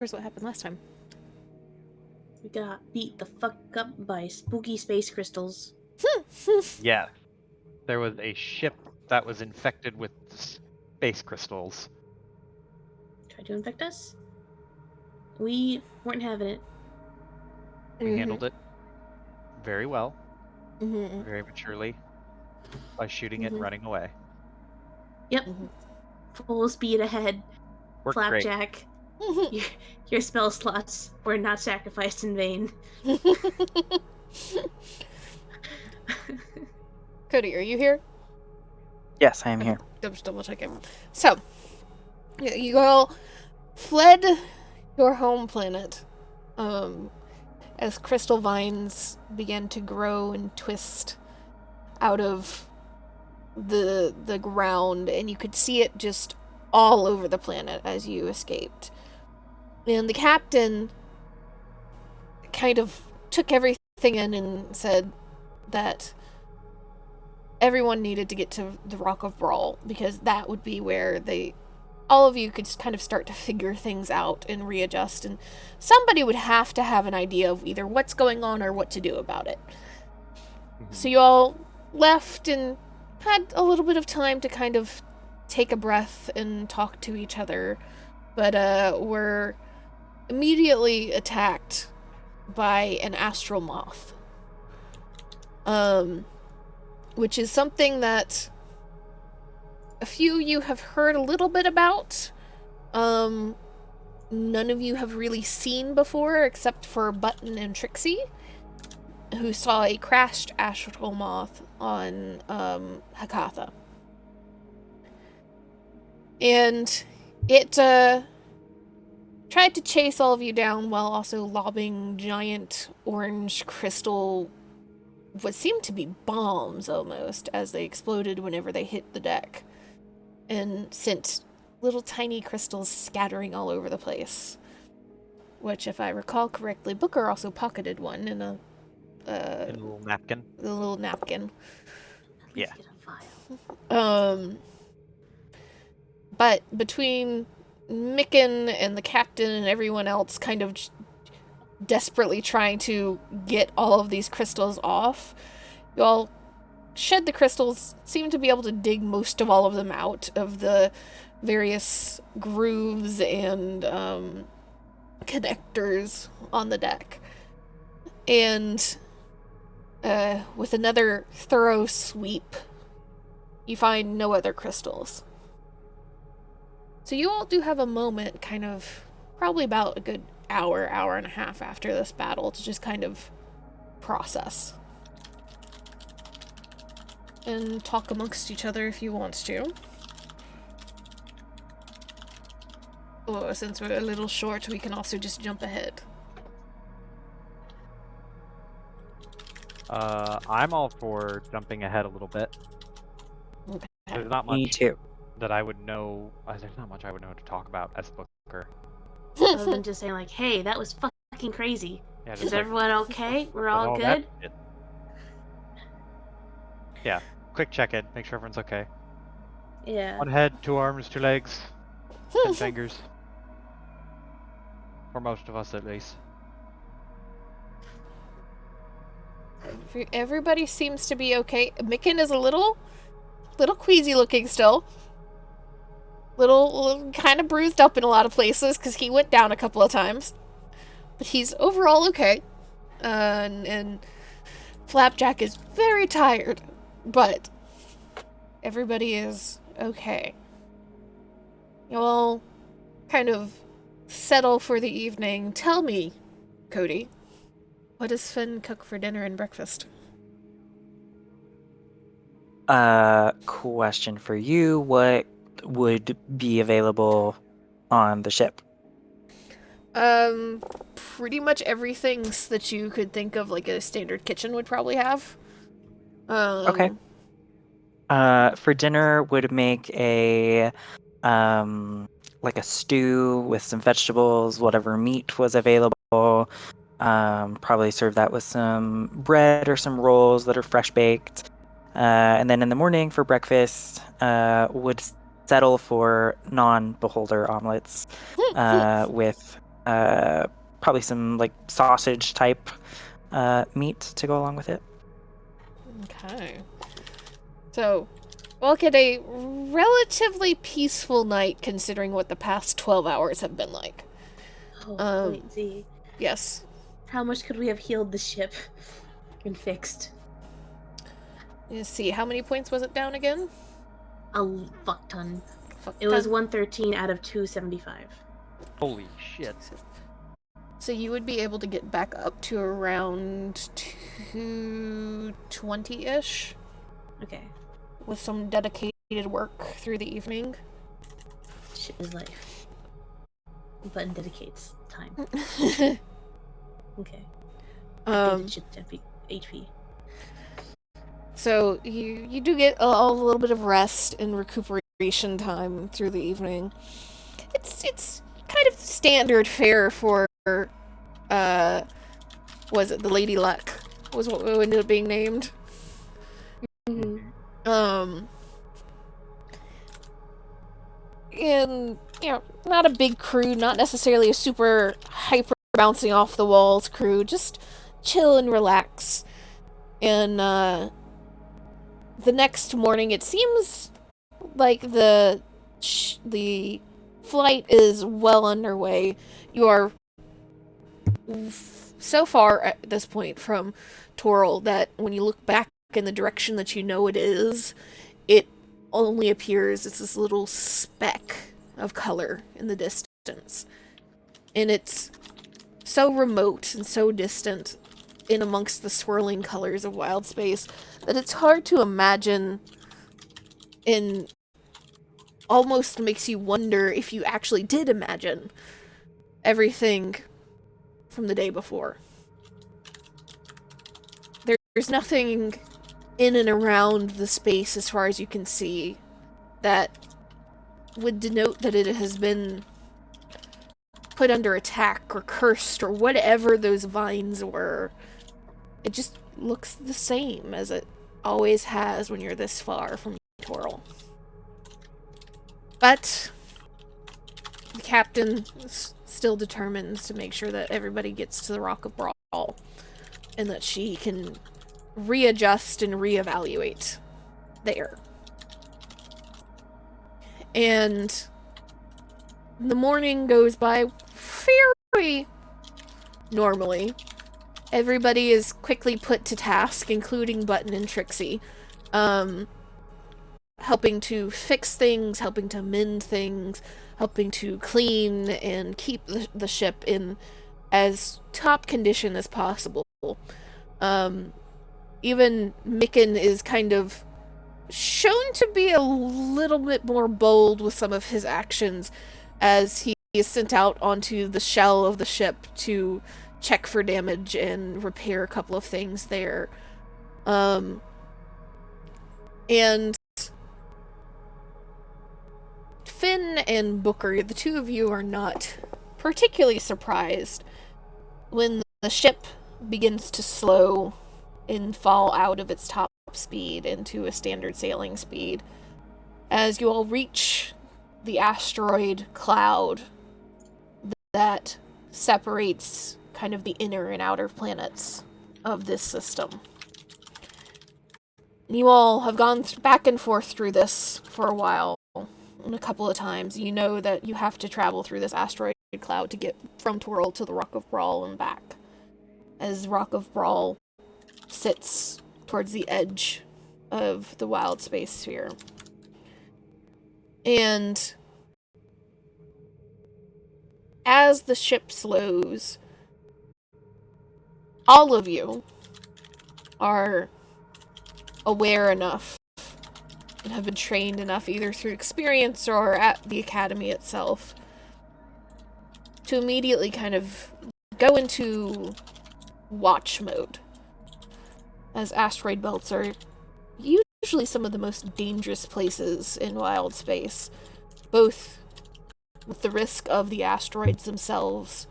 Here's what happened last time. We got beat the fuck up by spooky space crystals. Yeah. There was a ship that was infected with space crystals. Tried to infect us? We weren't having it. We handled it very well, Mm-hmm. very maturely, by shooting it and running away. Yep. Full speed ahead. Worked Flapjack. Your spell slots were not sacrificed in vain. Cody, are you here? Yes, I am here. I'm just double checking. So, you all fled your home planet as crystal vines began to grow and twist out of the ground, and you could see it just all over the planet as you escaped. And the captain kind of took everything in and said that everyone needed to get to the Rock of Brawl, because that would be where all of you could kind of start to figure things out and readjust, and somebody would have to have an idea of either what's going on or what to do about it. So you all left and had a little bit of time to kind of take a breath and talk to each other, but were immediately attacked by an astral moth. Which is something that a few of you have heard a little bit about. None of you have really seen before, except for Button and Trixie, who saw a crashed astral moth on Hakatha. And it tried to chase all of you down while also lobbing giant orange crystal, what seemed to be bombs almost, as they exploded whenever they hit the deck, and sent little tiny crystals scattering all over the place. Which, if I recall correctly, Booker also pocketed one in a little napkin. A little napkin. Yeah. But between Micken and the captain and everyone else kind of desperately trying to get all of these crystals off, you all shed the crystals, seem to be able to dig most of all of them out of the various grooves and connectors on the deck. And with another thorough sweep, you find no other crystals. So you all do have a moment, kind of, probably about a good hour and a half after this battle, to just kind of process. And talk amongst each other if you want to. Or since we're a little short, we can also just jump ahead. I'm all for jumping ahead a little bit. Okay. There's not much Me too. that I would know. There's not much I would know to talk about as Booker. Other than just saying, like, hey, that was fucking crazy. Yeah, Is everyone okay? We're all good? Yeah, quick check-in. Make sure everyone's okay. Yeah. 1 head, 2 arms, 2 legs, 10 fingers. For most of us, at least. Everybody seems to be okay. Micken is a little queasy looking still. Little kind of bruised up in a lot of places because he went down a couple of times. But he's overall okay. And Flapjack is very tired, but everybody is okay. You'll kind of settle for the evening. Tell me, Cody, what does Finn cook for dinner and breakfast? Question for you. What would be available on the ship? Pretty much everything that you could think of, like a standard kitchen would probably have. Okay. For dinner, would make a like a stew with some vegetables, whatever meat was available. Probably serve that with some bread or some rolls that are fresh baked. And then in the morning for breakfast, would settle for non-beholder omelets with probably some like sausage type meat to go along with it. Okay. So, we'll get a relatively peaceful night considering what the past 12 hours have been like. Wait, see. Yes. How much could we have healed the ship and fixed? Let's see, how many points was it down again? A fuck ton. Fuck It was ton. 113 out of 275. Holy shit. So you would be able to get back up to around 220-ish Okay. with some dedicated work through the evening. Ship is life. Button dedicates time. Okay. Updated ship HP. So you do get a little bit of rest and recuperation time through the evening. It's kind of standard fare for was it the Lady Luck was what ended up being named. Mm-hmm. And not a big crew, not necessarily a super hyper bouncing off the walls crew, just chill and relax. And the next morning, it seems like the flight is well underway. You are so far at this point from Toril that when you look back in the direction that you know it is, it only appears as this little speck of color in the distance. And it's so remote and so distant in amongst the swirling colors of wild space that it's hard to imagine, and almost makes you wonder if you actually did imagine everything from the day before. There's nothing in and around the space as far as you can see that would denote that it has been put under attack or cursed or whatever those vines were. It just looks the same as it always has when you're this far from Toril. But the captain still determines to make sure that everybody gets to the Rock of Brawl and that she can readjust and reevaluate there. And the morning goes by very normally. Everybody is quickly put to task, including Button and Trixie. Helping to fix things, helping to mend things, helping to clean and keep the ship in as top condition as possible. Even Micken is kind of shown to be a little bit more bold with some of his actions as he is sent out onto the shell of the ship to check for damage and repair a couple of things there. And Finn and Booker, the two of you are not particularly surprised when the ship begins to slow and fall out of its top speed into a standard sailing speed as you all reach the asteroid cloud that separates kind of the inner and outer planets of this system. You all have gone back and forth through this for a while, and a couple of times. You know that you have to travel through this asteroid cloud to get from Toril to the Rock of Brawl and back, as Rock of Brawl sits towards the edge of the wild space sphere. And as the ship slows, all of you are aware enough and have been trained enough, either through experience or at the academy itself, to immediately kind of go into watch mode, as asteroid belts are usually some of the most dangerous places in wild space, both with the risk of the asteroids themselves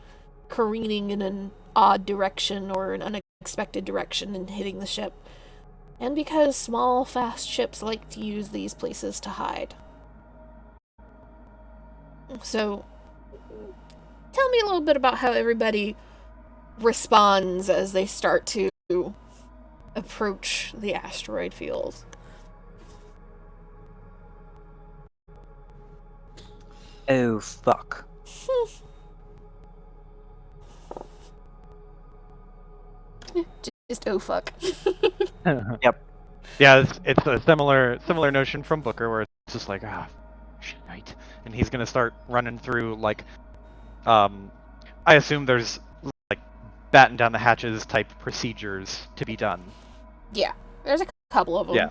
careening in an odd direction or an unexpected direction and hitting the ship, and because small, fast ships like to use these places to hide. So, tell me a little bit about how everybody responds as they start to approach the asteroid field. Oh, fuck. Just oh fuck. Yep. Yeah, it's a similar notion from Booker, where it's just like, shit, and he's gonna start running through like, I assume there's like batten down the hatches type procedures to be done. Yeah, there's a couple of them. Yeah.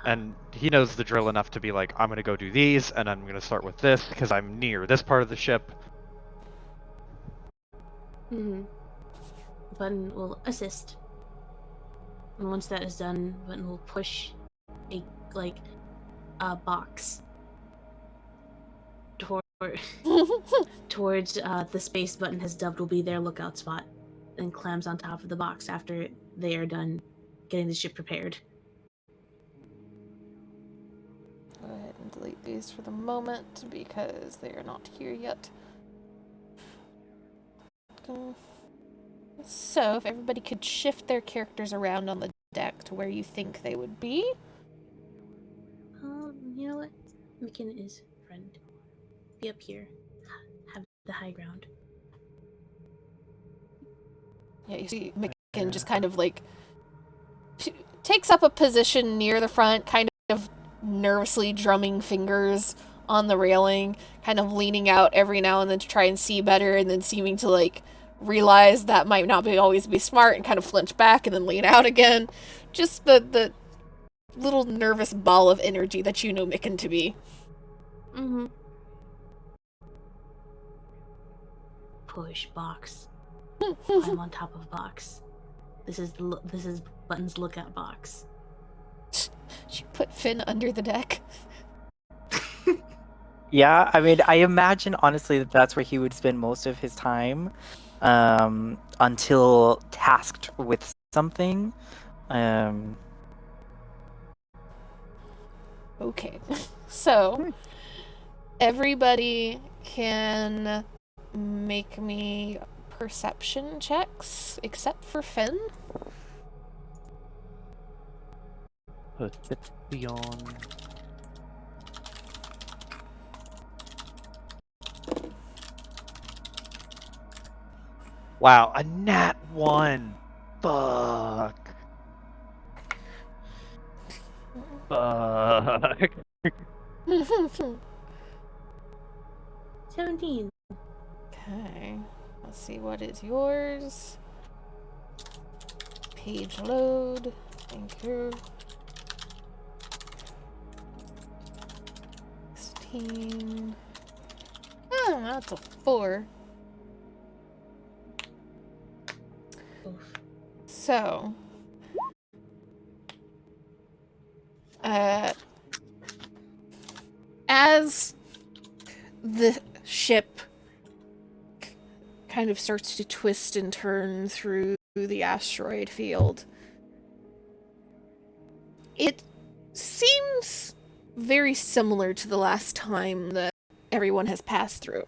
And he knows the drill enough to be like, I'm gonna go do these, and I'm gonna start with this because I'm near this part of the ship. Button will assist. And once that is done, Button will push a box towards the space Button has dubbed will be their lookout spot, and clams on top of the box after they are done getting the ship prepared. Go ahead and delete these for the moment because they are not here yet. So, if everybody could shift their characters around on the deck to where you think they would be. You know what? McKenna is friend. Be up here. Have the high ground. Yeah, you see Micken just kind of like takes up a position near the front, kind of nervously drumming fingers on the railing, kind of leaning out every now and then to try and see better, and then seeming to like realize that might not always be smart and kind of flinch back and then lean out again. Just the little nervous ball of energy that you know Micken to be. Push box. I'm on top of box. This is Button's lookout box. She put Finn under the deck. Yeah, I mean, I imagine honestly that that's where he would spend most of his time, until tasked with something. Okay, so everybody can make me perception checks except for Finn. Perception. Wow, a nat 1. Fuck. Fuck. 17. Okay, let's see what is yours. Page load. Thank you. 16. Oh, that's a 4. Oof. So, as the ship kind of starts to twist and turn through the asteroid field, it seems very similar to the last time that everyone has passed through.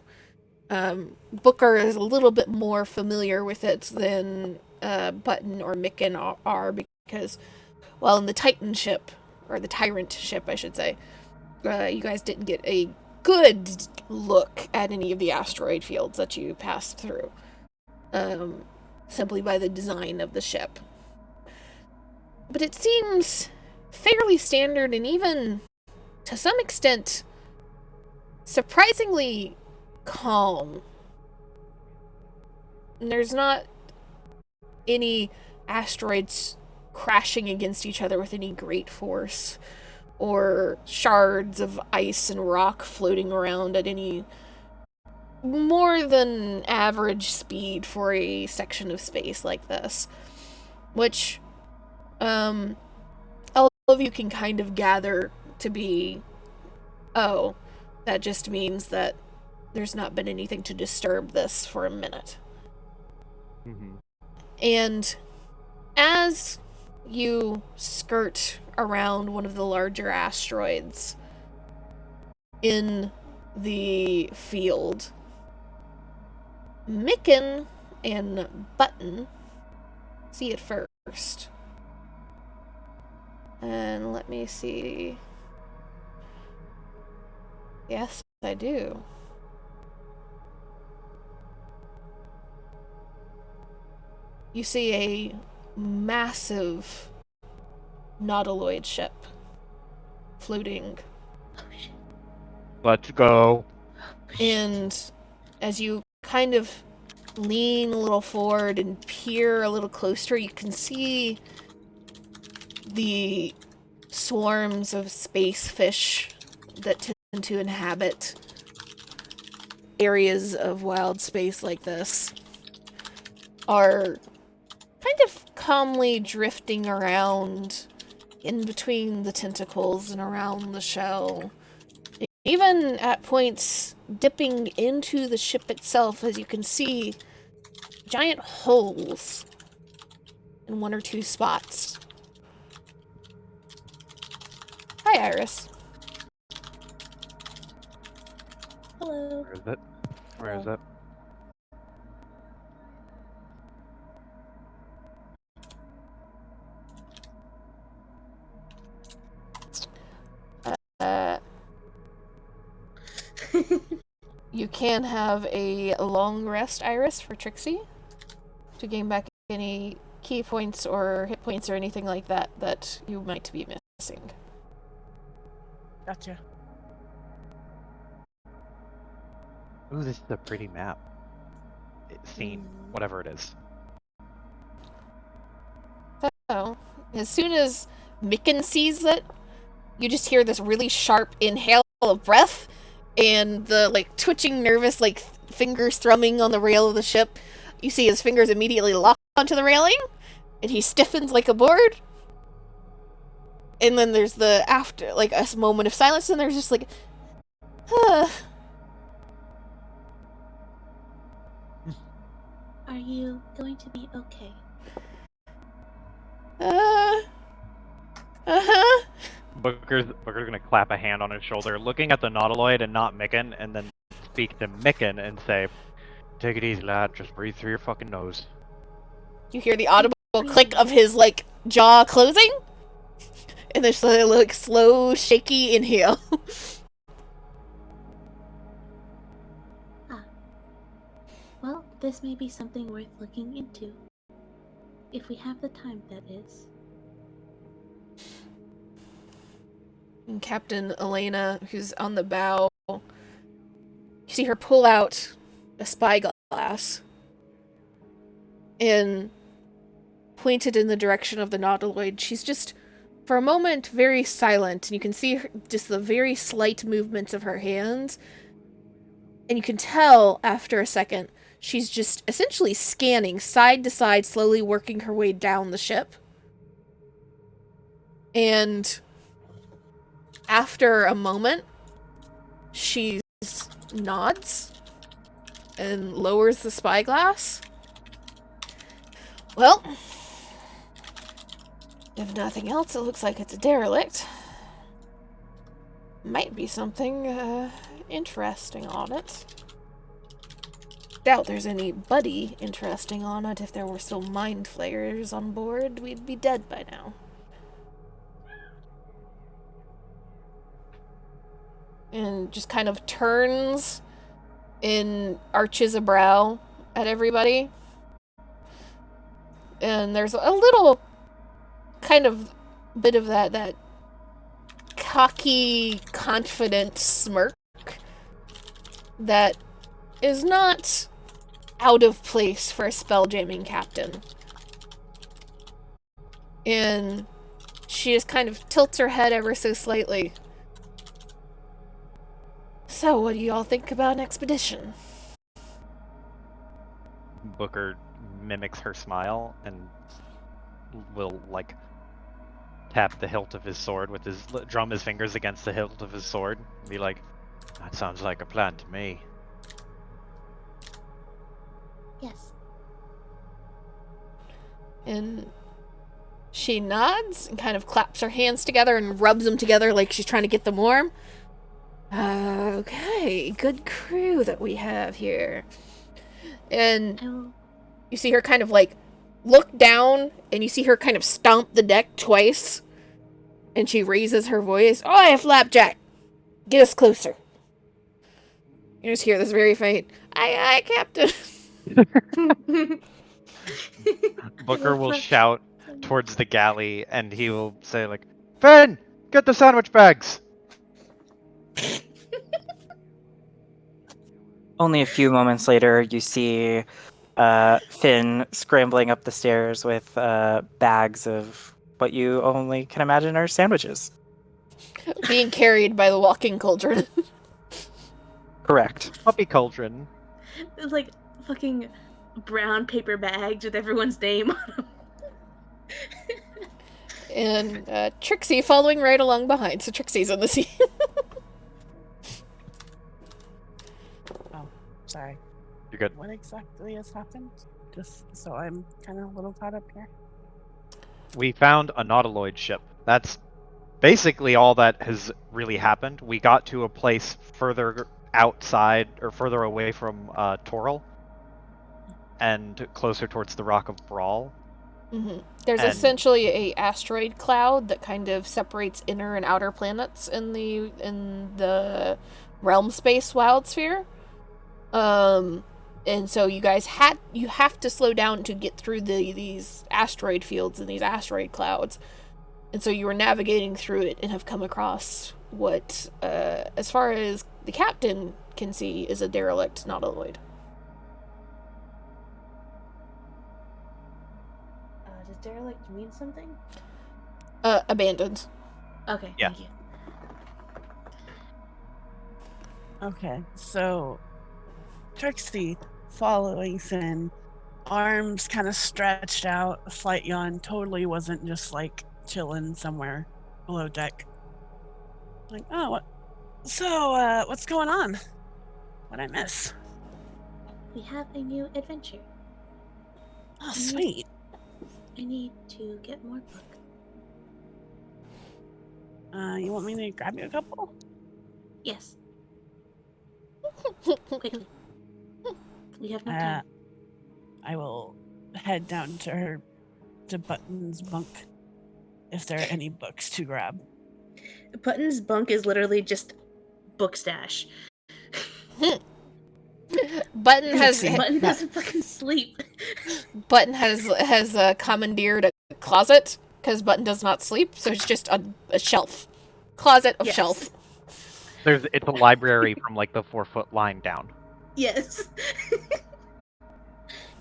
Booker is a little bit more familiar with it than Button or Micken are because, well, in the Titan ship, or the Tyrant ship, I should say, you guys didn't get a good look at any of the asteroid fields that you passed through, simply by the design of the ship. But it seems fairly standard and even, to some extent, surprisingly calm. And there's not any asteroids crashing against each other with any great force, or shards of ice and rock floating around at any more than average speed for a section of space like this. Which, all of you can kind of gather to be, oh, that just means that there's not been anything to disturb this for a minute. Mm-hmm. And as you skirt around one of the larger asteroids in the field, Micken and Button see it first. And let me see. Yes, I do. You see a massive nautiloid ship floating. Oh shit. Let's go. And as you kind of lean a little forward and peer a little closer, you can see the swarms of space fish that tend to inhabit areas of wild space like this are kind of calmly drifting around in between the tentacles and around the shell. Even at points dipping into the ship itself, as you can see giant holes in one or two spots. Hi, Iris. Hello. Where is it? Where is it? You can have a long rest, Iris, for Trixie to gain back any key points or hit points or anything like that that you might be missing. Gotcha. Ooh, this is a pretty map. Scene, whatever it is. So, as soon as Micken sees it, you just hear this really sharp inhale of breath and the twitching nervous fingers thrumming on the rail of the ship. You see his fingers immediately lock onto the railing and he stiffens like a board. And then there's the after a moment of silence and there's just Are you going to be okay? Uh-huh. Booker's gonna clap a hand on his shoulder, looking at the nautiloid and not Micken, and then speak to Micken and say, "Take it easy, lad. Just breathe through your fucking nose." You hear the audible click of his jaw closing, and there's a slow, shaky inhale. Well, this may be something worth looking into. If we have the time, that is. And Captain Elena, who's on the bow, you see her pull out a spyglass and point it in the direction of the nautiloid. She's just, for a moment, very silent, and you can see just the very slight movements of her hands. And you can tell, after a second, she's just essentially scanning side to side, slowly working her way down the ship. And after a moment, she nods and lowers the spyglass. Well, if nothing else, it looks like it's a derelict. Might be something interesting on it. Doubt there's anybody interesting on it. If there were still mind flayers on board, we'd be dead by now. And just kind of turns and arches a brow at everybody. And there's a little kind of bit of that cocky, confident smirk that is not out of place for a spelljamming captain. And she just kind of tilts her head ever so slightly. So, what do you all think about an expedition? Booker mimics her smile and will tap the hilt of his sword with drum his fingers against the hilt of his sword and be like, "That sounds like a plan to me." Yes. And she nods and kind of claps her hands together and rubs them together like she's trying to get them warm. Okay, good crew that we have here. And I will. you see her kind of like look down, and you see her kind of stomp the deck twice. And she raises her voice. Oh, I have Flapjack. Get us closer. You just hear this very faint, aye, Captain. Booker will shout towards the galley, and he will say, like, Finn, get the sandwich bags! Only a few moments later, you see Finn scrambling up the stairs with bags of what you only can imagine are sandwiches. Being carried by the walking cauldron. Correct. Puppy cauldron. It's like fucking brown paper bags with everyone's name on them. And Trixie following right along behind. So Trixie's in the scene. Oh, sorry. You're good. What exactly has happened? Just so I'm kind of a little caught up here. We found a nautiloid ship. That's basically all that has really happened. We got to a place further outside, or further away from Toril, and closer towards the Rock of Brawl. Mm-hmm. There's And- essentially a asteroid cloud that kind of separates inner and outer planets in the realm space wild sphere. And so you guys have to slow down to get through these asteroid fields and these asteroid clouds. And so you were navigating through it and have come across what, as far as the captain can see, is a derelict nautiloid. Does derelict mean something? Abandoned. Okay, Yeah. thank you. Okay, so Trixie following Finn, arms kind of stretched out, a slight yawn, totally wasn't just like chilling somewhere below deck. Like, oh, what? So, what's going on? What'd I miss? We have a new adventure. Oh, sweet. I need to get more book. You want me to grab you a couple? Yes. Quickly. We have no Uh, time. I will head down to Button's bunk if there are any books to grab. Button's bunk is literally just book stash. Button has Trixie. Button Yeah. doesn't fucking sleep. Button has commandeered a closet because Button does not sleep, so it's just a shelf, closet of Yes. shelf. It's a library from like the 4-foot line down. Yes.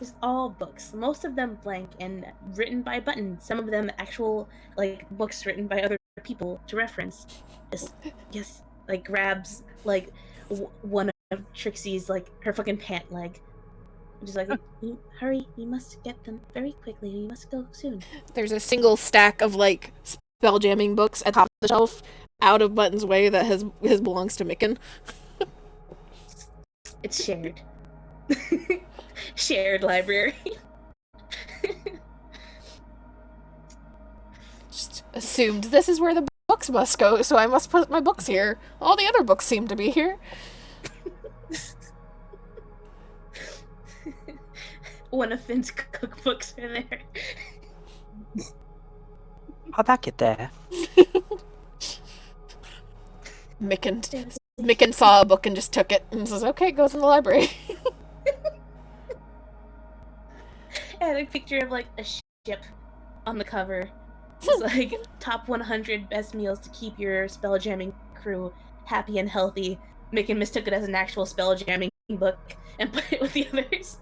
It's all books. Most of them blank and written by Button. Some of them actual like books written by other people to reference. Yes, like grabs like one of Trixie's like her fucking pant leg. Just like, hurry, we must get them very quickly. We must go soon. There's a single stack of like spell jamming books at the top of the shelf, out of Button's way, that his belongs to Micken. It's shared. Shared library. Just assumed this is where the books must go, so I must put my books here. All the other books seem to be here. One of Finn's cookbooks are there. How'd that get there? Micken saw a book and just took it and says, okay, it goes in the library. I had a picture of like a ship on the cover. It's like top 100 best meals to keep your spell jamming crew happy and healthy. Micken mistook it as an actual spell jamming book and put it with the others.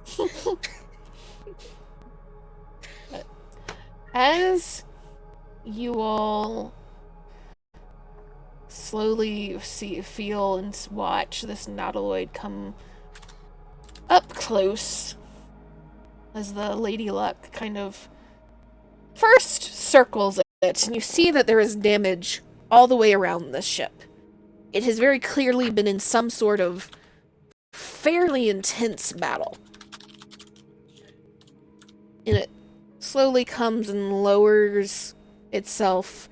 As you all slowly feel and watch this nautiloid come up close, as the Lady Luck kind of first circles it, and you see that there is damage all the way around this ship. It has very clearly been in some sort of fairly intense battle. And it slowly comes and lowers itself,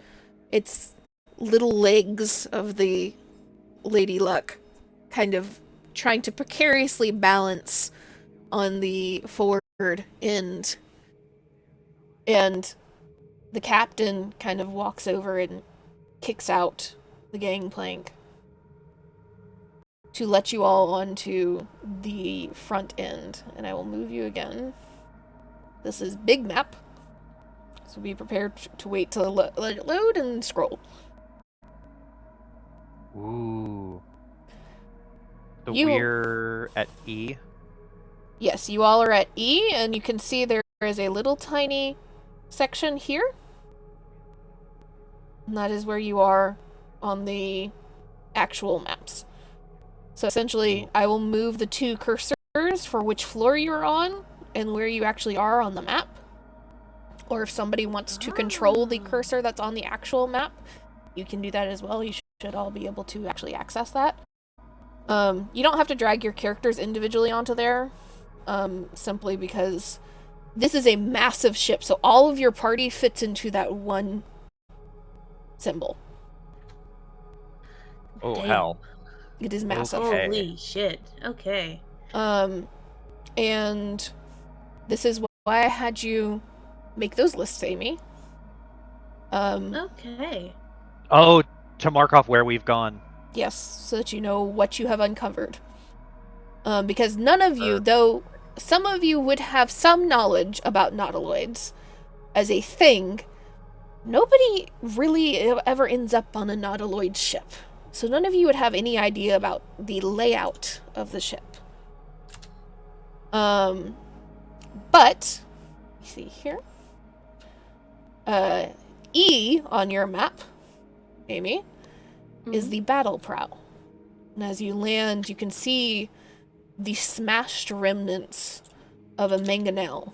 its little legs of the Lady Luck kind of trying to precariously balance on the forward end. And the captain kind of walks over and kicks out the gangplank to let you all onto the front end. And I will move you again. This is big map, so be prepared to wait to let it load and scroll. Ooh. So You- we're at E. Yes, you all are at E, and you can see there is a little tiny section here. And that is where you are on the actual maps. So essentially, I will move the two cursors for which floor you're on and where you actually are on the map. Or if somebody wants to control the cursor that's on the actual map, you can do that as well. You should all be able to actually access that. You don't have to drag your characters individually onto there, simply because this is a massive ship, so all of your party fits into that one symbol. Oh, Damn. hell. It is massive. Okay. Holy shit. Okay. And this is why I had you make those lists, Amy. Okay. Oh, to mark off where we've gone. Yes, so that you know what you have uncovered. Because none of you, though some of you would have some knowledge about nautiloids as a thing, nobody really ever ends up on a nautiloid ship. So none of you would have any idea about the layout of the ship. But, you see here, E on your map, Amy, is the battle prow. And as you land, you can see the smashed remnants of a mangonel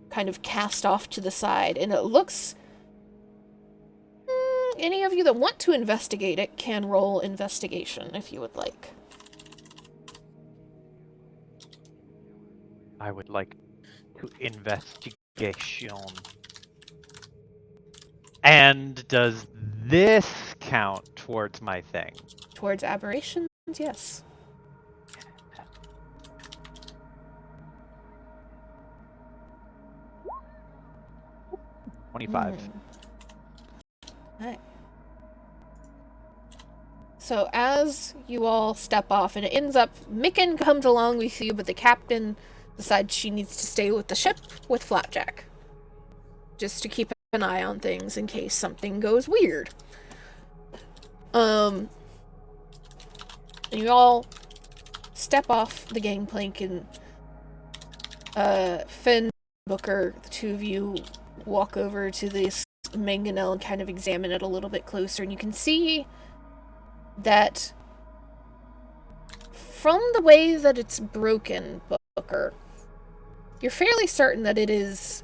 kind of cast off to the side. And it looks... any of you that want to investigate it can roll investigation if you would like. I would like to investigation. And does this count towards my thing? Towards aberrations, yes. Mm. 25. Right. So as you all step off, and it ends up, Micken comes along with you, but the captain decides she needs to stay with the ship with Flapjack. Just to keep an eye on things in case something goes weird. And you all step off the gangplank, and Finn, Booker, the two of you walk over to this mangonel and kind of examine it a little bit closer, and you can see that from the way that it's broken, Booker, you're fairly certain that it is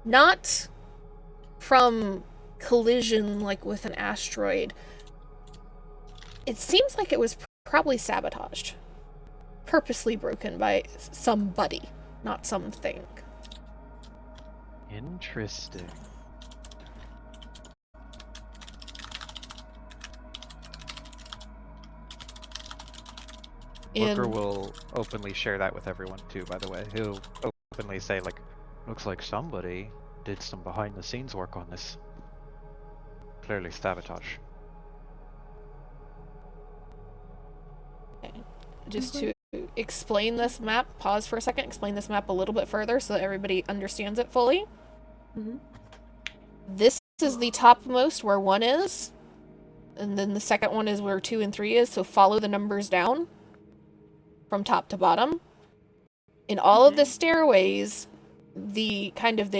not from collision like with an asteroid. It seems like it was probably sabotaged. Purposely broken by somebody, not something. Interesting. Booker And will openly share that with everyone too, by the way. He'll openly say, like, looks like somebody did some behind the scenes work on this. Clearly sabotage. just to explain this map, pause for a second, explain this map a little bit further so that everybody understands it fully. Mhm. This is the topmost where 1 is, and then the second one is where 2 and 3 is, so follow the numbers down from top to bottom. In all of the stairways, they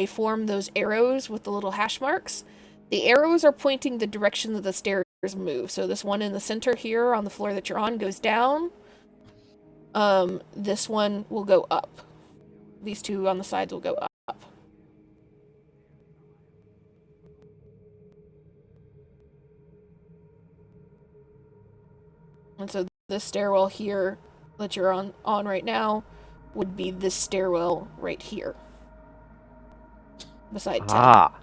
form those arrows with the little hash marks. The arrows are pointing the direction that the stairs move. So this one in the center here on the floor that you're on goes down. This one will go up. These two on the sides will go up. And so this stairwell here that you're on right now would be this stairwell right here. Beside 10. Ah.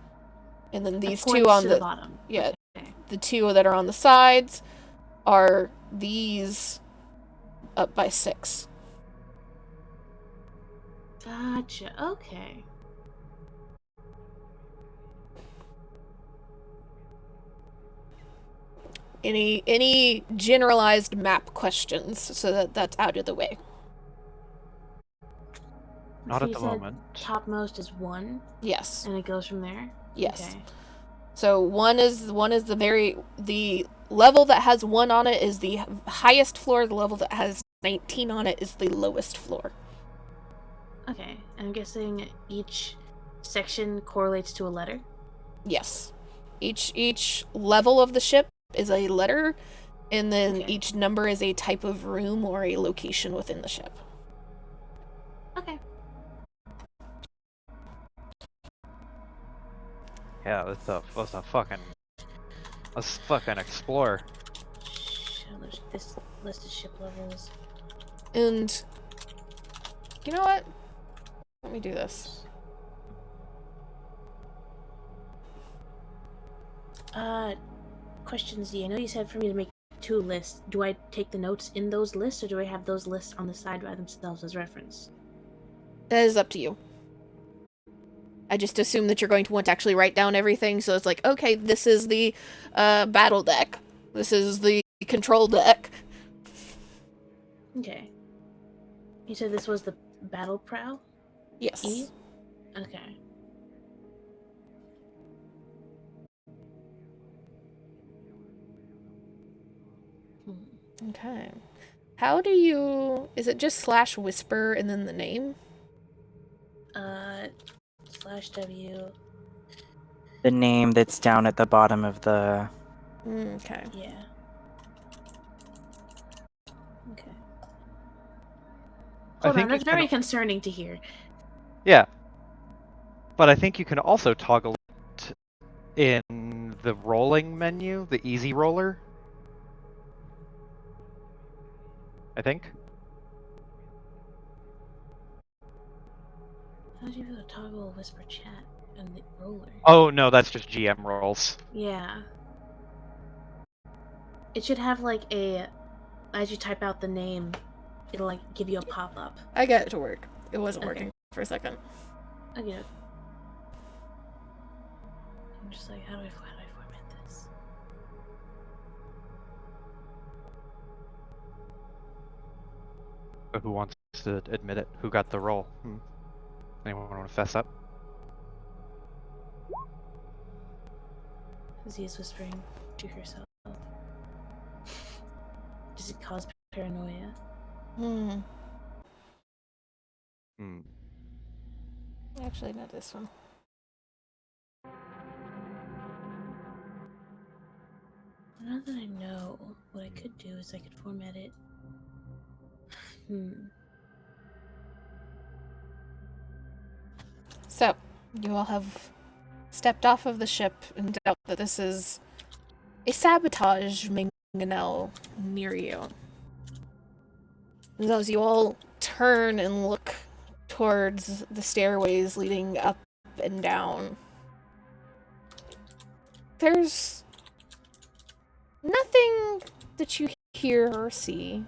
And then these Points two on to the bottom. yeah, Okay. the two that are on the sides are these up by 6. Gotcha. Okay. Any generalized map questions, so that's out of the way. Not So at you the said moment. topmost is 1, Yes. and it goes from there? Yes. Okay. So one is the level that has 1 on it is the highest floor. The level that has 19 on it is the lowest floor. Okay. I'm guessing each section correlates to a letter? Yes. Each level of the ship is a letter, and then Okay. each number is a type of room or a location within the ship. Okay. Yeah, let's fucking explore. This list of ship levels. And you know what? Let me do this. Question Z. I know you said for me to make 2 lists. Do I take the notes in those lists, or do I have those lists on the side by themselves as reference? That is up to you. I just assume that you're going to want to actually write down everything, so it's like, okay, this is the battle deck. This is the control deck. Okay. You said this was the battle prow? Yes. E? Okay. Okay. How do you... Is it just /whisper and then the name? /W. The name that's down at the bottom of the... Okay. Yeah. Okay. Hold on, that's very concerning to hear. Yeah. But I think you can also toggle it in the rolling menu, the easy roller. I think. How do you be able to toggle whisper chat and the roller? Oh no, that's just GM rolls. Yeah. It should have like a, as you type out the name, it'll like give you a pop-up. I got it to work. It wasn't Okay. working for a second. Okay. I'm just like, how do I format this? But who wants to admit it? Who got the roll? Anyone want to fess up? Z is whispering to herself. Does it cause paranoia? Hmm. Hmm. Actually, not this one. Now that I know, what I could do is I could format it. So, you all have stepped off of the ship and doubt that this is a sabotage mangonel near you. And as you all turn and look towards the stairways leading up and down, there's nothing that you hear or see.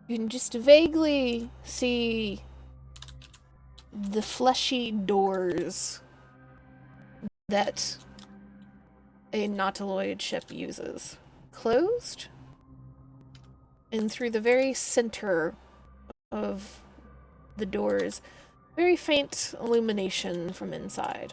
You can just vaguely see the fleshy doors that a nautiloid ship uses. Closed? And through the very center of the doors, very faint illumination from inside.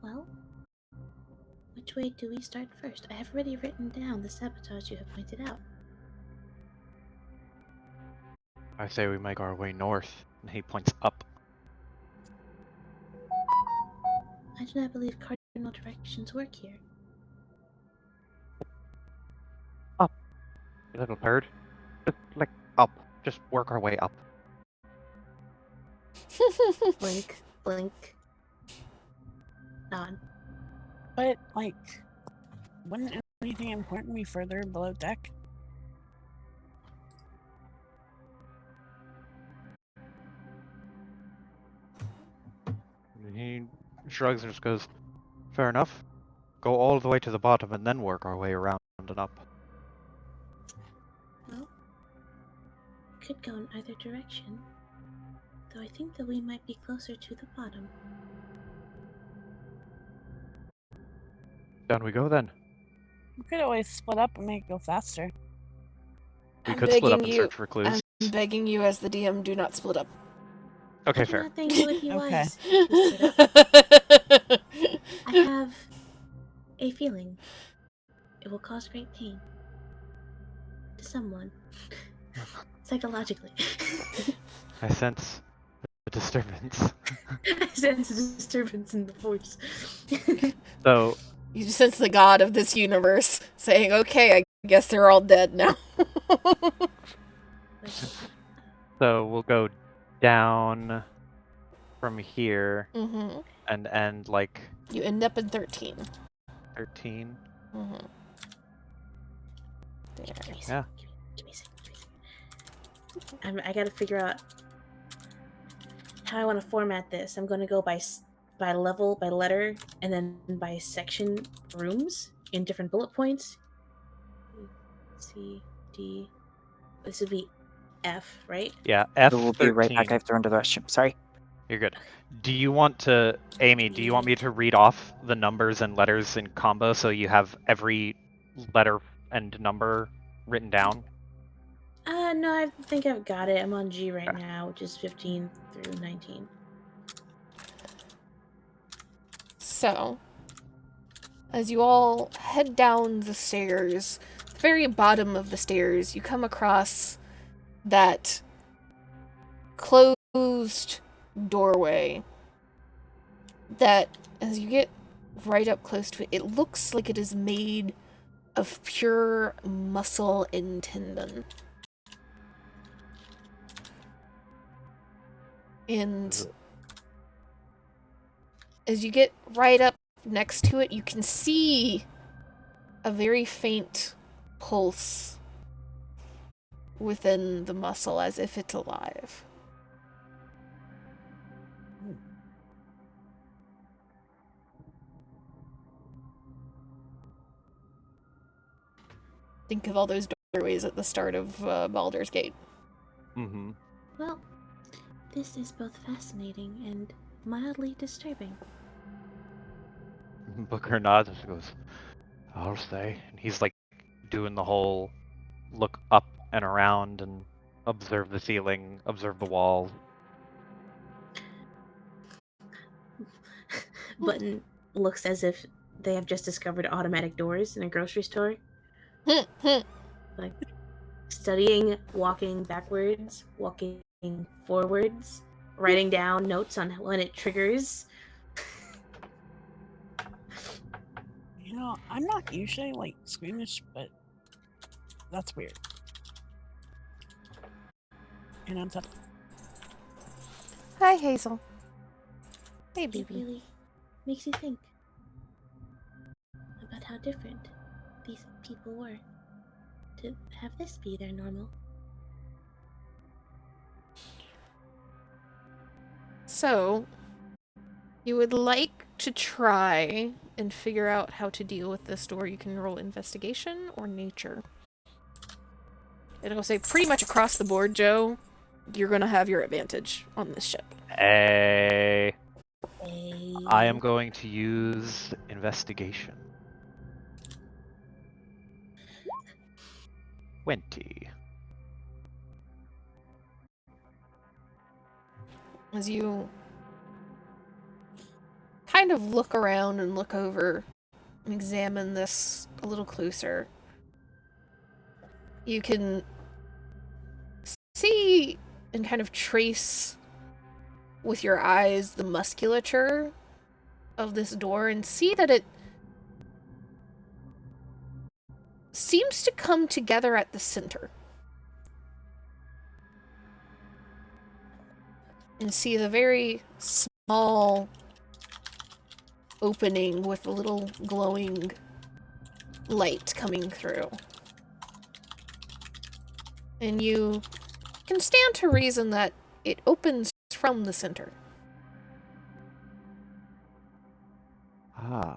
Well, which way do we start first? I have already written down the sabotage you have pointed out. I say we make our way north, and he points up. I do not believe cardinal directions work here. Up, you little bird. Just like up. Just work our way up. Blink, blink, nod. But like, wouldn't Anything important we further below deck? He shrugs and just goes, "Fair enough. Go all the way to the bottom and then work our way around and up." Well, could go in either direction. Though I think that we might be closer to the bottom. Down we go then. We could always split up and make it go faster. We I'm could split up begging and you. search for clues. I'm begging you, as the DM, do not split up. Okay, I do fair. not think it would be Okay. wise to split up. I have a feeling it will cause great pain to someone psychologically. I sense a disturbance. I sense a disturbance in the force. So, You sense the god of this universe saying, "Okay, I guess they're all dead now." we'll go down from here Mm-hmm. and end like You end up in 13. 13. Mm-hmm. There. Give me a Yeah. second. Give me a second. I gotta figure out how I want to format this. I'm gonna go by level, by letter, and then by section rooms in different bullet points. C, D. This would be F, right? Yeah, We'll be right back. F13. I have to run to the restroom. Sorry. You're good. Do you want to, Amy, do you want me to read off the numbers and letters in combo so you have every letter and number written down? No, I think I've got it. I'm on G right Okay. now, which is 15 through 19. So, as you all head down the stairs, the very bottom of the stairs, you come across that closed doorway that, as you get right up close to it, it looks like it is made of pure muscle and tendon. And as you get right up next to it, you can see a very faint pulse within the muscle, as if it's alive. Think of all those doorways at the start of Baldur's Gate. Mm-hmm. Well, this is both fascinating and mildly disturbing. Booker nods and goes, "I'll stay." And he's like doing the whole look up and around and observe the ceiling, observe the walls. Button looks as if they have just discovered automatic doors in a grocery store. Like studying, walking backwards, walking forwards, writing down notes on when it triggers. You know, I'm not usually like squeamish, but that's weird. And I'm tough. Hi, Hazel. Hey, It baby. really makes you think about how different these people were to have this be their normal. So, you would like to try and figure out how to deal with this door. You can roll investigation or nature. It'll say pretty much across the board, Joe, you're going to have your advantage on this ship. I am Hey. going to use investigation. 20. As you kind of look around and look over and examine this a little closer, you can see and kind of trace with your eyes the musculature of this door and see that it seems to come together at the center. And see the very small opening with a little glowing light coming through. And you can stand to reason that it opens from the center. Ah.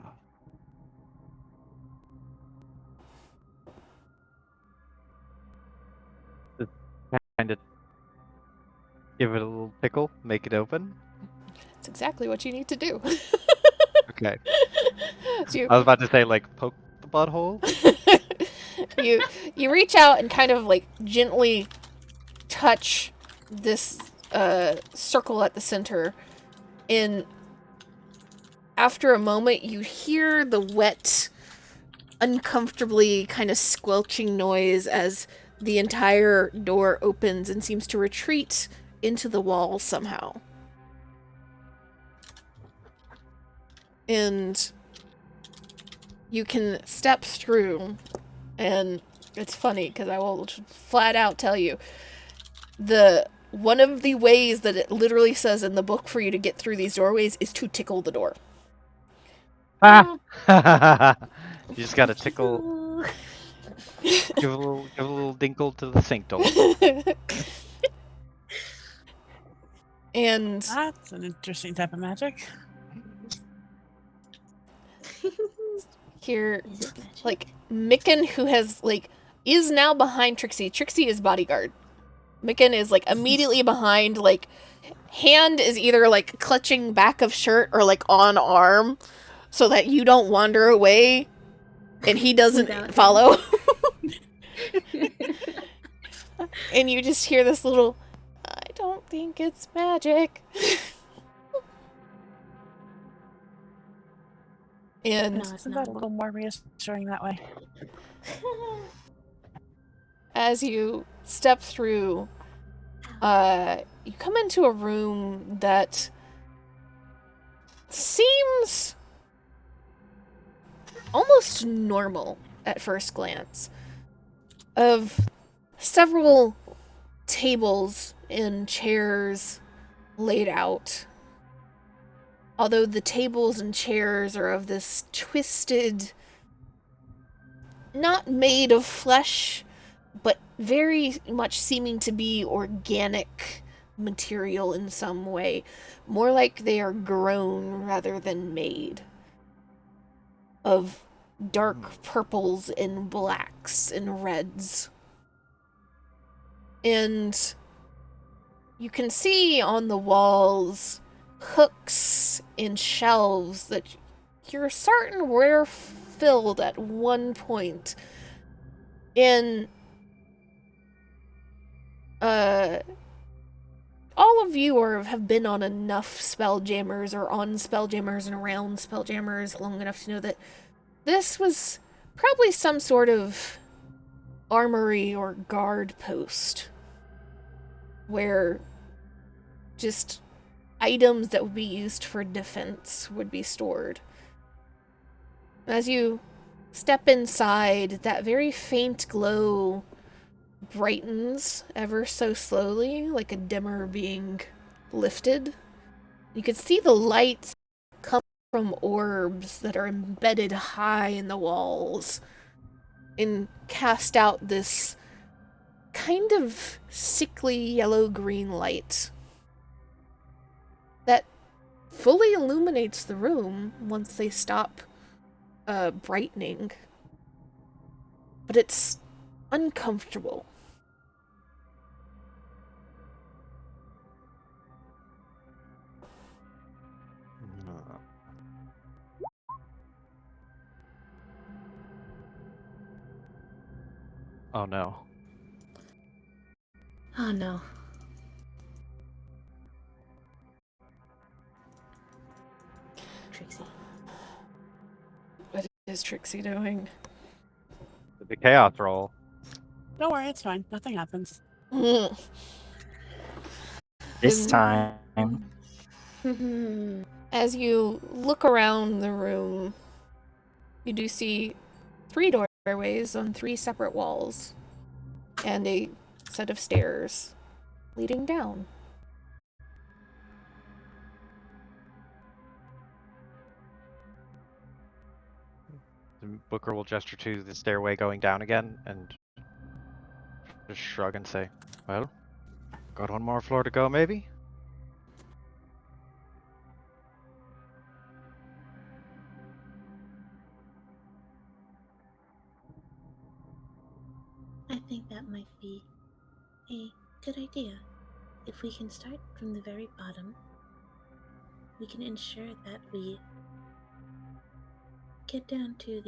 Just kind of give it a little tickle, make it open. That's exactly what you need to do. Okay. So I was about to say, like, poke the butthole. you reach out and kind of like gently touch this circle at the center, and after a moment you hear the wet, uncomfortably kind of squelching noise as the entire door opens and seems to retreat into the wall somehow. And you can step through, and it's funny because I will flat out tell you, one of the ways that it literally says in the book for you to get through these doorways is to tickle the door. Ah! You just gotta tickle, give a little dinkle to the sphincter. And That's an interesting type of magic. here, Is it magic? like, Micken, who has, like, is now behind Trixie. Trixie is bodyguard. Micken is, like, immediately behind, like, hand is either, like, clutching back of shirt or, like, on arm so that you don't wander away and he doesn't Without follow. And you just hear this little, I don't think it's magic. And No, it's Isn't not. that a little more reassuring that way? as you step through, you come into a room that seems almost normal at first glance. Of several tables and chairs laid out. Although the tables and chairs are of this twisted, not made of flesh, but very much seeming to be organic material in some way. More like they are grown rather than made. Of dark purples and blacks and reds. And you can see on the walls hooks and shelves that you're certain were filled at one point. And all of you have been on enough Spelljammers or on Spelljammers and around Spelljammers long enough to know that this was probably some sort of armory or guard post where just items that would be used for defense would be stored. As you step inside, that very faint glow brightens ever so slowly, like a dimmer being lifted. You can see the lights come from orbs that are embedded high in the walls and cast out this kind of sickly yellow-green light that fully illuminates the room once they stop brightening. But it's uncomfortable. Oh no. Oh no. Trixie. What is Trixie doing? The chaos roll. Don't worry, it's fine. Nothing happens. This time. As you look around the room, you do see 3 doorways on 3 separate walls and a set of stairs leading down. Booker will gesture to the stairway going down again and just shrug and say, "Well, got one more floor to go, maybe?" I think that might be a good idea. If we can start from the very bottom, we can ensure that we get down to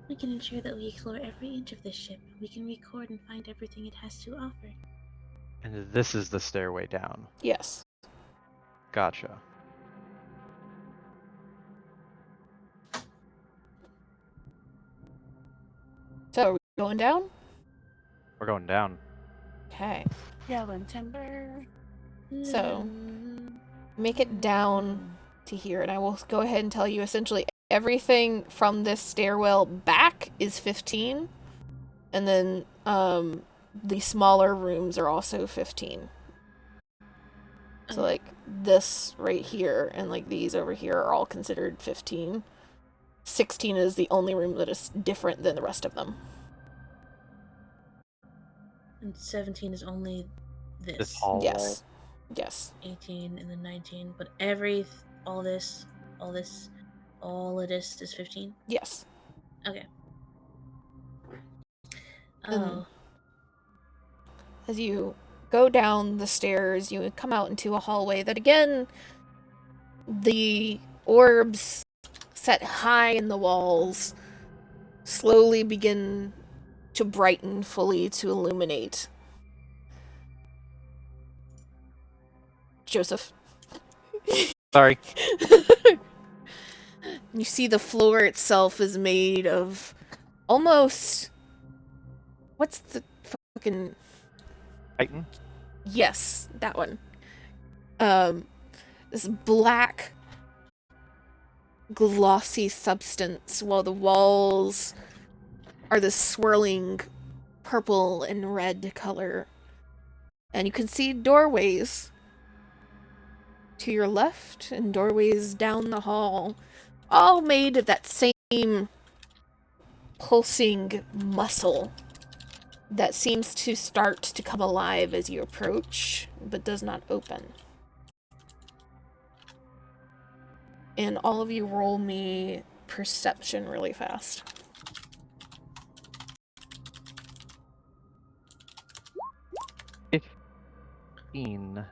we can ensure that we explore every inch of this ship. We can record and find everything it has to offer. And this is the stairway down. Yes. Gotcha. So, are we going down? We're going down. Okay. Yelling timber. So, make it down to here, and I will go ahead and tell you essentially everything from this stairwell back is 15, and then the smaller rooms are also 15. So like this right here and like these over here are all considered 15. 16 is the only room that is different than the rest of them. And 17 is only this. This hall. Yes. Yes. 18 and then 19. But all of this is 15? Yes. Okay. And Oh. as you go down the stairs, you come out into a hallway that again, the orbs set high in the walls slowly begin to brighten fully to illuminate. Joseph. Sorry. You see the floor itself is made of almost... What's the fucking... Titan? Yes, that one. This black, glossy substance, while the walls are this swirling purple and red color. And you can see doorways to your left and doorways down the hall, all made of that same pulsing muscle that seems to start to come alive as you approach, but does not open. And all of you roll me perception really fast. Fiend.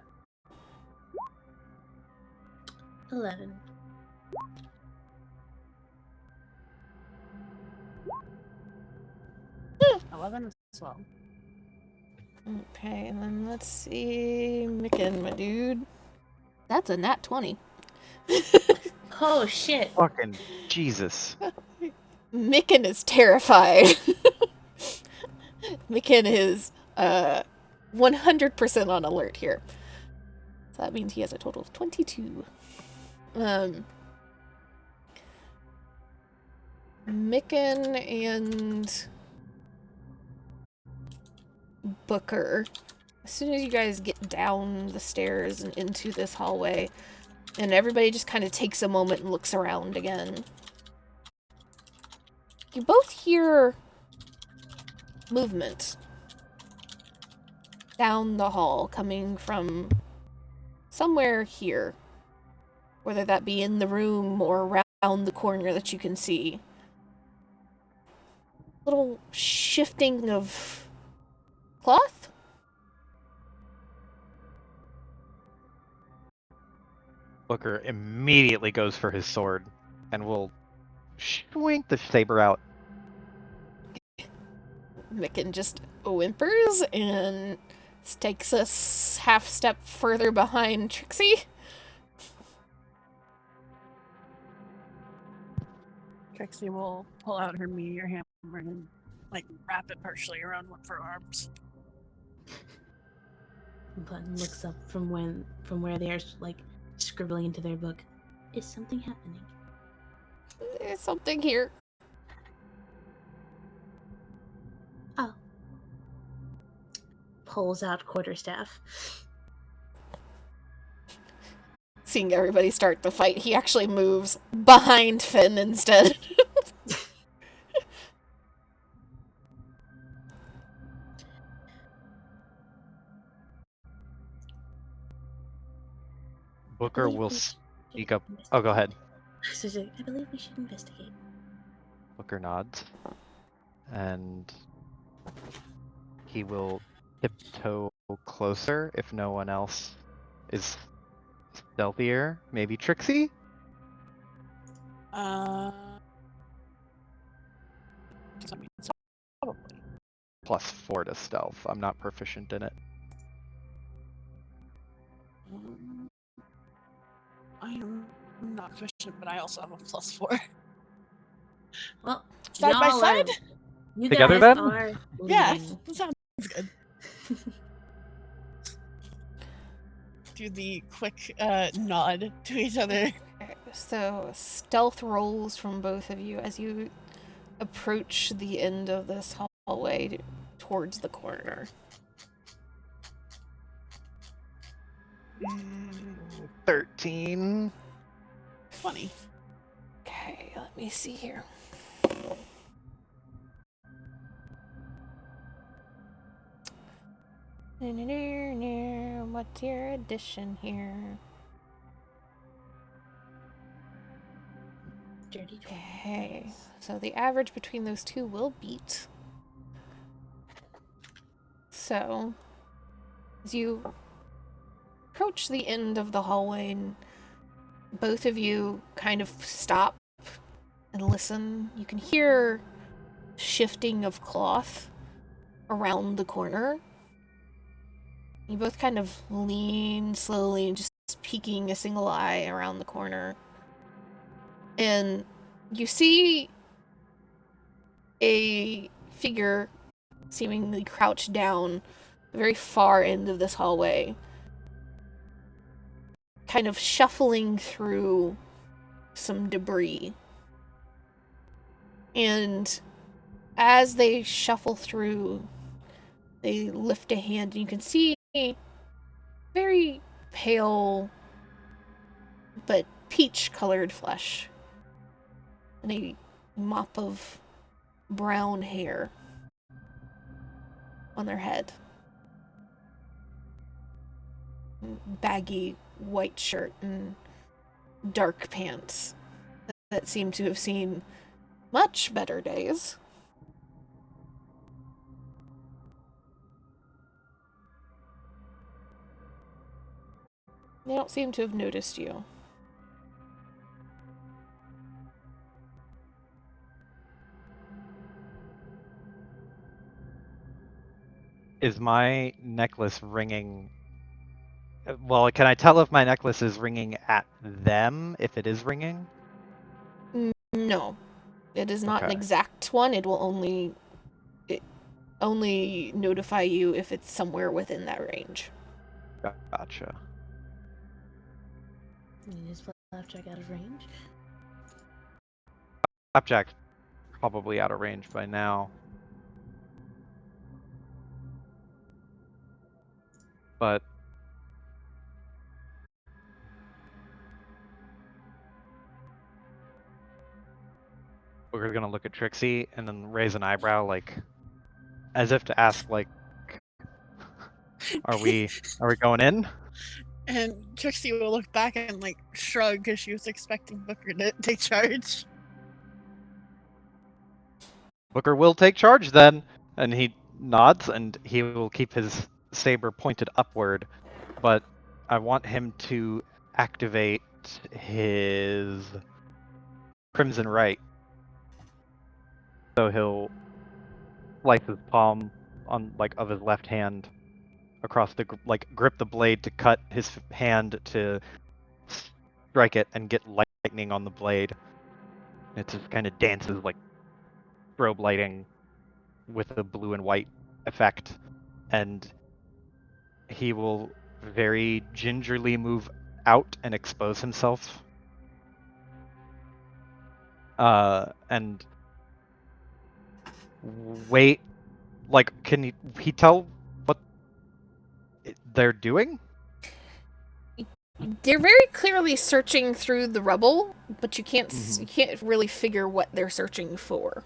11. Hmm. 11 as well. Okay, and then let's see... Micken, my dude. That's a nat 20. Oh, shit. Fucking Jesus. Micken is terrified. Micken is 100% on alert here. So that means he has a total of 22. Micken and Booker, as soon as you guys get down the stairs and into this hallway, and everybody just kind of takes a moment and looks around again, you both hear movement down the hall coming from somewhere here, whether that be in the room or around the corner that you can see. Little shifting of cloth? Booker immediately goes for his sword and will swing the saber out. Micken just whimpers and takes a half step further behind Trixie. Trixie will pull out her meteor hammer and like wrap it partially around one of her arms. Button looks up from where they are like scribbling into their book. Is something happening? There's something here. Oh. Pulls out quarterstaff. seeing everybody start the fight, he actually moves behind Finn instead. Booker will speak up. Oh, go ahead. I believe we should investigate. Booker nods. And he will tiptoe closer if no one else is stealthier. Maybe Trixie? Probably. +4 to stealth. I'm not proficient in it. I am not proficient, but I also have a +4. Well, Side by y'all side? You Together guys then? are Yeah, leading. that sounds good. Do the quick nod to each other. Okay, so stealth rolls from both of you as you approach the end of this hallway towards the corner. 13. 20. Okay, let me see here. What's your addition here? Dirty 20. Okay, so the average between those two will beat. So, as you approach the end of the hallway, and both of you kind of stop and listen, you can hear shifting of cloth around the corner. You both kind of lean slowly, just peeking a single eye around the corner. And you see a figure seemingly crouched down the very far end of this hallway, kind of shuffling through some debris. And as they shuffle through, they lift a hand, and you can see very pale but peach-colored flesh and a mop of brown hair on their head. Baggy white shirt and dark pants that seem to have seen much better days. They don't seem to have noticed you. Is my necklace ringing? Well, can I tell if my necklace is ringing at them, if it is ringing? No, it is not an Okay. exact one. It will only notify you if it's somewhere within that range. Gotcha. Is Flapjack out of range? Flapjack's probably out of range by now. But we're gonna look at Trixie and then raise an eyebrow, like, as if to ask, like, are we going in? And Trixie will look back and like shrug because she was expecting Booker to take charge. Booker will take charge then, and he nods, and he will keep his saber pointed upward, but I want him to activate his Crimson Right. So he'll slice his palm on of his left hand across the grip the blade to cut his hand to strike it and get lightning on the blade. It just kind of dances like strobe lighting with a blue and white effect, and he will very gingerly move out and expose himself. And wait, can he tell what they're doing? They're very clearly searching through the rubble, but you can't Mhm. you can't really figure what they're searching for.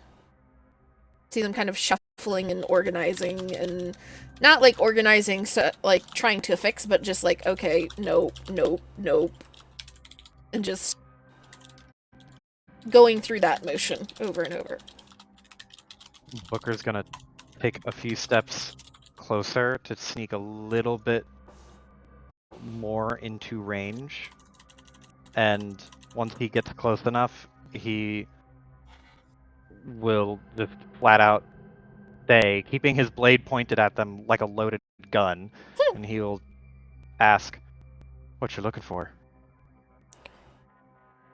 See them kind of shuffling and organizing, and not like organizing, so like trying to fix, but just like, okay, nope, nope, nope, and just going through that motion over and over. Booker's gonna take a few steps closer to sneak a little bit more into range. And once he gets close enough, he will just flat out say, keeping his blade pointed at them like a loaded gun, and he will ask, "What you looking for?"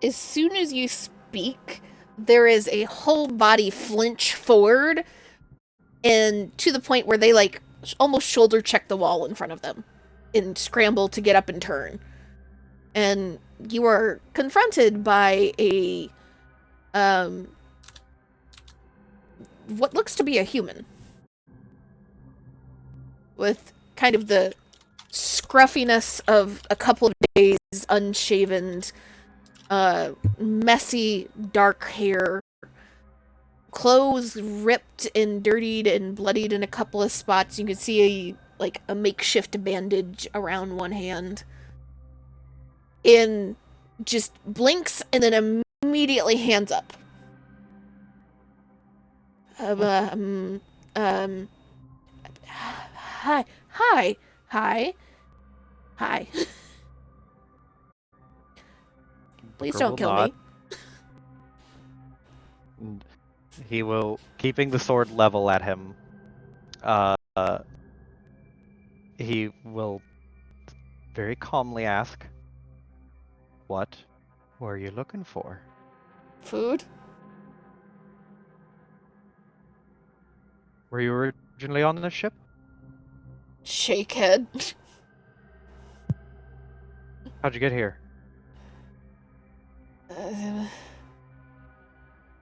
As soon as you speak, there is a whole body flinch forward, and to the point where they like almost shoulder check the wall in front of them and scramble to get up and turn. And you are confronted by a what looks to be a human with kind of the scruffiness of a couple of days unshaven, messy dark hair, clothes ripped and dirtied and bloodied in a couple of spots. You can see a makeshift bandage around one hand, and just blinks and then immediately hands up. Hi, hi, hi, hi. Please Booker don't will kill nod, me. and he will, keeping the sword level at him, uh, he will very calmly ask, "What were you looking for?" Food? Were you originally on the ship? Shakehead. How'd you get here?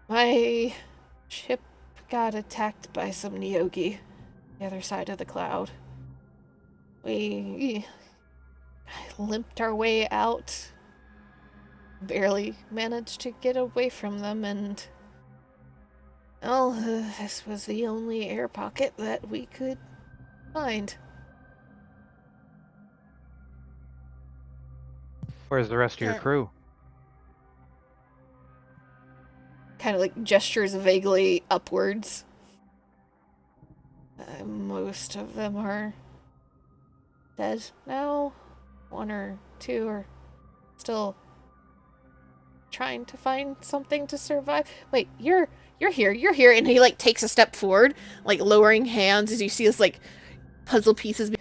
My ship got attacked by some Nyogi, the other side of the cloud. We limped our way out, barely managed to get away from them, and well, this was the only air pocket that we could find. Where's the rest of your Okay. crew? Kind of like gestures vaguely upwards. Most of them are dead now. One or two are still trying to find something to survive. Wait, you're here, and he like takes a step forward, like lowering hands as you see this like puzzle pieces.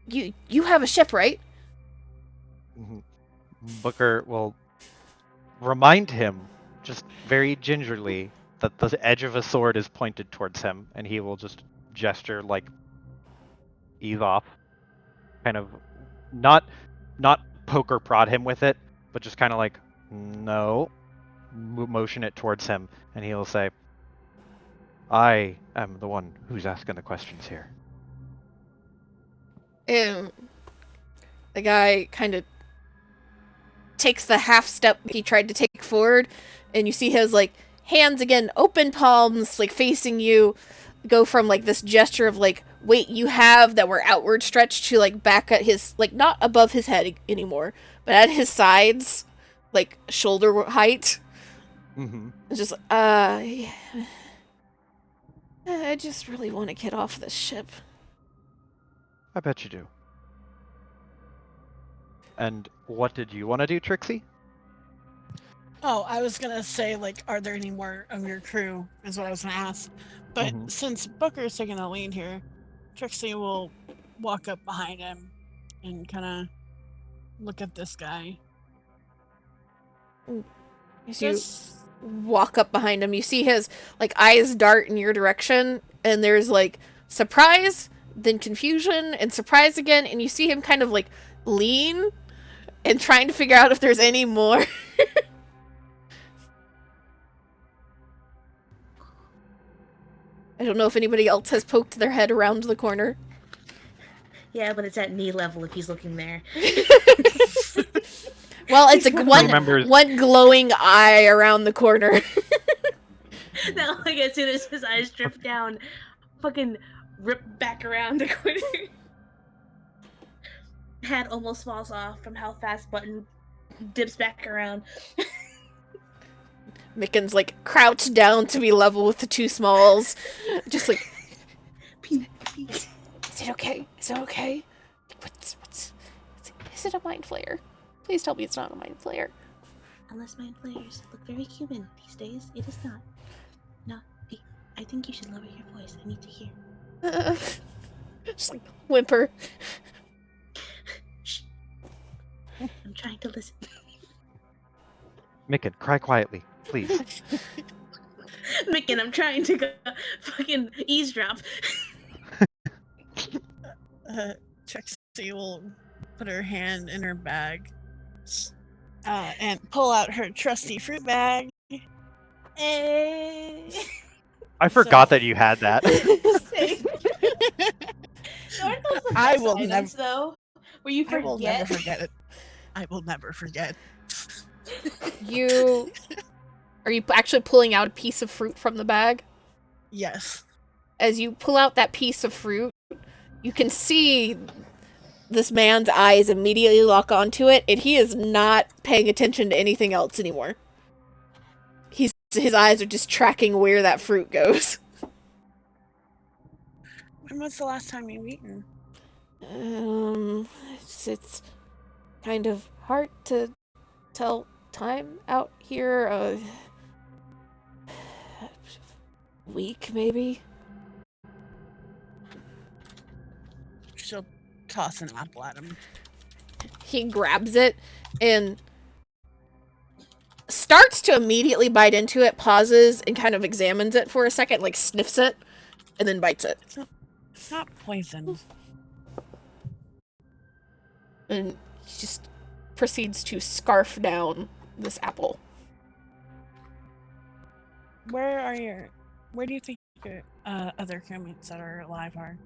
You have a ship, right? Mhm. Booker will remind him, just very gingerly, that the edge of a sword is pointed towards him, and he will just gesture like ease off, kind of not poker prod him with it, but just kind of like no, motion it towards him, and he'll say, "I am the one who's asking the questions here." And the guy kind of takes the half step he tried to take forward, and you see his like hands again, open palms, like facing you, go from like this gesture of like weight you have that were outward stretched to like back at his like not above his head anymore, but at his sides, like shoulder height. Mm-hmm. It's just yeah. I just really want to get off this ship. I bet you do. And what did you want to do, Trixie? Oh, I was gonna say, like, are there any more of your crew? Is what I was gonna ask. But since Booker's taking the lead here, Trixie will walk up behind him and kind of look at this guy. You Just walk up behind him. You see his like eyes dart in your direction, and there's like surprise, then confusion, and surprise again, and you see him kind of like lean and trying to figure out if there's any more. I don't know if anybody else has poked their head around the corner. Yeah, but it's at knee level if he's looking there. Well, it's like remembers- one glowing eye around the corner. Now, like, as soon as his eyes drift down, fucking rip back around the corner. Head almost falls off from how fast Button dips back around. Micken's like crouched down to be level with the two smalls. Just like, is it okay? Is it okay? Is it a mind flayer? Please tell me it's not a mind flayer. Unless mind flayers look very human these days, it is not. No, I think you should lower your voice. I need to hear. Just like whimper. Shh. I'm trying to listen. Micken, cry quietly, please. Micken, I'm trying to go fucking eavesdrop. Trixie will put her hand in her bag and pull out her trusty fruit bag. Hey. I forgot that you had that. Aren't those the I best will items, never- though? Where you I will never forget? forget it. I will never forget. Are you actually pulling out a piece of fruit from the bag? Yes. As you pull out that piece of fruit, you can see this man's eyes immediately lock onto it, and he is not paying attention to anything else anymore. His eyes are just tracking where that fruit goes. When was the last time you eaten? It's kind of hard to tell time out here. Week, maybe? She'll toss an apple at him. He grabs it and starts to immediately bite into it, pauses, and kind of examines it for a second, like sniffs it, and then bites it. It's not poison. And he just proceeds to scarf down this apple. Where do you think your other crewmates that are alive are?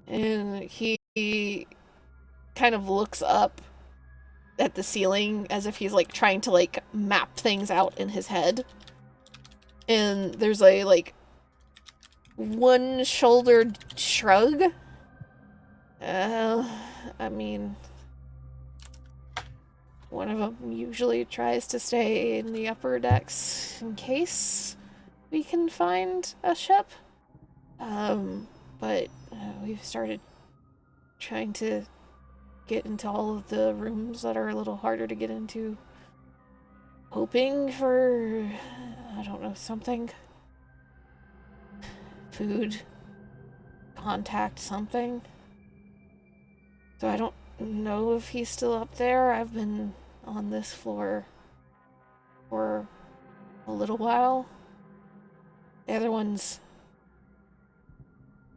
And he kind of looks up at the ceiling as if he's like trying to like map things out in his head. And there's a like one-shouldered shrug. I mean, one of them usually tries to stay in the upper decks in case we can find a ship. But we've started trying to get into all of the rooms that are a little harder to get into, hoping for, I don't know, something. Food, contact, something. So I don't know if he's still up there. I've been on this floor for a little while. The other one's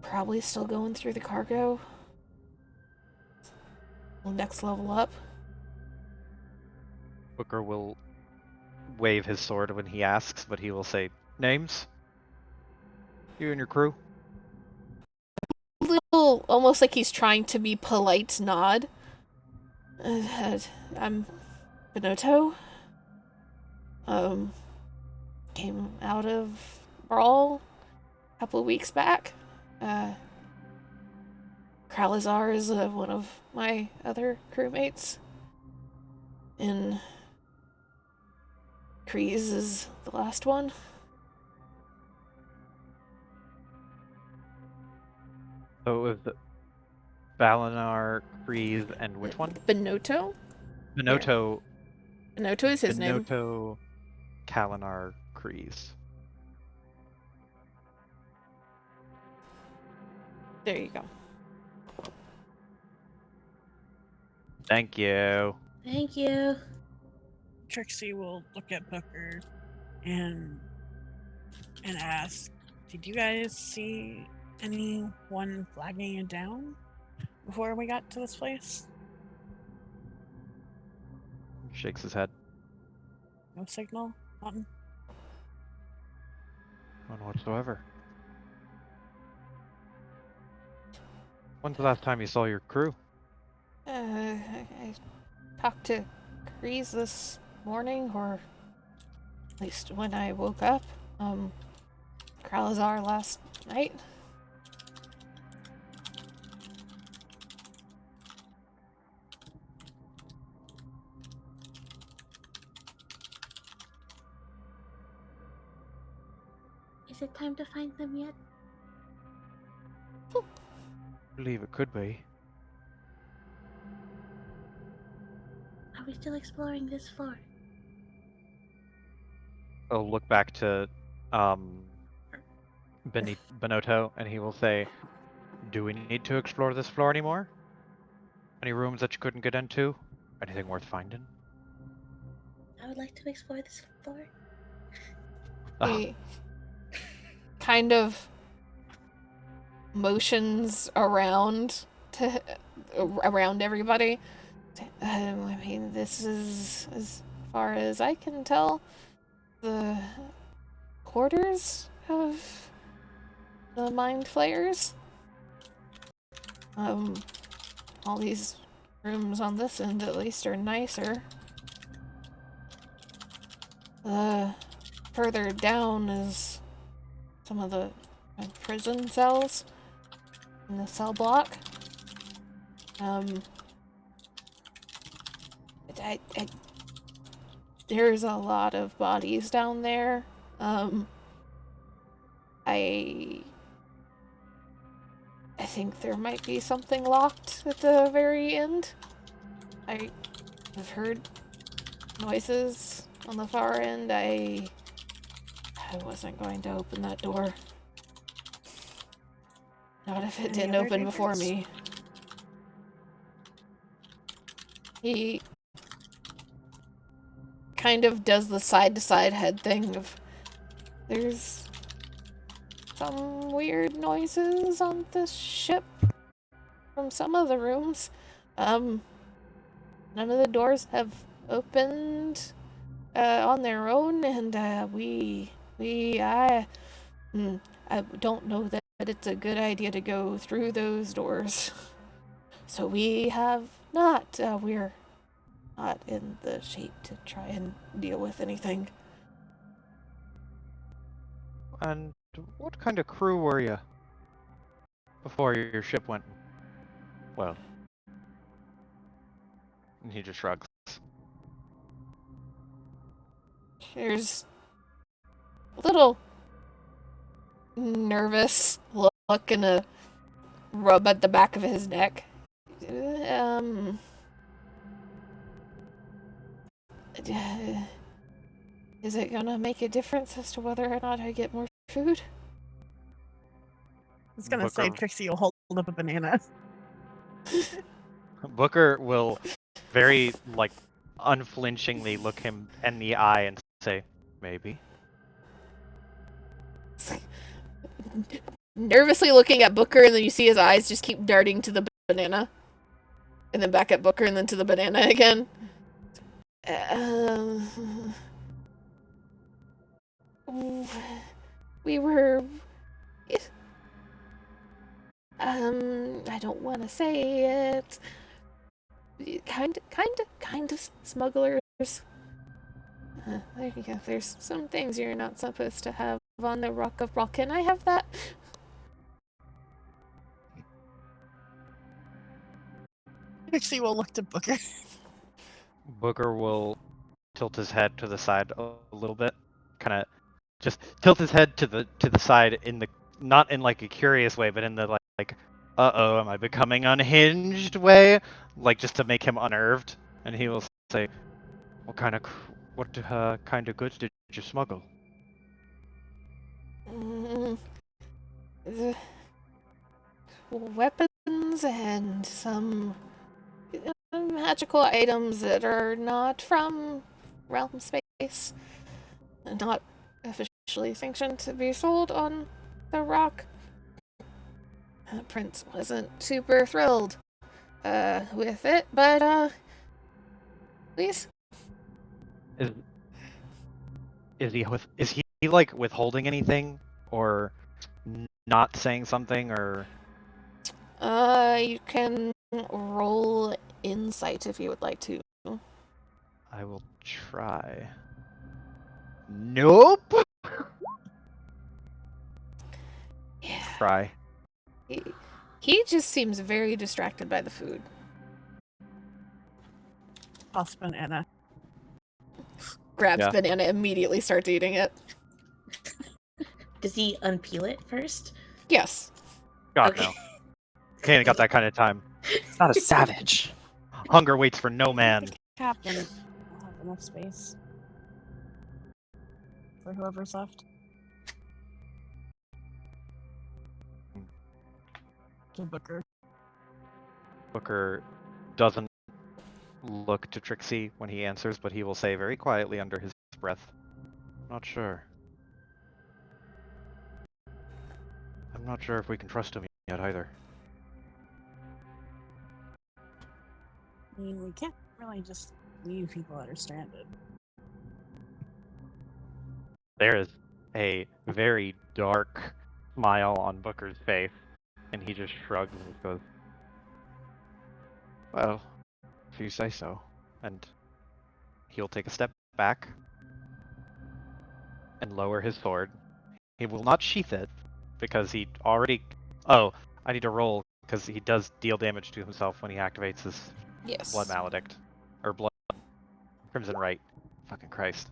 probably still going through the cargo. Next level up. Booker will wave his sword when he asks, but he will say, names? You and your crew? Little, almost like he's trying to be polite nod. I'm Benotto. Came out of Brawl a couple of weeks back. Kralizar is one of my other crewmates. And Kreese is the last one. So it was Valinar, Kreese, and which one? Benotto? Benotto. Benotto is his name. Benotto, Kalinar, Kreese. There you go. Thank you. Thank you. Trixie will look at Booker and ask, did you guys see anyone flagging you down before we got to this place? Shakes his head. No signal? Nothing? None whatsoever. When's the last time you saw your crew? talked to Kreese this morning, or at least when I woke up. Kralazar last night. Is it time to find them yet? I believe it could be. Are we still exploring this floor? I'll look back to Benotto, and he will say, "Do we need to explore this floor anymore? Any rooms that you couldn't get into? Anything worth finding?" I would like to explore this floor. He kind of motions around everybody. I mean, this is, as far as I can tell, the quarters of the Mind Flayers. All these rooms on this end, at least, are nicer. Further down is some of the prison cells in the cell block. There's a lot of bodies down there. I think there might be something locked at the very end. I've heard noises on the far end. I wasn't going to open that door. Not if it didn't open before me. He kind of does the side-to-side head thing of, there's some weird noises on this ship from some of the rooms. None of the doors have opened on their own, and I don't know that it's a good idea to go through those doors. So we have not. We're not in the shape to try and deal with anything. And what kind of crew were you before your ship went? Well, and he just shrugs. There's a little nervous look and a rub at the back of his neck. Is it gonna make a difference as to whether or not I get more food? I was gonna say Trixie will hold up a banana. Booker will very, unflinchingly look him in the eye and say, "Maybe." Nervously looking at Booker, and then you see his eyes just keep darting to the banana. And then back at Booker, and then to the banana again. We were... I don't want to say it. Kind of smugglers. There you go. There's some things you're not supposed to have on the Rock of Rock. Can I have that? Trixie will look to Booker. Booker will tilt his head to the side a little bit, kind of just tilt his head to the side in the, not in like a curious way, but in the uh-oh, am I becoming unhinged way, just to make him unnerved, and he will say, what kind of goods did you smuggle? The weapons and some magical items that are not from realm space, not officially sanctioned to be sold on the Rock. Prince wasn't super thrilled with it, but please. Is he withholding anything, or not saying something, or? You can roll insight if you would like to. I will try. Nope. Yeah. Try. He just seems very distracted by the food. Toss banana. Grabs Yeah. banana, immediately starts eating it. Does he unpeel it first? Yes. God Okay. no. He ain't got that kind of time. It's not a savage. Hunger waits for no man. The captain will have enough space for whoever's left. To Booker. Booker doesn't look to Trixie when he answers, but he will say very quietly under his breath, "Not sure. I'm not sure if we can trust him yet either." I mean, we can't really just leave people that are stranded. There is a very dark smile on Booker's face, and he just shrugs and goes, "Well, if you say so." And he'll take a step back and lower his sword. He will not sheath it, because he already... Oh, I need to roll, because he does deal damage to himself when he activates his Yes. Blood Maledict. Or Blood... Crimson Right. Fucking Christ.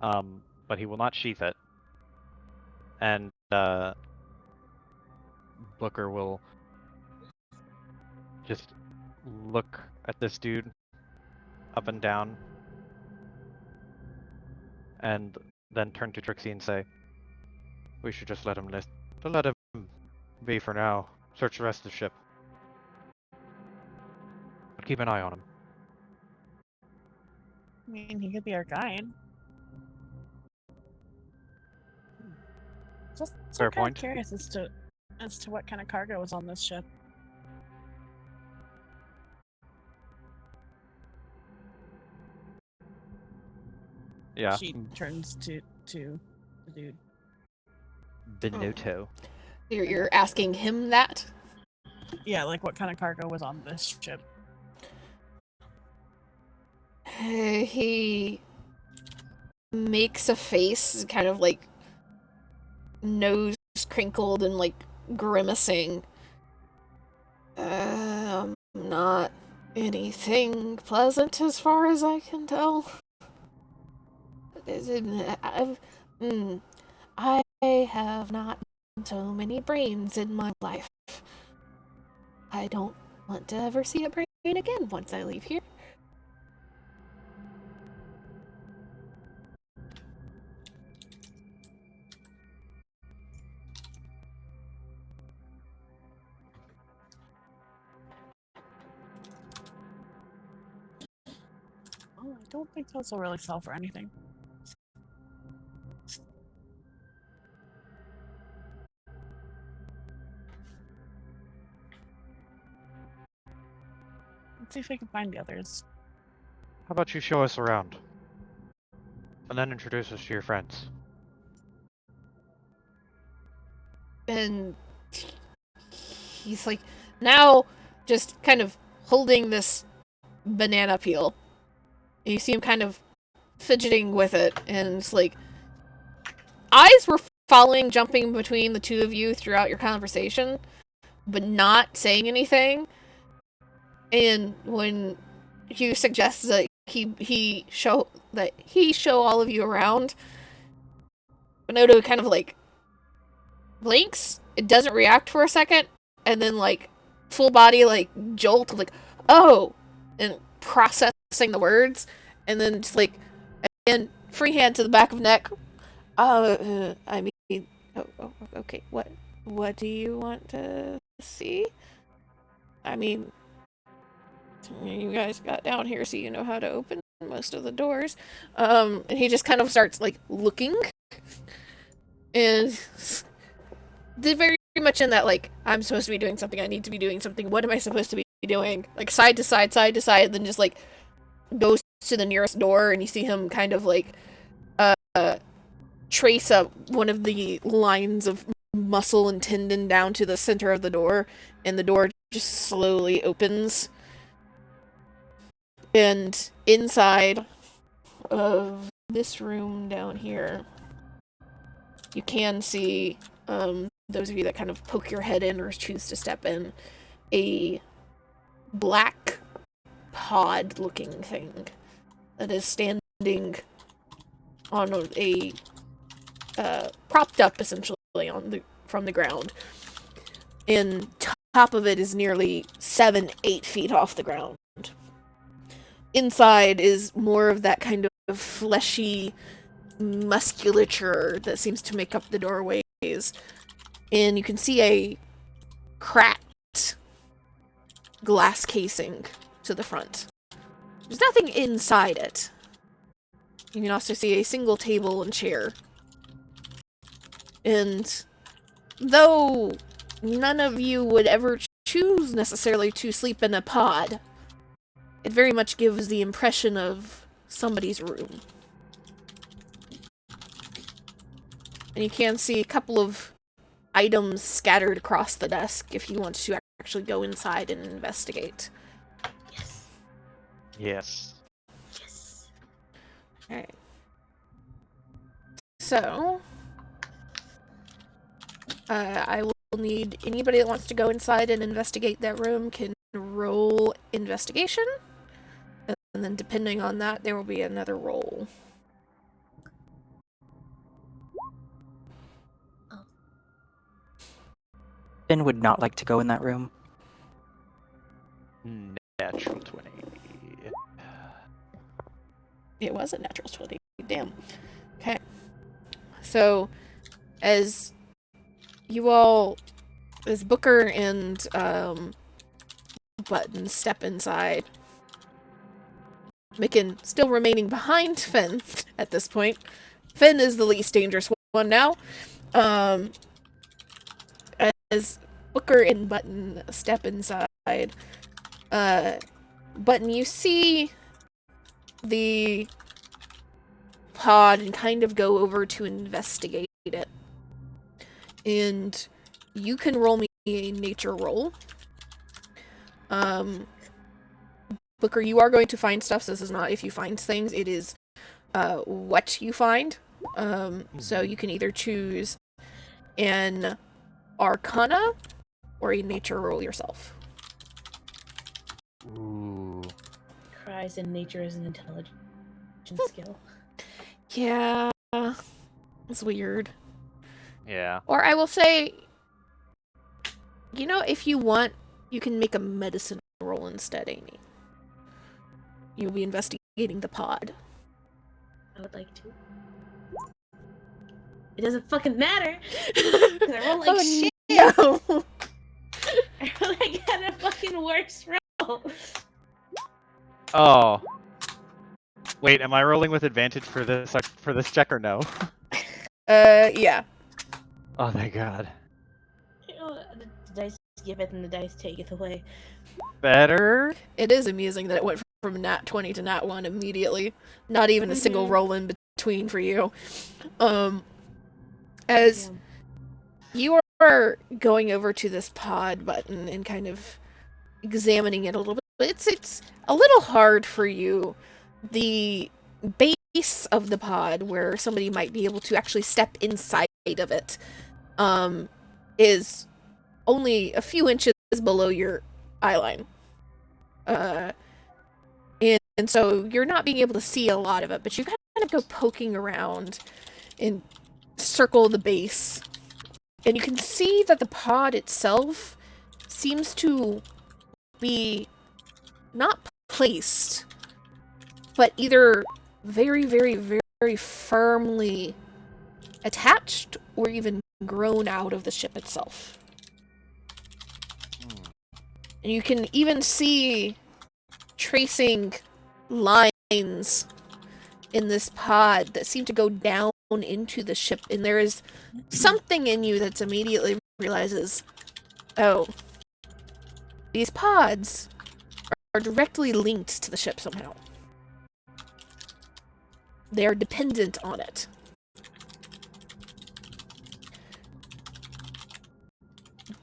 But he will not sheath it. And, Booker will just look at this dude up and down, and then turn to Trixie and say, "We should just let him be for now. Search the rest of the ship. But keep an eye on him." I mean, he could be our guide. Just Fair kind point. of curious as to what kind of cargo was on this ship. Yeah. She turns to the dude. Benito. You're asking him that? Yeah, like what kind of cargo was on this ship? He makes a face, kind of like nose crinkled and like grimacing. Not anything pleasant as far as I can tell. I have not so many brains in my life. I don't want to ever see a brain again once I leave here. Oh, I don't think those will really sell for anything. Let's see if we can find the others. How about you show us around? And then introduce us to your friends. And he's like, now just kind of holding this banana peel. You see him kind of fidgeting with it, and it's like, eyes were following, jumping between the two of you throughout your conversation, but not saying anything. And when you suggest that he show all of you around, Benodo kind of like blinks. It doesn't react for a second, and then like full body like jolt, like oh, and processing the words, and then just like and free hand to the back of neck. I mean, okay. What do you want to see? I mean, you guys got down here, so you know how to open most of the doors. And he just kind of starts like looking, and they're very much in that like, I'm supposed to be doing something. I need to be doing something. What am I supposed to be doing? Like side to side, then just like goes to the nearest door, and you see him kind of like trace up one of the lines of muscle and tendon down to the center of the door, and the door just slowly opens. And inside of this room down here, you can see, those of you that kind of poke your head in or choose to step in, a black pod-looking thing that is standing on a propped up essentially from the ground. And top of it is nearly 7-8 feet off the ground. Inside is more of that kind of fleshy musculature that seems to make up the doorways. And you can see a cracked glass casing to the front. There's nothing inside it. You can also see a single table and chair. And though none of you would ever choose necessarily to sleep in a pod, it very much gives the impression of somebody's room. And you can see a couple of items scattered across the desk if you want to actually go inside and investigate. Yes. Yes. Yes. Alright. So, I will need anybody that wants to go inside and investigate that room can roll investigation. And then depending on that, there will be another roll. Finn would not like to go in that room. Natural 20. It was a natural 20. Damn. Okay. So, as you all, as Booker and Button step inside, Micken still remaining behind Finn at this point. Finn is the least dangerous one now. As Booker and Button step inside, Button, you see the pod and kind of go over to investigate it. And you can roll me a nature roll. Booker, you are going to find stuff, so this is not if you find things, it is what you find. So you can either choose an Arcana or a nature roll yourself. Ooh. Cries in nature is an intelligence skill. Yeah, it's weird. Yeah. Or I will say, you know, if you want, you can make a medicine roll instead, Amy. You'll be investigating the pod. I would like to. It doesn't fucking matter. Because I roll like shit. No. I roll like got a fucking worse roll. Oh. Wait, am I rolling with advantage for this check or no? Yeah. Oh, thank God. The dice give it and the dice take it away. Better? It is amusing that it went from nat 20 to nat 1 immediately. Not even a single roll in between for you. As you are going over to this pod button and kind of examining it a little bit, it's a little hard for you. The base of the pod, where somebody might be able to actually step inside of it, is only a few inches below your eyeline. And so you're not being able to see a lot of it, but you kind of go poking around and circle the base. And you can see that the pod itself seems to be not placed, but either very, very, very firmly attached or even grown out of the ship itself. And you can even see tracing lines in this pod that seem to go down into the ship, and there is something in you that's immediately realizes, oh, these pods are directly linked to the ship somehow. They are dependent on it.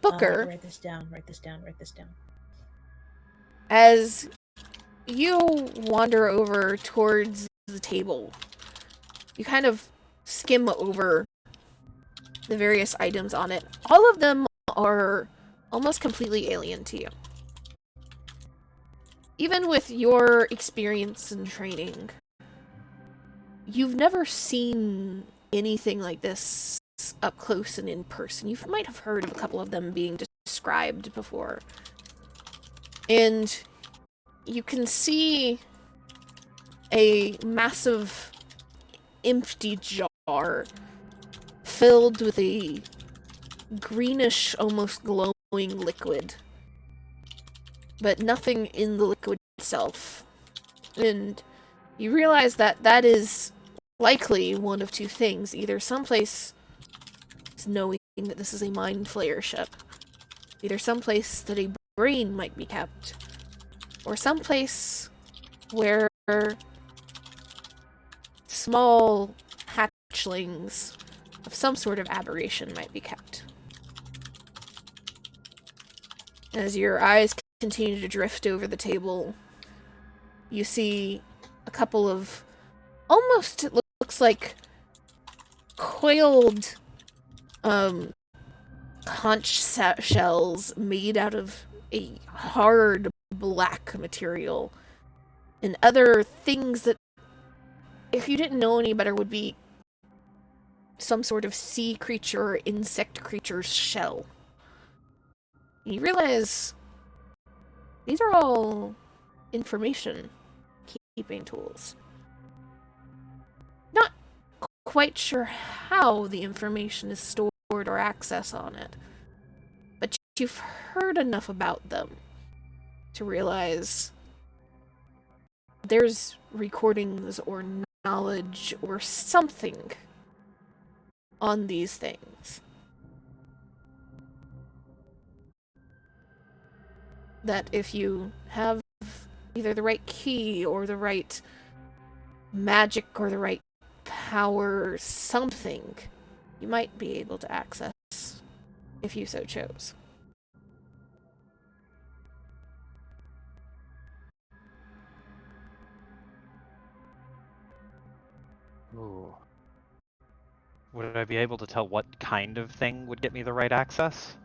Booker, Write this down. as you wander over towards the table. You kind of skim over the various items on it. All of them are almost completely alien to you. Even with your experience and training, you've never seen anything like this up close and in person. You might have heard of a couple of them being described before. And you can see a massive empty jar filled with a greenish, almost glowing liquid. But nothing in the liquid itself. And you realize that that is likely one of two things. Either someplace is knowing that this is a mind flayer ship. Either someplace that a brain might be kept. Or someplace where small hatchlings of some sort of aberration might be kept. As your eyes continue to drift over the table, you see a couple of almost, it looks like, coiled conch shells made out of a hard black material, and other things that, if you didn't know any better, would be some sort of sea creature or insect creature's shell. And you realize these are all information keeping tools. Not quite sure how the information is stored or accessed on it, but you've heard enough about them to realize there's recordings or knowledge or something on these things that if you have either the right key or the right magic or the right power, something, you might be able to access if you so chose. Ooh. Would I be able to tell what kind of thing would get me the right access?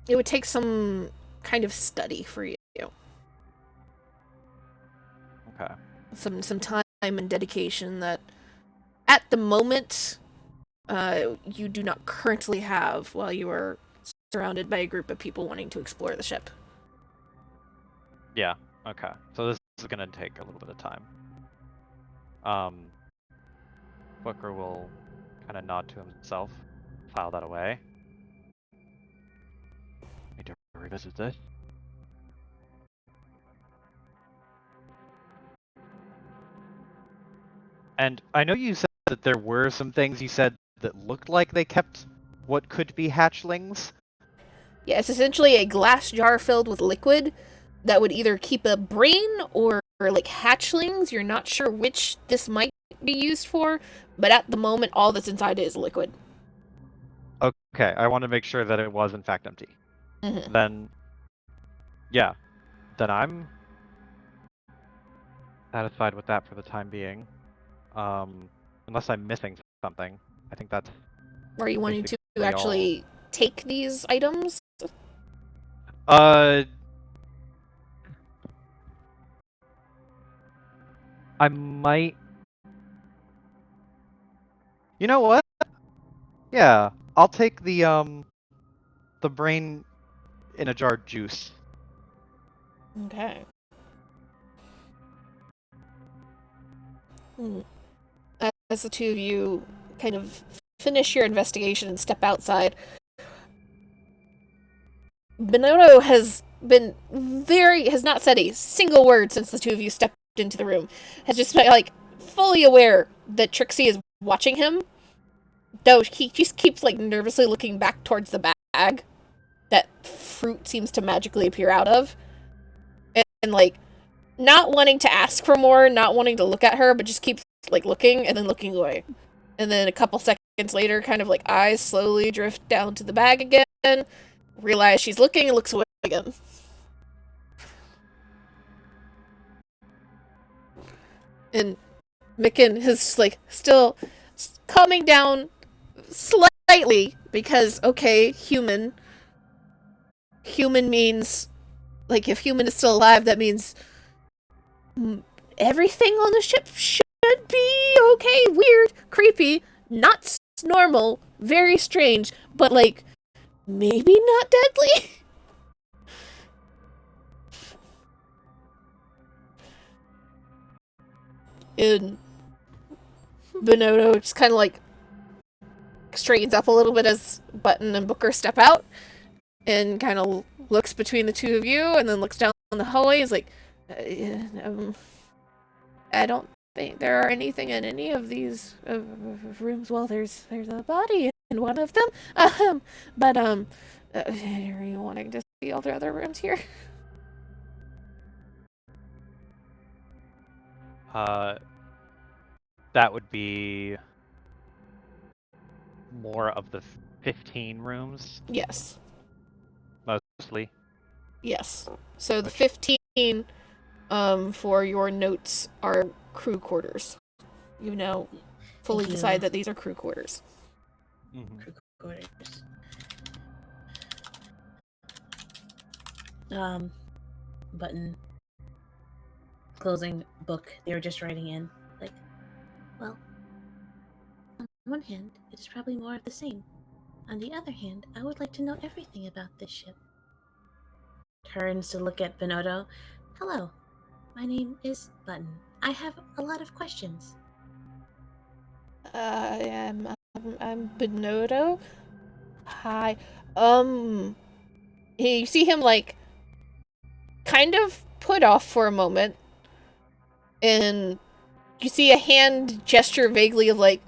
It would take some kind of study for you. Okay. Some time and dedication that, at the moment, you do not currently have while you are surrounded by a group of people wanting to explore the ship. Yeah, okay. So this is gonna take a little bit of time. Booker will kind of nod to himself, file that away. Need to revisit this. And I know you said that there were some things you said that looked like they kept what could be hatchlings. Yeah, it's essentially a glass jar filled with liquid that would either keep a brain or like hatchlings. You're not sure which this might be used for, but at the moment, all that's inside it is liquid. Okay, I want to make sure that it was in fact empty. Mm-hmm. Then, yeah, then I'm satisfied with that for the time being. Unless I'm missing something. I think that's... Are you wanting to basically actually take these items? I might... You know what? Yeah, I'll take the brain in a jar juice. Okay. As the two of you kind of finish your investigation and step outside, Benotto has not said a single word since the two of you stepped into the room. Has just been, like, fully aware that Trixie is watching him, though he just keeps, like, nervously looking back towards the bag that fruit seems to magically appear out of. And like, not wanting to ask for more, not wanting to look at her, but just keeps, like, looking and then looking away. And then a couple seconds later, kind of, like, eyes slowly drift down to the bag again, realize she's looking and looks away again. And Micken is like still calming down slightly because, okay, human means, like, if human is still alive, that means everything on the ship should be okay. Weird, creepy, not normal, very strange, but, like, maybe not deadly. And Bonotto just kind of, like, straightens up a little bit as Button and Booker step out and kind of looks between the two of you and then looks down the hallway. Is like, I don't think there are anything in any of these rooms. Well, there's a body in one of them. But are you wanting to see all the other rooms here? That would be more of the 15 rooms, Yes. mostly. Yes. So the 15 for your notes are crew quarters. You now fully decide that these are crew quarters. Mm-hmm. Crew quarters. Button. Closing book they were just writing in. Like, well, on one hand, it is probably more of the same. On the other hand, I would like to know everything about this ship. Turns to look at Bonotto. Hello, my name is Button. I have a lot of questions. I'm Bonotto. Hi. You see him, like, kind of put off for a moment, and you see a hand gesture vaguely of, like,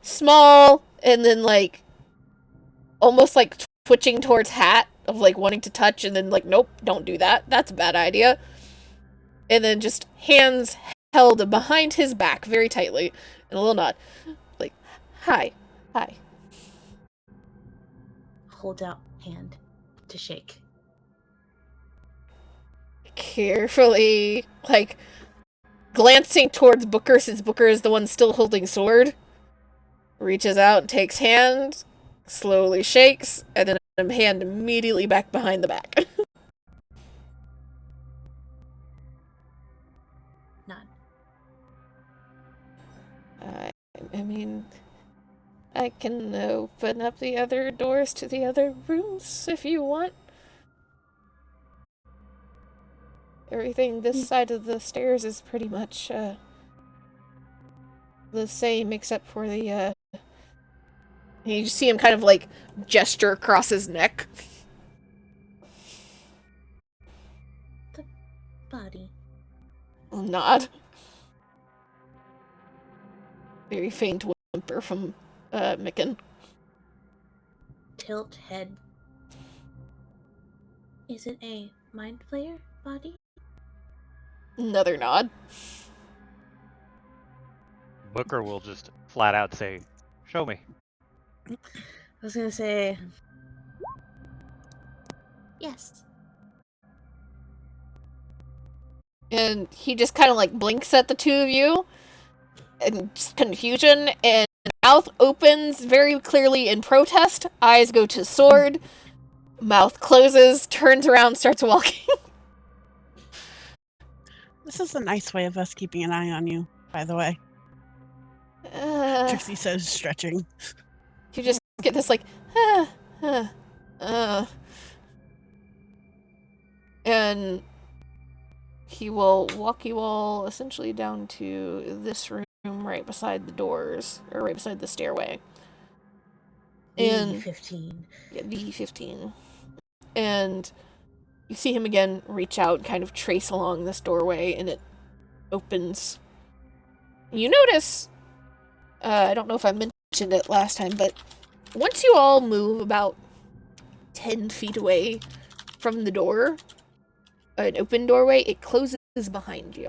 small, and then, like, almost, like, twitching towards hat, of, like, wanting to touch, and then, like, nope, don't do that. That's a bad idea. And then just hands held behind his back very tightly, and a little nod. Like, hi. Hold out hand to shake. Carefully, like, glancing towards Booker, since Booker is the one still holding sword, reaches out, takes hand, slowly shakes, and then hand immediately back behind the back. Nod. I mean, I can open up the other doors to the other rooms if you want. Everything this side of the stairs is pretty much the same, except for the you see him kind of, like, gesture across his neck. The body. Nod. Very faint whimper from Micken. Tilt head. Is it a mind flayer body? Another nod. Booker will just flat out say, "Show me." I was gonna say yes. And he just kind of, like, blinks at the two of you, and just confusion, and mouth opens very clearly in protest, eyes go to sword, mouth closes, turns around, starts walking. This is a nice way of us keeping an eye on you, by the way. Trixie says, stretching. You just get this, like, and he will walk you all essentially down to this room right beside the doors, or right beside the stairway. And D15. Yeah, D15. And you see him again reach out and kind of trace along this doorway, and it opens. You notice, I don't know if I mentioned it last time, but once you all move about 10 feet away from the door, an open doorway, it closes behind you.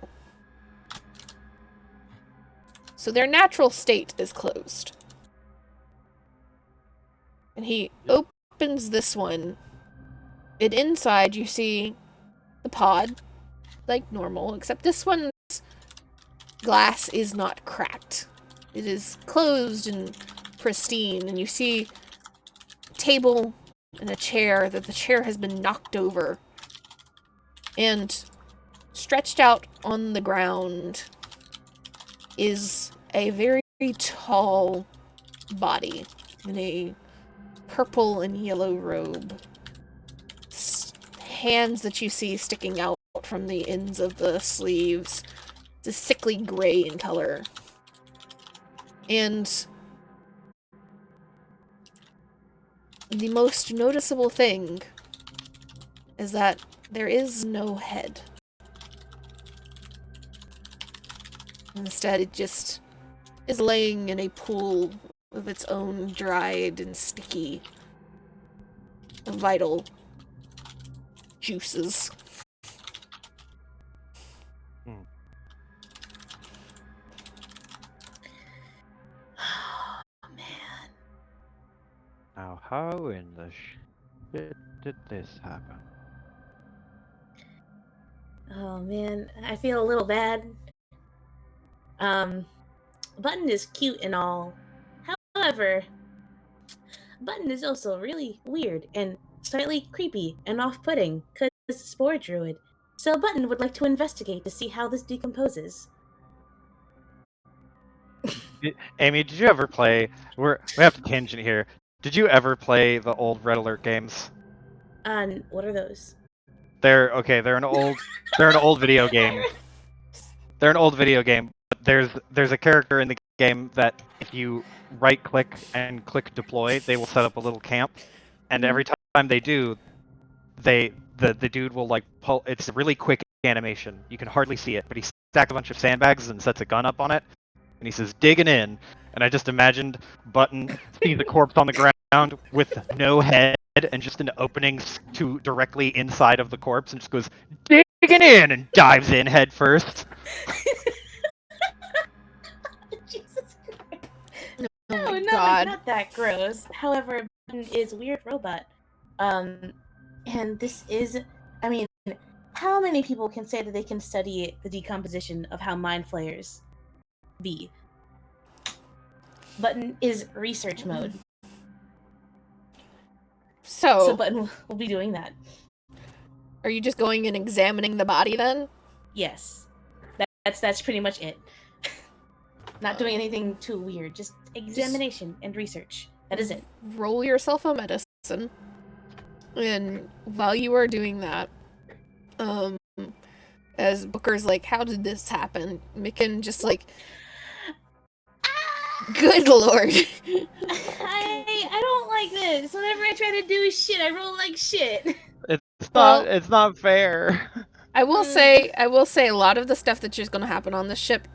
So their natural state is closed. And he opens this one, and inside you see the pod, like normal, except this one's glass is not cracked. It is closed and pristine, and you see a table and a chair, that the chair has been knocked over. And stretched out on the ground is a very tall body in a purple and yellow robe. Hands that you see sticking out from the ends of the sleeves. It's a sickly gray in color. And the most noticeable thing is that there is no head. Instead, it just is laying in a pool of its own dried and sticky vital juices. Oh, man. Now, how in the shit did this happen? Oh, man. I feel a little bad. Button is cute and all. However, Button is also really weird and slightly creepy and off-putting because Spore Druid. So Button would like to investigate to see how this decomposes. Amy, did you ever play? We have to tangent here. Did you ever play the old Red Alert games? And what are those? They're an old video game. They're an old video game. But there's a character in the game that if you right click and click deploy, they will set up a little camp, and every time they do, the dude will like pull. It's a really quick animation. You can hardly see it, but he stacks a bunch of sandbags and sets a gun up on it, and he says digging in. And I just imagined Button sees the corpse on the ground with no head and just an opening to directly inside of the corpse, and just goes digging in and dives in head first. Jesus Christ. Oh No, my not, god. not that gross. However, Button is weird robot. And this is, I mean, how many people can say that they can study the decomposition of how mind flayers be? Button is research mode. So Button will be doing that. Are you just going and examining the body then? Yes. That's pretty much it. Not doing anything too weird, just examination and research. That is it. Roll yourself a medicine. And while you are doing that, as Booker's like, how did this happen? Micken just like, good lord. I don't like this. Whenever I try to do shit, I roll like shit. It's not fair. I will say a lot of the stuff that's just gonna happen on this ship,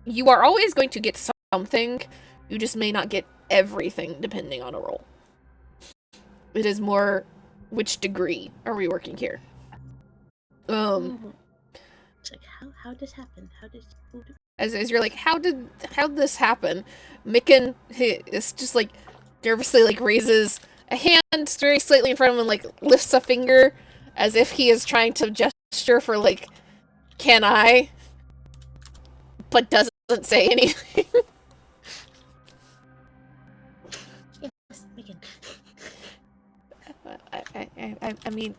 you are always going to get something. You just may not get everything depending on a roll. It is more which degree are we working here? It's like how did this happen? As you're like, how did this happen? Micken is just like nervously like raises a hand very slightly in front of him and like lifts a finger as if he is trying to gesture for like, can I? But doesn't say anything. Yes, Micken. I mean,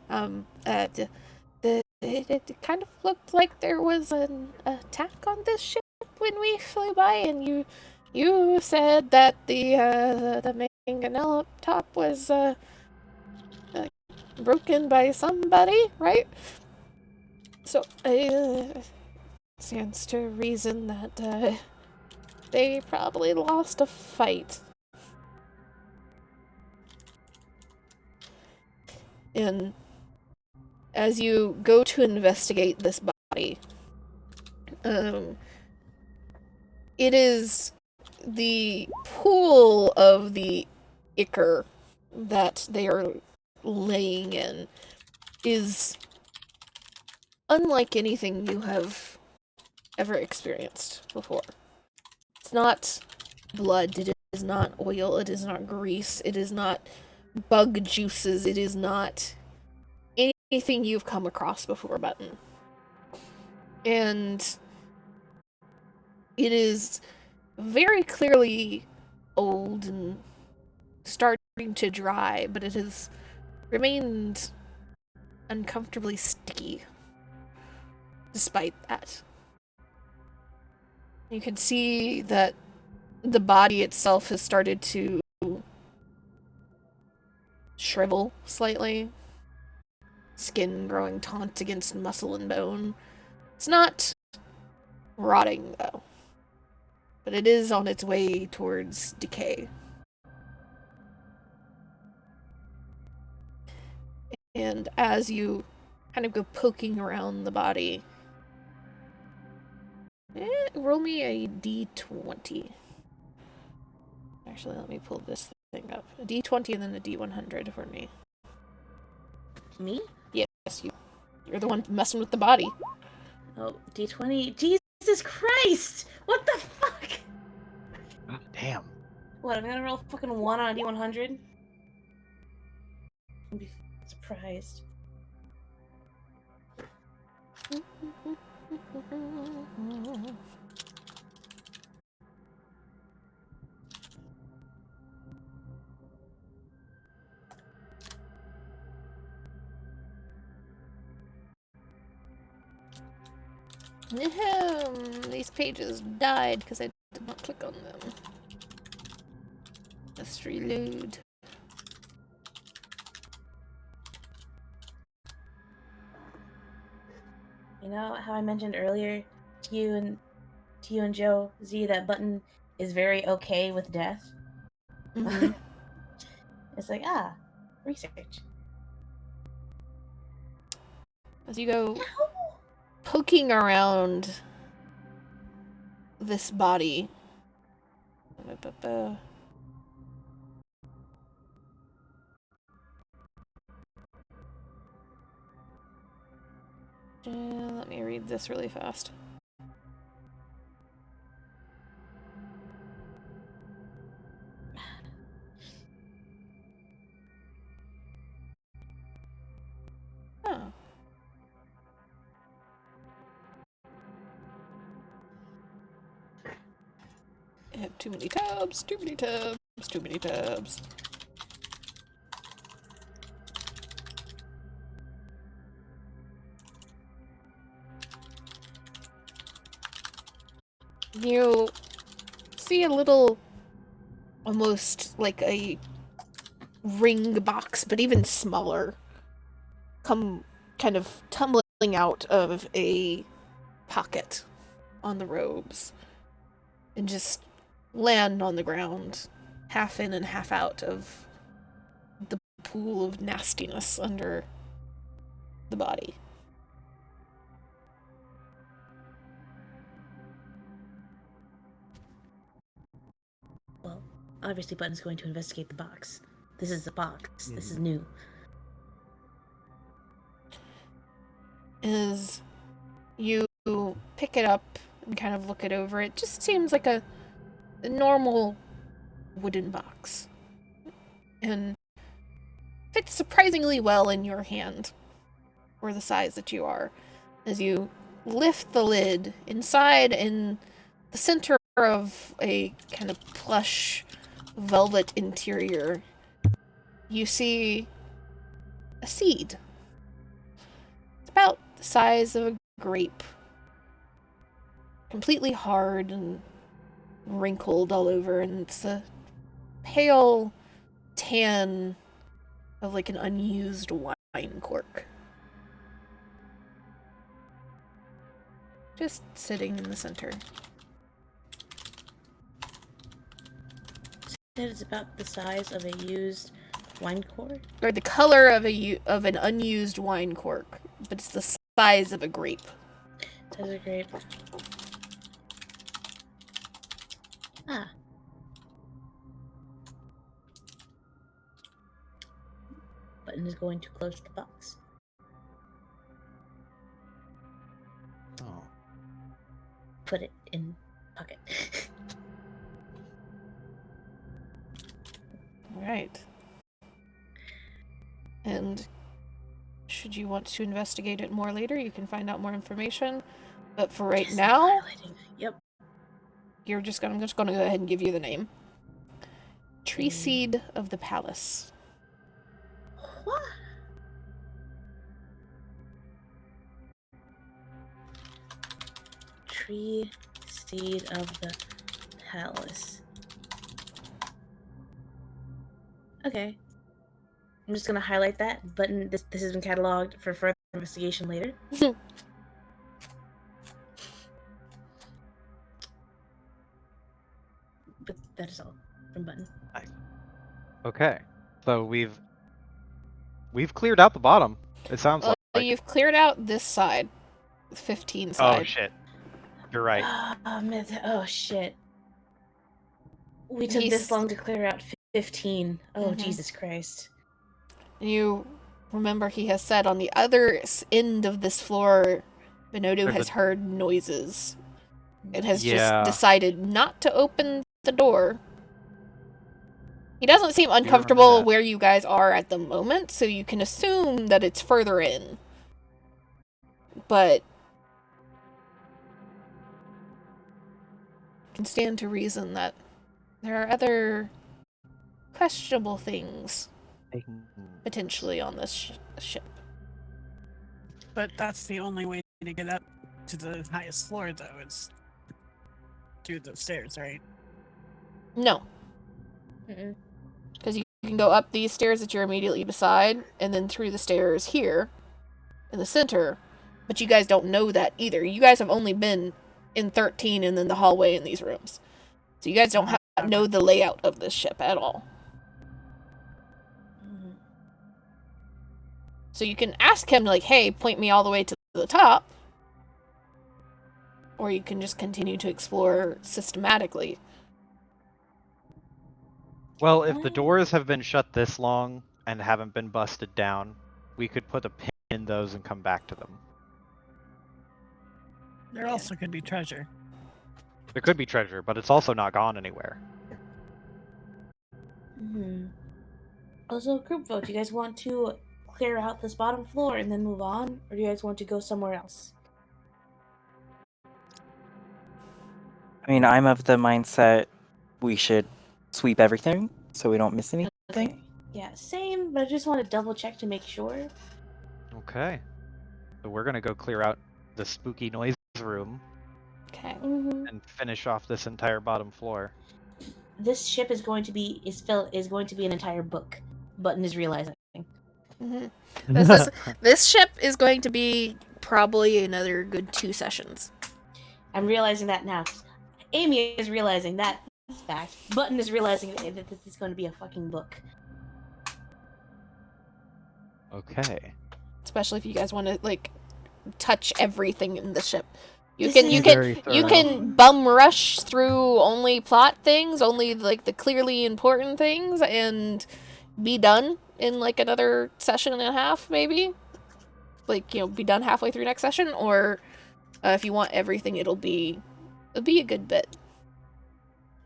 it kind of looked like there was an attack on this ship when we flew by, and you said that the mangonel up top was broken by somebody, right? So stands to reason that they probably lost a fight. And as you go to investigate this body, it is the pool of the ichor that they are laying in is unlike anything you have ever experienced before. It's not blood, it is not oil, it is not grease, it is not bug juices, it is not anything you've come across before, Button. And It is very clearly old and starting to dry, but it has remained uncomfortably sticky despite that. You can see that the body itself has started to shrivel slightly, skin growing taut against muscle and bone. It's not rotting, though, but it is on its way towards decay. And as you kind of go poking around the body, roll me a d20. Actually, let me pull this thing up. A d20 and then a d100 for me. Me? Yes, you're the one messing with the body. Oh, D20. Jesus Christ! What the fuck? God damn. What, I'm gonna roll fucking 1 on a D100? I'd be surprised. These pages died because I did not click on them. Let's reload. You know how I mentioned earlier to you and Joe Z that Button is very okay with death? Mm-hmm. It's like, research. As you go poking around this body. Let me read this really fast. Oh. I have too many tabs, too many tabs, too many tabs. You see a little, almost like a ring box, but even smaller, come kind of tumbling out of a pocket on the robes and just land on the ground, half in and half out of the pool of nastiness under the body. Well, obviously Button's going to investigate the box. This is the box. This is new. As you pick it up and kind of look it over, it just seems like a normal wooden box. And fits surprisingly well in your hand, for the size that you are. As you lift the lid, inside in the center of a kind of plush velvet interior, you see a seed. It's about the size of a grape. Completely hard and wrinkled all over, and it's a pale tan of like an unused wine cork. Just sitting in the center. Said it's about the size of a used wine cork? Or the color of an unused wine cork, but it's the size of a grape. Size of a grape. Button is going to close the box. Oh. Put it in pocket. Right. And should you want to investigate it more later, you can find out more information. But for right Yes, now, highlighting. Yep. I'm just gonna go ahead and give you the name. Tree Seed of the Palace. What? Tree Seed of the Palace. Okay. I'm just gonna highlight that button. This has been cataloged for further investigation later. But that is all from button. Nice. Okay, so we've cleared out the bottom. It sounds Well, like. you've cleared out this side, 15 Oh side. shit! You're right. Oh shit. We took this long to clear out 15. Oh, Jesus Christ. You remember he has said on the other end of this floor, Benodo has heard noises. It has just decided not to open the door. He doesn't seem uncomfortable where you guys are at the moment, so you can assume that it's further in. But can stand to reason that there are other questionable things potentially on this ship. But that's the only way to get up to the highest floor, though, is through the stairs, right? No. Because you can go up these stairs that you're immediately beside, and then through the stairs here, in the center, but you guys don't know that either. You guys have only been in 13 and then the hallway in these rooms. So you guys don't know the layout of this ship at all. So you can ask him, like, hey, point me all the way to the top. Or you can just continue to explore systematically. Well, if the doors have been shut this long and haven't been busted down, we could put a pin in those and come back to them. There also could be treasure. There could be treasure, but it's also not gone anywhere. Also, group vote. Do you guys want to clear out this bottom floor and then move on? Or do you guys want to go somewhere else? I mean, I'm of the mindset we should sweep everything so we don't miss anything. Okay. Yeah, same, but I just want to double check to make sure. Okay. So we're gonna go clear out the spooky noise room. Okay. And finish off this entire bottom floor. This ship is going to be an entire book. Button is realizing. This ship is going to be probably another good 2 sessions. I'm realizing that now. Amy is realizing that fact. Button is realizing that this is going to be a fucking book. Okay. Especially if you guys want to like touch everything in the ship. You can bum rush through only plot things, only like the clearly important things, and be done in like another session and a half, maybe. Like, you know, be done halfway through next session, or if you want everything, it'll be a good bit.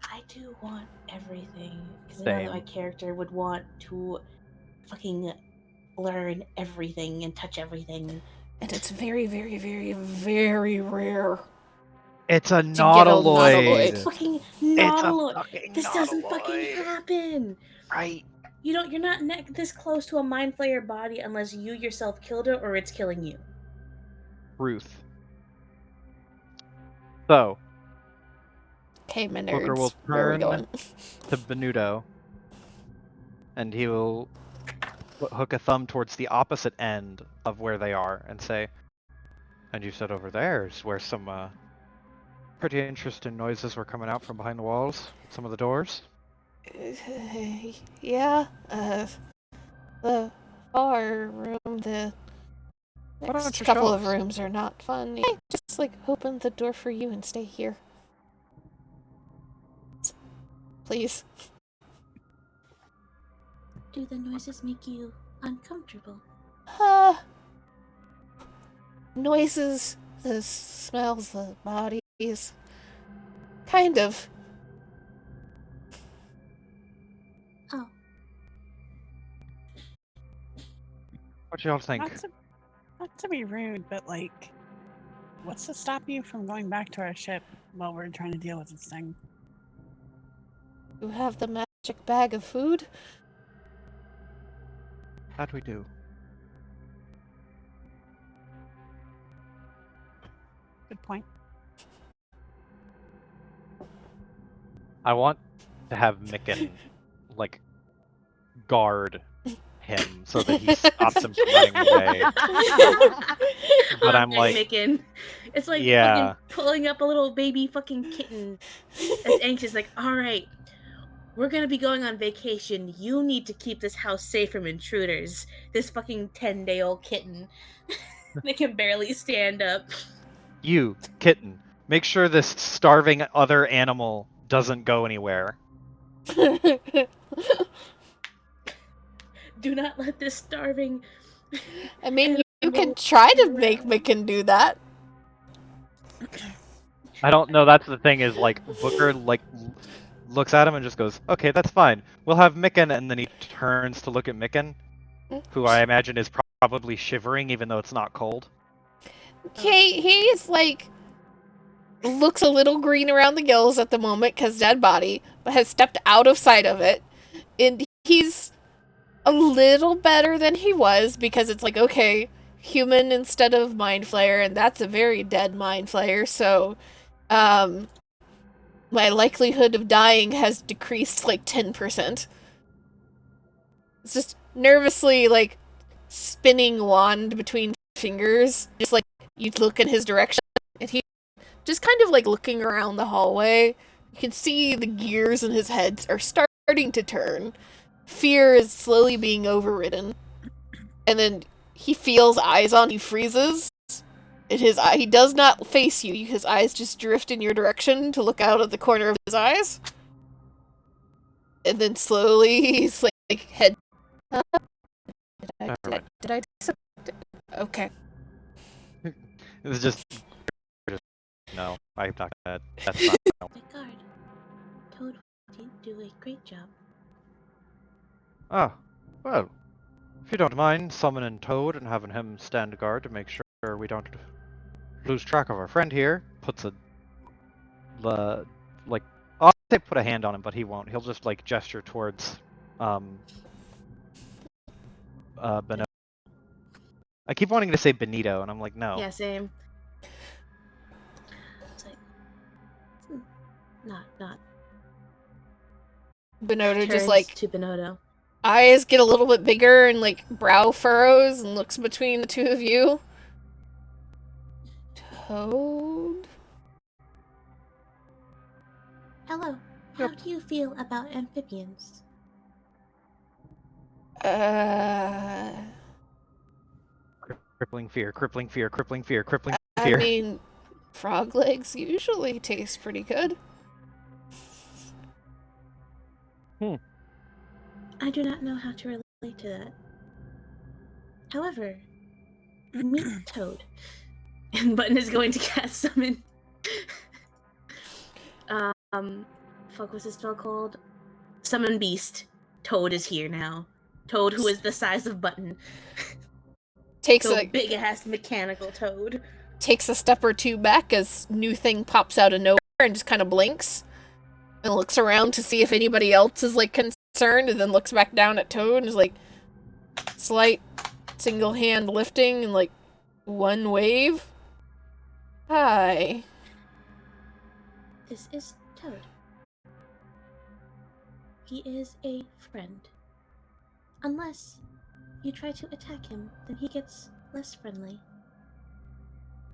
I do want everything because I know that my character would want to fucking learn everything and touch everything. And it's very, very, very, very rare. It's a nautiloid. Fucking nautiloid. This doesn't fucking happen. Right. You're not this close to a mind flayer body unless you yourself killed it or it's killing you. Ruth. So. Okay, my nerds. Booker will Where are we turn going? to Benudo, and he will hook a thumb towards the opposite end of where they are and say, and you said over there is where some pretty interesting noises were coming out from behind the walls, some of the doors. Yeah, the bar room, the next couple of rooms are not fun. Yeah, just like open the door for you and stay here. Please. Do the noises make you uncomfortable? Noises, the smells, the bodies. Kind of. Oh. What y'all think? Not to be rude, but like, What's to stop you from going back to our ship while we're trying to deal with this thing? You have the magic bag of food? That we do. Good point. I want to have Micken, like, guard him so that he stops him from running away. But I'm like, Micken. It's like yeah. fucking pulling up a little baby fucking kitten that's anxious, like, alright, we're gonna be going on vacation. You need to keep this house safe from intruders. This fucking 10-day-old kitten. They can barely stand up. You, kitten, make sure this starving other animal doesn't go anywhere. Do not let this starving... I mean, you can try to make Micken do that. I don't know, that's the thing is, like, Booker, like, looks at him and just goes, okay, that's fine. We'll have Micken, and then he turns to look at Micken, who I imagine is probably shivering even though it's not cold. Okay, he's like, looks a little green around the gills at the moment because dead body, but has stepped out of sight of it. And he's a little better than he was because it's like, okay, human instead of mind flayer, and that's a very dead mind flayer, so my likelihood of dying has decreased like 10%. It's just nervously like spinning wand between fingers, just like you look in his direction, and he just kind of like looking around the hallway. You can see the gears in his head are starting to turn. Fear is slowly being overridden. And then he feels eyes on, he freezes. And he does not face you. His eyes just drift in your direction to look out of the corner of his eyes. And then slowly he's like head up. Did I do something? Okay. It's just no, I'm not gonna. That's not. No. My guard. Toad did do a great job. Oh, well, if you don't mind summoning Toad and having him stand guard to make sure we don't lose track of our friend here, puts a like I'll say put a hand on him, but he won't. He'll just like gesture towards Benito. I keep wanting to say Benito, and I'm like, no. Yeah, same. It's like, not. Benito just Turns like to Benito. eyes get a little bit bigger and like brow furrows and looks between the two of you. Toad? Hello. How do you feel about amphibians? Crippling fear, crippling fear, crippling fear, crippling I fear. mean, frog legs usually taste pretty good. I do not know how to relate to that. However, meet Toad. And Button is going to cast summon. Fuck, what's his spell called? Summon Beast. Toad is here now. Toad, who is the size of Button. Takes So a big ass mechanical Toad. takes a step or two back as new thing pops out of nowhere and just kind of blinks and looks around to see if anybody else is like concerned, and then looks back down at Toad and is like slight single hand lifting and like one wave. Hi. This is Toad. He is a friend. Unless you try to attack him, then he gets less friendly.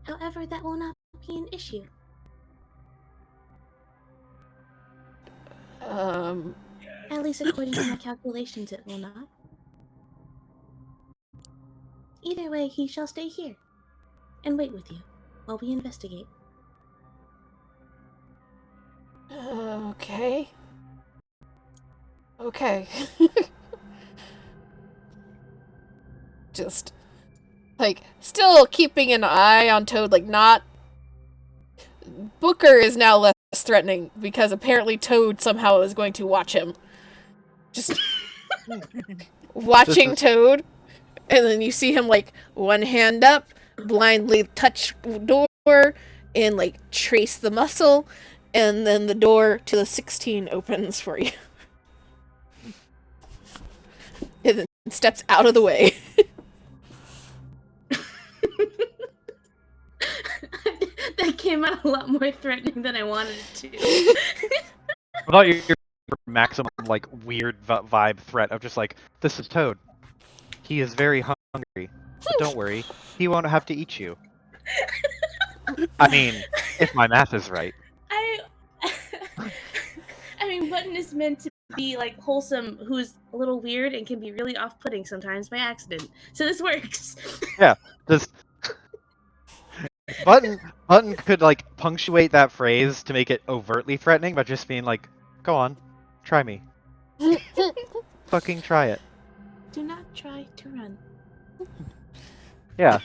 However, that will not be an issue. At least according to my calculations, it will not. Either way, he shall stay here and wait with you while we investigate. Okay. Okay. Just, like, still keeping an eye on Toad, like, not... Booker is now less threatening, because apparently Toad somehow is going to watch him. Just watching Toad, and then you see him, like, one hand up, blindly touch door, and like trace the muscle, and then the door to the 16 opens for you. And then steps out of the way. That came out a lot more threatening than I wanted it to. I thought your maximum like weird vibe threat of just like, this is Toad. He is very hungry, but don't worry, he won't have to eat you. I mean, if my math is right. I mean, Button is meant to be like wholesome, who's a little weird and can be really off-putting sometimes by accident. So this works. Yeah, just Button could like punctuate that phrase to make it overtly threatening by just being like, "Go on, try me, fucking try it." Do not try to run. Yeah,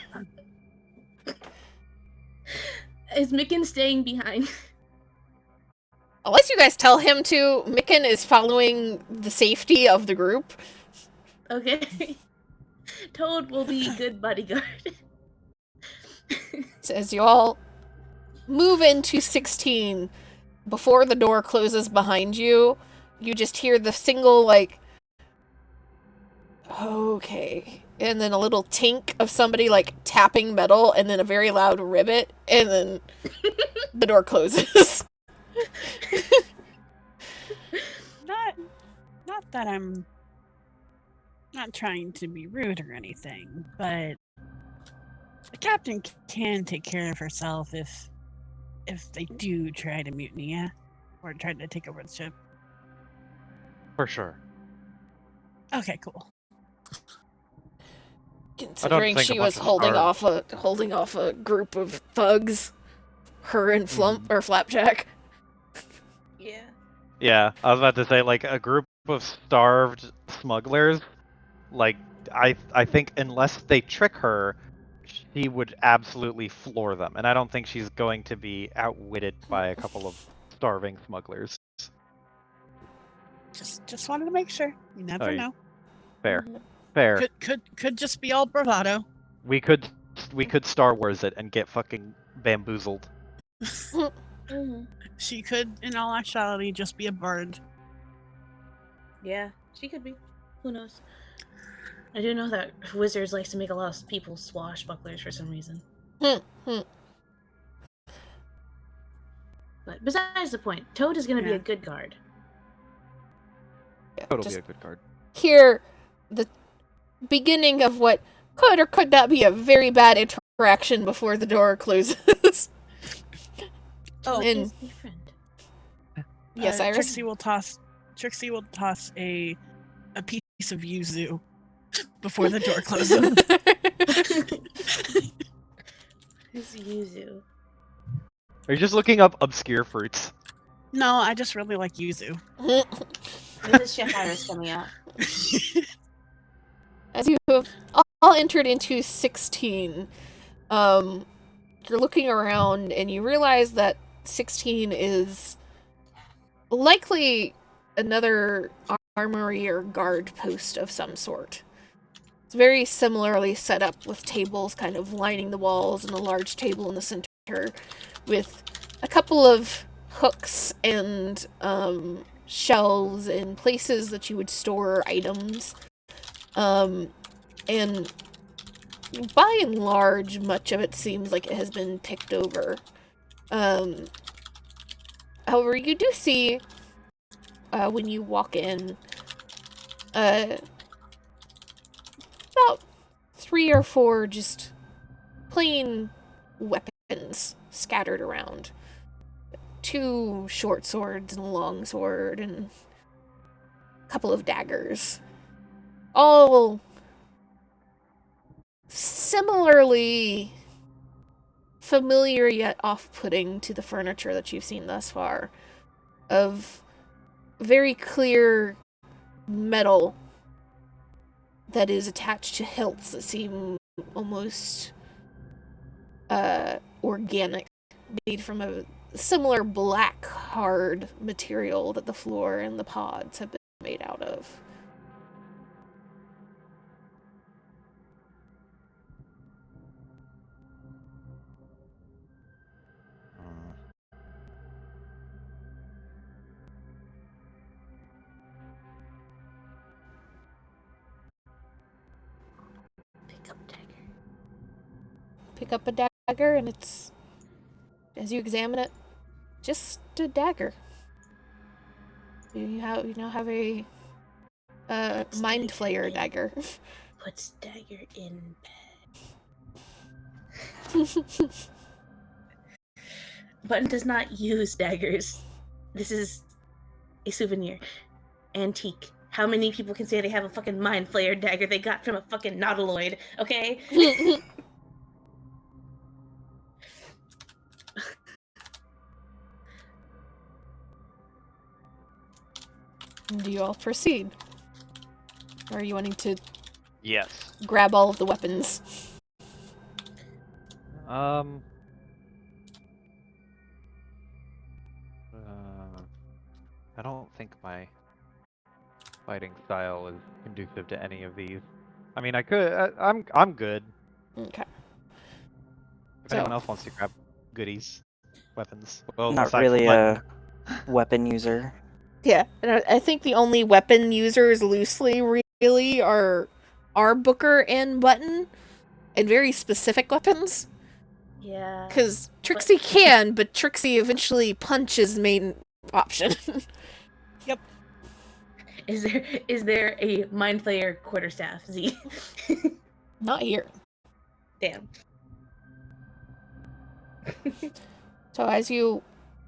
Is Micken staying behind? Unless you guys tell him to, Micken is following the safety of the group. Okay. Toad will be good bodyguard. So as you all move into 16, before the door closes behind you, you just hear the single, like, okay, and then a little tink of somebody, like, tapping metal, and then a very loud ribbit, and then the door closes. Not that I'm not trying to be rude or anything, but the captain can take care of herself if they do try to mutiny, yeah? Or try to take over the ship. for sure. Okay, cool. Considering think a she was bunch of holding off a group of thugs, her and or Flapjack. Yeah. Yeah, I was about to say like a group of starved smugglers. Like I think unless they trick her, she would absolutely floor them, and I don't think she's going to be outwitted by a couple of starving smugglers. Just wanted to make sure. You never know. Fair, fair. Could just be all bravado. We could Star Wars it and get fucking bamboozled. She could, in all actuality, just be a bird. Yeah, she could be. Who knows? I do know that wizards likes to make a lot of people swashbucklers for some reason. But besides the point, Toad is going to be a good guard. Yeah, Toad will be a good guard. Hear the beginning of what could or could not be a very bad interaction before the door closes. And my friend. Yes, Iris. Trixie will toss a piece of yuzu before the door closes. Who's yuzu? Are you just looking up obscure fruits? No, I just really like yuzu. This is Chef Iris coming out. As you have all entered into 16, you're looking around and you realize that 16 is likely another armory or guard post of some sort. It's very similarly set up with tables kind of lining the walls and a large table in the center with a couple of hooks and shelves and places that you would store items. And by and large, much of it seems like it has been picked over. However, you do see, when you walk in, about 3 or 4 just plain weapons scattered around. 2 short swords and a long sword and a couple of daggers. All similarly familiar yet off-putting to the furniture that you've seen thus far, of very clear metal that is attached to hilts that seem almost organic, made from a similar black hard material that the floor and the pods have been made out of. pick up a dagger, and it's, as you examine it, just a dagger. You now have a mind flayer dagger. Puts dagger in Button does not use daggers. This is a souvenir. Antique. How many people can say they have a fucking mind flayer dagger they got from a fucking nautiloid, okay? Do you all proceed? Or are you wanting to Yes. grab all of the weapons? I don't think my fighting style is conducive to any of these. I mean, I could. I'm good. Okay. If So- anyone else wants to grab goodies, weapons. Well, Not aside really from Button. a weapon user. Yeah, and I think the only weapon users loosely really are Booker and Button, and very specific weapons. Yeah. Because Trixie can, but Trixie eventually punches main option. Is there a mind flayer quarterstaff, Z? Not here. Damn. So as you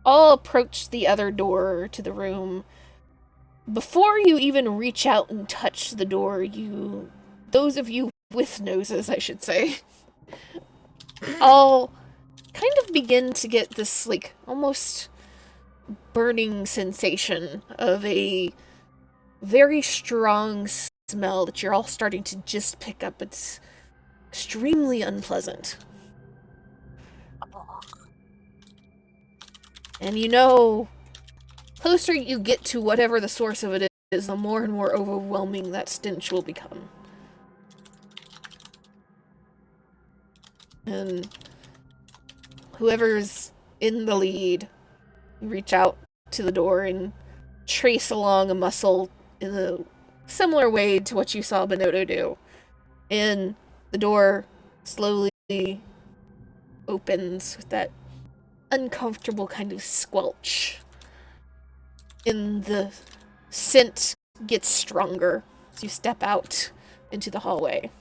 all approach the other door to the room, before you even reach out and touch the door, those of you with noses, I should say, all kind of begin to get this, like, almost burning sensation of a very strong smell that you're all starting to just pick up. It's extremely unpleasant. And closer you get to whatever the source of it is, the more and more overwhelming that stench will become. And whoever's in the lead, you reach out to the door and trace along a muscle in a similar way to what you saw Bonotto do. And the door slowly opens with that uncomfortable kind of squelch. And the scent gets stronger as you step out into the hallway.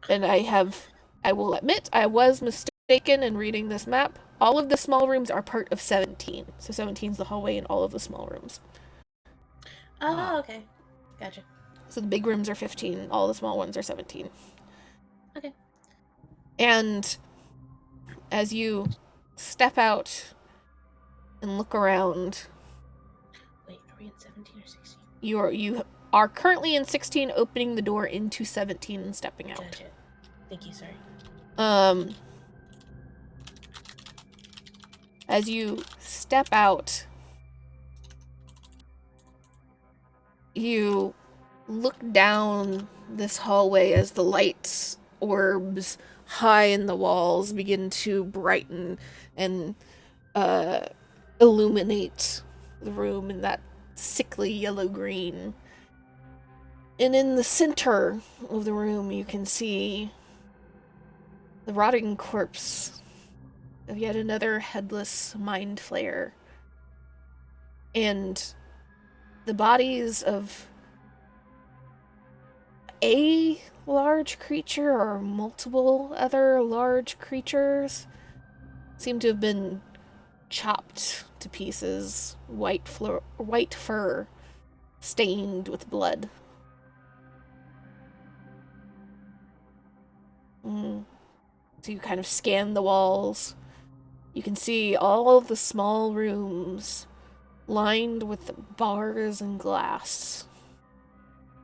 And I will admit, I was mistaken in reading this map. All of the small rooms are part of 17. So 17 is the hallway and all of the small rooms. Oh, okay. Gotcha. So the big rooms are 15, all the small ones are 17. Okay. And as you step out and look around, Wait, are we in 17 or 16? you are currently in 16, opening the door into 17 and stepping out. Gotcha. Thank you, sorry. As you step out, you look down this hallway as the lights orbs high in the walls begin to brighten and illuminate the room in that sickly yellow-green. And in the center of the room, you can see the rotting corpse of yet another headless mind flayer. And the bodies of a large creature or multiple other large creatures seem to have been chopped to pieces, white fur stained with blood. So you kind of scan the walls. You can see all of the small rooms lined with bars and glass.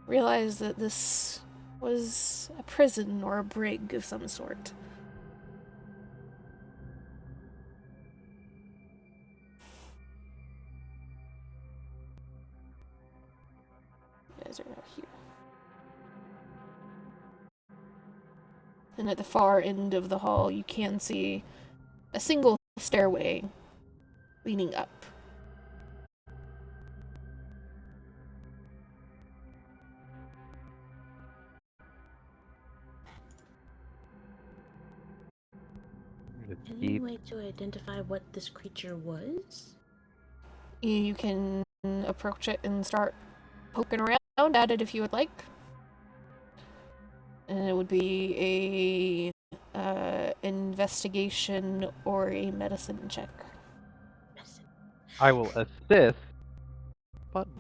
Realize that this was a prison or a brig of some sort. You guys are now here. And at the far end of the hall, you can see a single stairway leading up. Any way to identify what this creature was? You can approach it and start poking around at it if you would like. And it would be a investigation or a medicine check. I will assist. Button.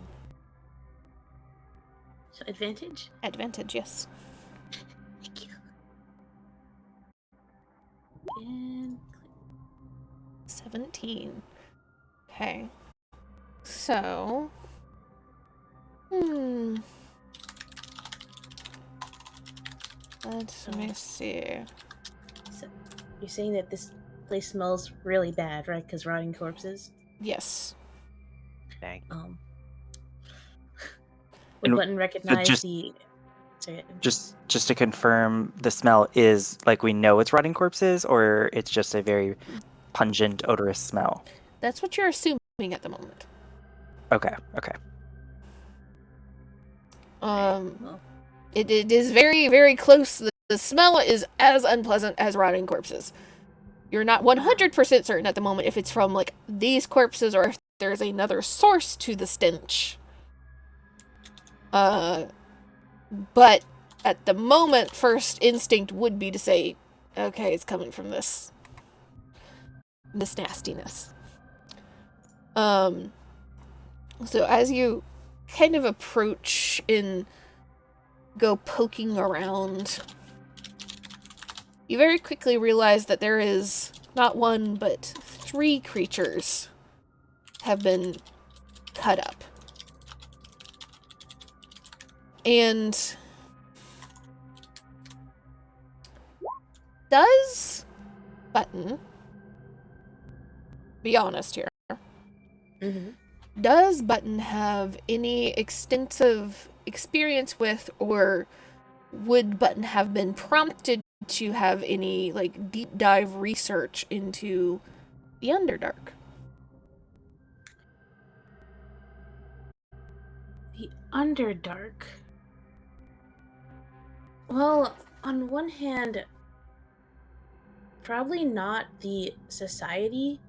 So advantage? Advantage, yes. Thank you. And 17. Okay. So. Let me see. so you're saying that this place smells really bad, right? Because rotting corpses. Yes. Dang. Would And Button so recognize the? Sorry. Just to confirm, the smell is like we know it's rotting corpses, or it's just a very pungent, odorous smell. That's what you're assuming at the moment. Okay. Well, It is very, very close. The smell is as unpleasant as rotting corpses. You're not 100% certain at the moment if it's from, like, these corpses or if there's another source to the stench. But at the moment, first instinct would be to say, okay, it's coming from this nastiness. So as you kind of approach and go poking around, you very quickly realize that there is not one, but 3 creatures have been cut up. And does Button, be honest here, does Button have any extensive experience with, or would Button have been prompted to have any, like, deep dive research into the Underdark? the Underdark. Well, on one hand, probably not the society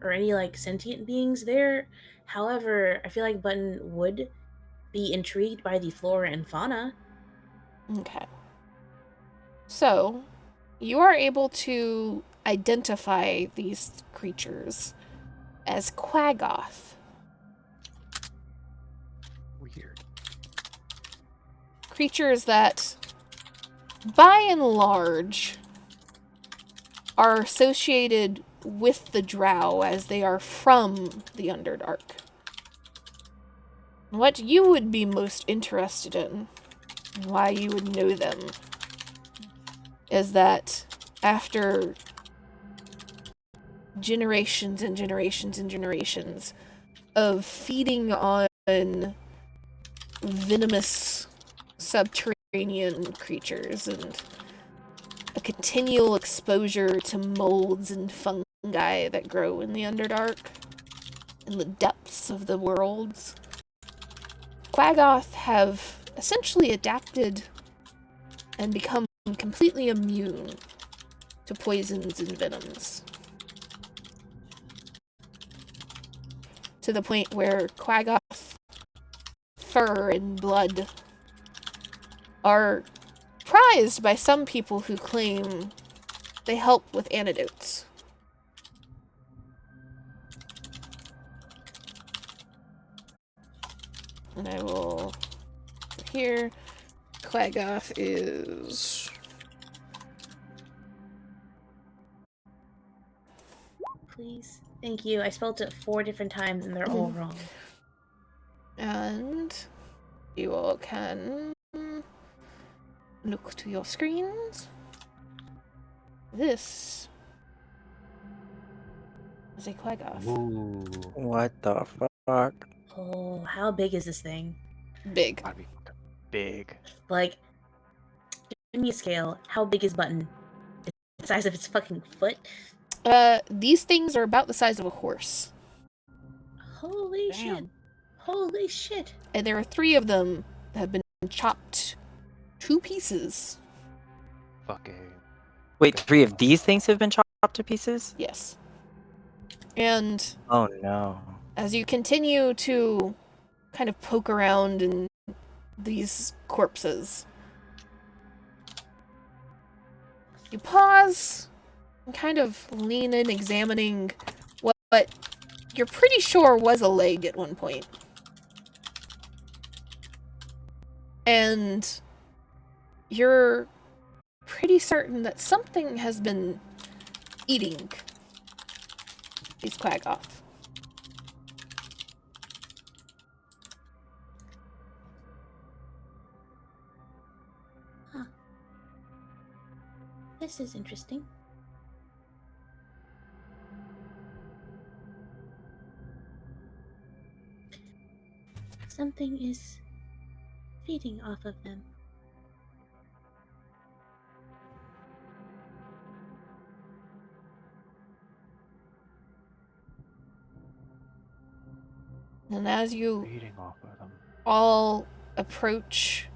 or any like sentient beings there. However, I feel like Button would be intrigued by the flora and fauna. Okay. So, you are able to identify these creatures as Quaggoth. Weird. Creatures that, by and large, are associated with the Drow as they are from the Underdark. What you would be most interested in, and why you would know them, is that after generations and generations and generations of feeding on venomous subterranean creatures and a continual exposure to molds and fungi that grow in the Underdark, in the depths of the worlds, Quaggoth have essentially adapted and become completely immune to poisons and venoms. To the point where Quaggoth fur and blood are prized by some people who claim they help with antidotes. And I will... Here, Quaggoth is... Please. Thank you. I spelled it 4 different times and they're all wrong. And you all can look to your screens. This is a Quaggoth. Ooh. What the fuck? Oh, how big is this thing? Big. Gotta be fucking big. Like, give me a scale. How big is Button? The size of its fucking foot? These things are about the size of a horse. Holy Damn. shit. Holy shit. And there are 3 of them that have been chopped to pieces. Fucking. Wait, 3 of these things have been chopped to pieces? Yes. And Oh no. as you continue to kind of poke around in these corpses, you pause and kind of lean in, examining what you're pretty sure was a leg at one point. And you're pretty certain that something has been eating these Quaggoth. Huh. This is interesting. Something is feeding off of them. And as you Feeding off of them. all approach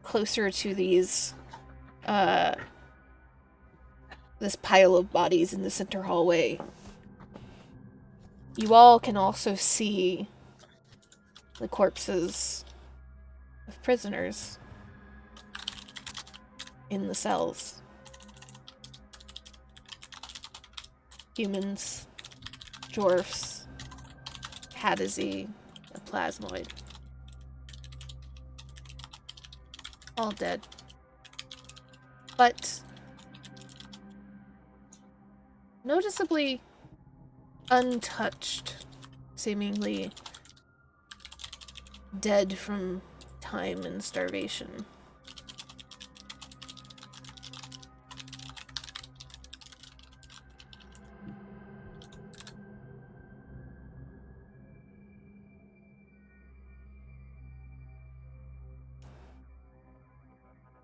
closer to these, this pile of bodies in the center hallway, you all can also see the corpses of prisoners in the cells. Humans, dwarfs, Hadizee, a plasmoid. All dead. But noticeably untouched, seemingly dead from time and starvation.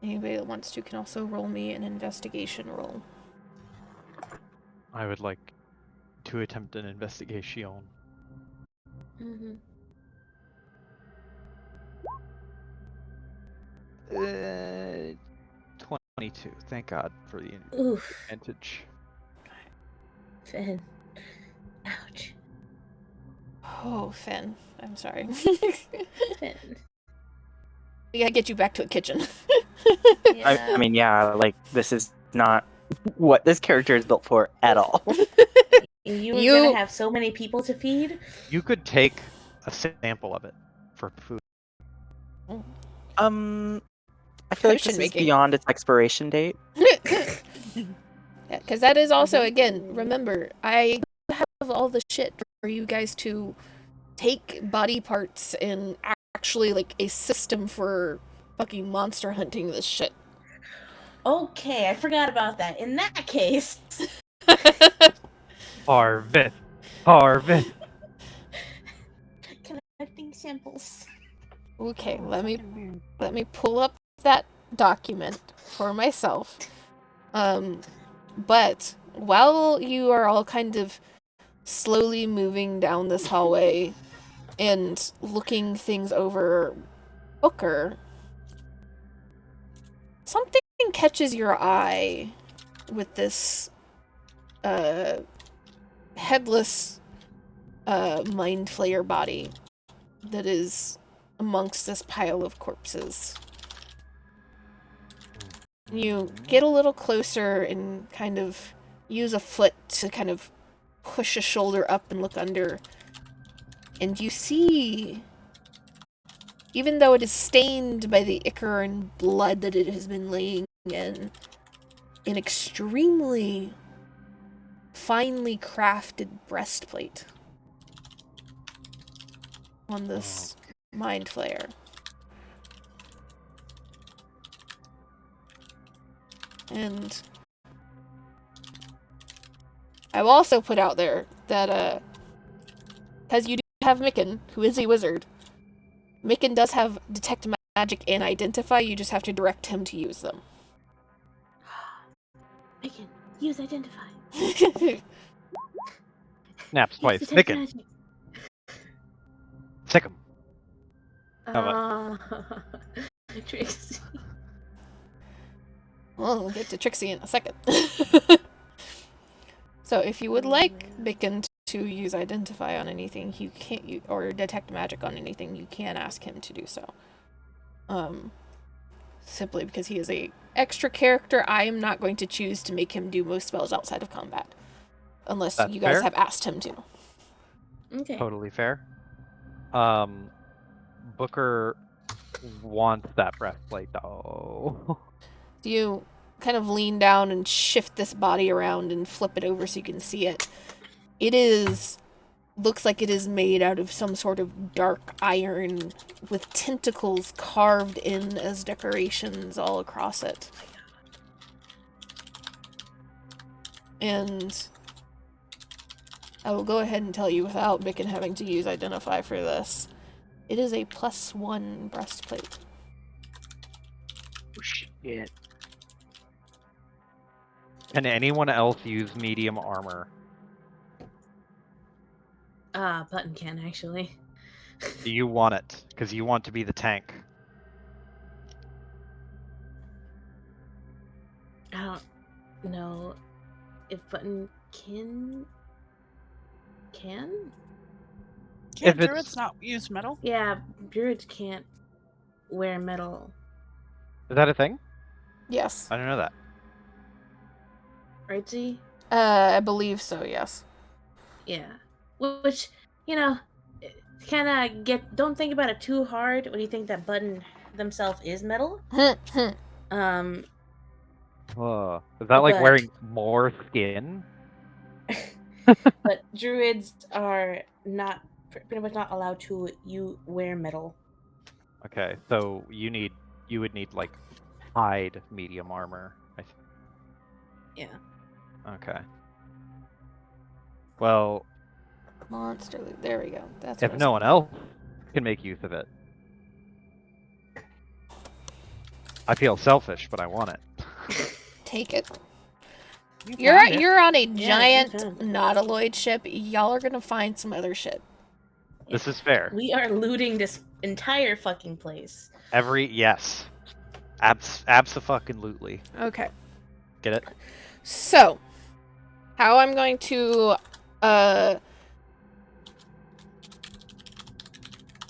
Anybody that wants to can also roll me an investigation roll. I would like to attempt an investigation. Mm-hmm. 22. Thank God for the Oof. advantage. Finn. Ouch. Oh, Finn. I'm sorry. Finn. We gotta get you back to a kitchen. I mean, yeah, like, this is not what this character is built for at all. You were gonna have so many people to feed? You could take a sample of it for food. I feel like Potion this making. is beyond its expiration date. Yeah, because that is also, again, remember, I have all the shit for you guys to take body parts and actually, like, a system for fucking monster hunting this shit. Okay, I forgot about that. In that case... Harvest! Harvest! Collecting samples. Okay, Oh, let fucking weird. me pull up that document for myself. But while you are all kind of slowly moving down this hallway and looking things over, Booker, something catches your eye with this headless mind flayer body that is amongst this pile of corpses. You get a little closer and kind of use a foot to kind of push a shoulder up and look under. And you see, even though it is stained by the ichor and blood that it has been laying in, an extremely finely crafted breastplate on this mind flayer. And I will also put out there that, because you do have Micken, who is a wizard, Micken does have Detect Magic and Identify, you just have to direct him to use them. Micken, use Identify. Snaps twice. Use Detect Micken. Magic. Sick 'em. How Trixie. Well, we'll get to Trixie in a second. So if you would like Bicken to use Identify on anything, you can't, or Detect Magic on anything, you can ask him to do so. Simply because he is a extra character, I am not going to choose to make him do most spells outside of combat. Unless That's you guys fair. have asked him to. Okay. Totally fair. Booker wants that breastplate though. Do you kind of lean down and shift this body around and flip it over so you can see it? It looks like it is made out of some sort of dark iron with tentacles carved in as decorations all across it. And I will go ahead and tell you without Bicken having to use Identify for this. It is a +1 breastplate. Oh, shit. Can anyone else use medium armor? Button can actually. Do you want it? Because you want to be the tank. I don't know if Button can. Can't If it's- druids not use metal? Yeah, druids can't wear metal, Is that a thing? Yes. I don't know that. right? Z? I believe so, yes. Yeah. Which, you know, kind of don't think about it too hard when you think that Button themselves is metal. Um, Is that like But- wearing more skin? but druids are not pretty much not allowed to wear metal. Okay, so you would need like hide medium armor. Yeah. Okay. Well, Monster loot. There we go. That's if what no one else can make use of it, I feel selfish, but I want it. take it. You You're found it. you're on a Yeah, giant you found it. nautiloid ship. Y'all are gonna find some other shit. This is fair. We are looting this entire fucking place. Yes. Abso-fucking-lutely. Okay. Get it? So, how I'm going to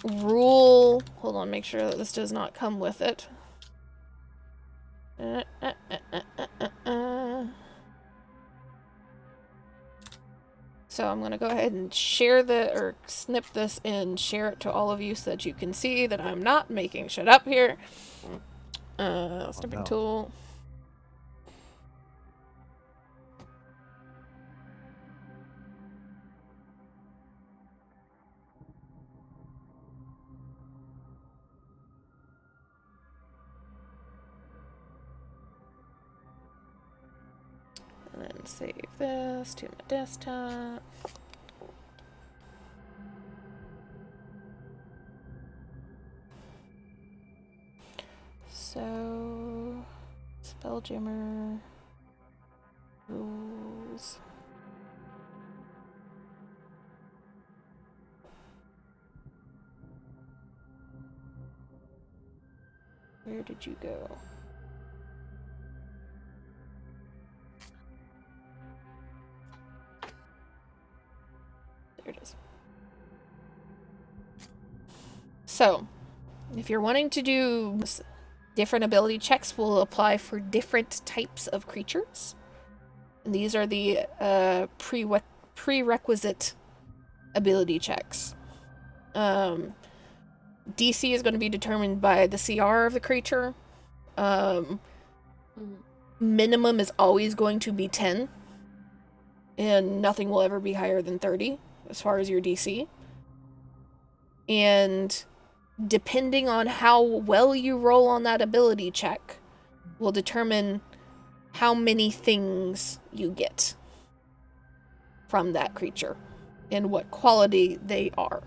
rule. Hold on, make sure that this does not come with it. So I'm going to go ahead and share or snip this and share it to all of you so that you can see that I'm not making shit up here. Snipping no. tool. And then save this to my desktop. So, Spelljammer rules. Where did you go? There it is. So, if you're wanting to do different ability checks, will apply for different types of creatures. And these are the prerequisite ability checks. DC is going to be determined by the CR of the creature. Minimum is always going to be 10. And nothing will ever be higher than 30 as far as your DC. And depending on how well you roll on that ability check will determine how many things you get from that creature and what quality they are.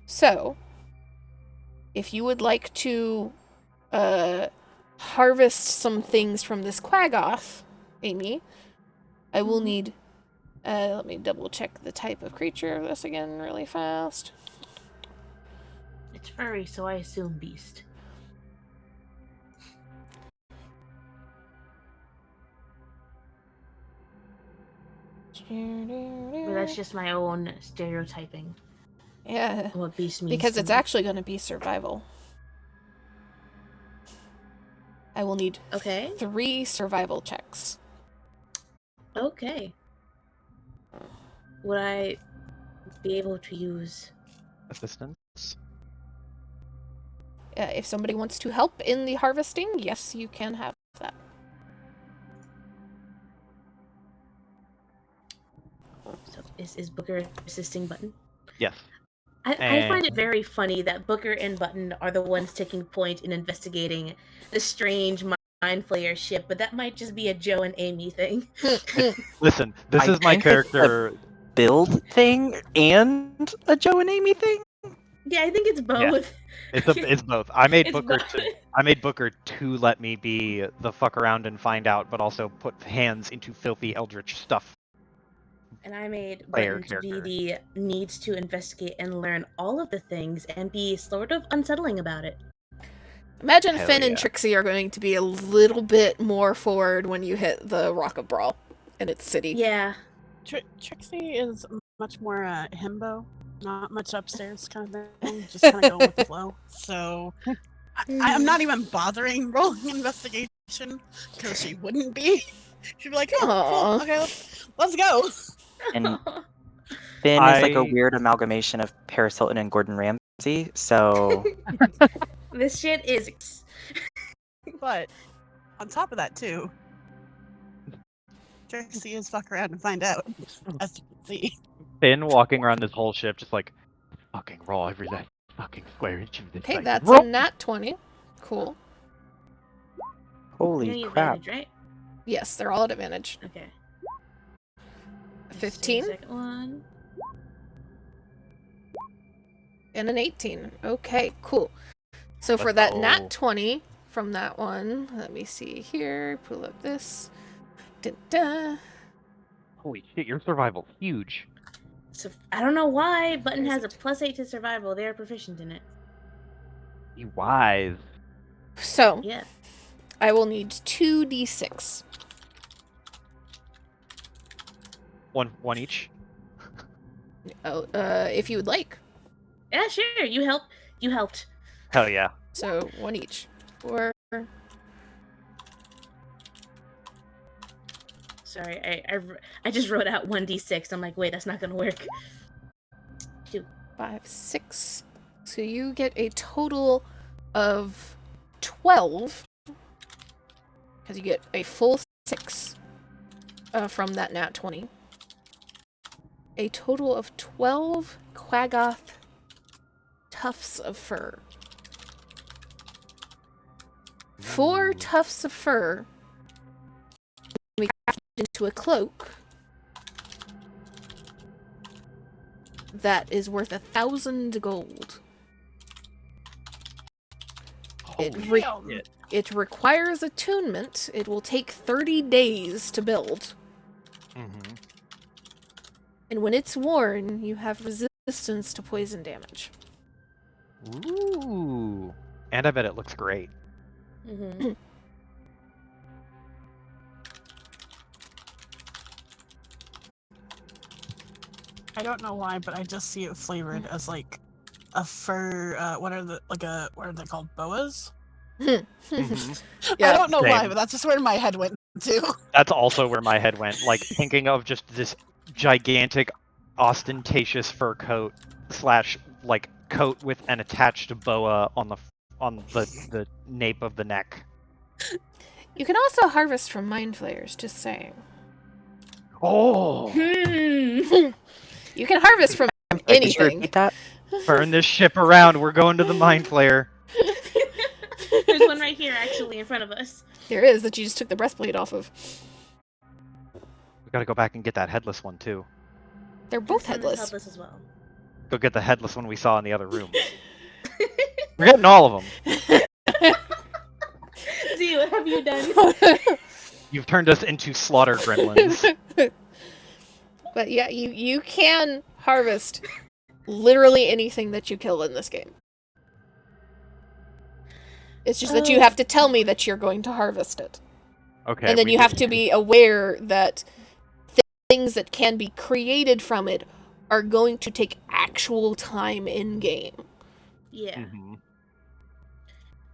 So, if you would like to harvest some things from this Quaggoth, Amy, I will need... let me double check the type of creature of this again really fast. It's furry, so I assume beast. But that's just my own stereotyping Yeah, of what beast means. because to it's me. actually going to be survival. I will need Okay. 3 survival checks. Okay. Would I be able to use Assistance. If somebody wants to help in the harvesting, yes, you can have that. so is Booker assisting Button? Yes. I find it And- very funny that Booker and Button are the ones taking point in investigating the strange mind flayer ship, but that might just be a Joe and Amy thing. Listen, this I is my think it's a- character. Build thing and a Joe and Amy thing. Yeah, I think it's both. It's both. I made It's Booker both. I made Booker to let me be the fuck around and find out, but also put hands into filthy eldritch stuff. And I made Player Button to be character. the needs to investigate and learn all of the things and be sort of unsettling about it. Imagine Hell Finn and yeah. Trixie are going to be a little bit more forward when you hit the Rock of Brawl in its city. Yeah. Trixie is much more himbo, not much upstairs kind of thing, just kind of going with the flow. So I'm not even bothering rolling investigation because she wouldn't be. She'd be like, "Oh, Aw. cool. Okay, let's go." And Finn is like a I- weird amalgamation of Paris Hilton and Gordon Ramsay. So This shit is. But on top of that, too, Trixie is fuck around and find out, as you can see. Finn walking around this whole ship just like fucking roll every day. Fucking square inch of this Okay, dice. that's Roll! a nat 20. Cool. holy Any crap! advantage, right? Yes, they're all at advantage. Okay. 15 Second one. and an 18. Okay, cool. So for Let's that go. nat 20 from that one, let me see here. Pull up this. Da-da. Holy shit, your survival's huge. So I don't know why Button Where is has a it? +8 to survival. They are proficient in it. You wise. So Yeah. I will need 2d6. One each. Oh, if you would like. Yeah, sure. You helped. You helped. Hell yeah. So 1 each. 4. Sorry, I just wrote out 1d6. I'm like, wait, that's not gonna work. 5, 6. So you get a total of 12. Because you get a full 6 from that nat 20. A total of 12 Quaggoth tufts of fur. 4 tufts of fur. We crafted into a cloak that is worth 1,000 gold. Holy Damn. shit. It requires attunement. It will take 30 days to build. Mm-hmm. And when it's worn, you have resistance to poison damage. Ooh. And I bet it looks great. Mm-hmm. I don't know why, but I just see it flavored as like a fur. What are they called? Boas? Mhm. Yeah, I don't know why, same. but that's just where my head went to. That's also where my head went. Like thinking of just this gigantic, ostentatious fur coat / like coat with an attached boa on the nape of the neck. You can also harvest from mind flayers, just saying. Oh, You can harvest from Sorry, could you anything. repeat that? burn this ship around. We're going to the mind flayer. There's one right here, actually, in front of us. There is, that you just took the breastplate off of. We gotta go back and get that headless one too. They're both This one is headless. headless as well. Go get the headless one we saw in the other room. We're getting all of them. Z, what have you done? You've turned us into slaughter gremlins. But yeah, you can harvest literally anything that you kill in this game. It's just that you have to tell me that you're going to harvest it. Okay. And then we you did- have to be aware that things that can be created from it are going to take actual time in game. Yeah. Mm-hmm.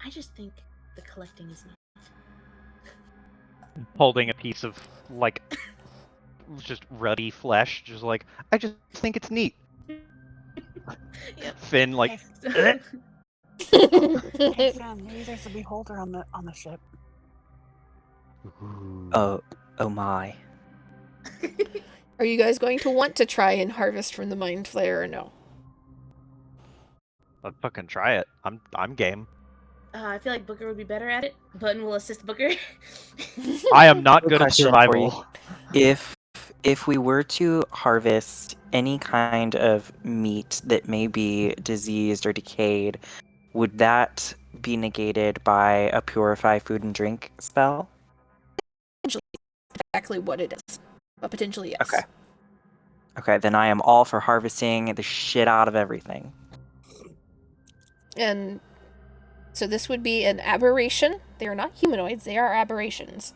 I just think the collecting is not. Holding a piece of like just ruddy flesh, just like I just think it's neat. Yep. Finn like. Hey, "Eh." hey Finn, maybe there's a beholder on the ship. Oh my. Are you guys going to want to try and harvest from the mind flayer or no? I'll fucking try it. I'm game. I feel like Booker would be better at it. Button will assist Booker. I am not Good good at question for you. survival. If we were to harvest any kind of meat that may be diseased or decayed, would that be negated by a purify food and drink spell? Exactly what it is, but potentially yes. Okay. Okay, then I am all for harvesting the shit out of everything. And so this would be an aberration. They are not humanoids, they are aberrations.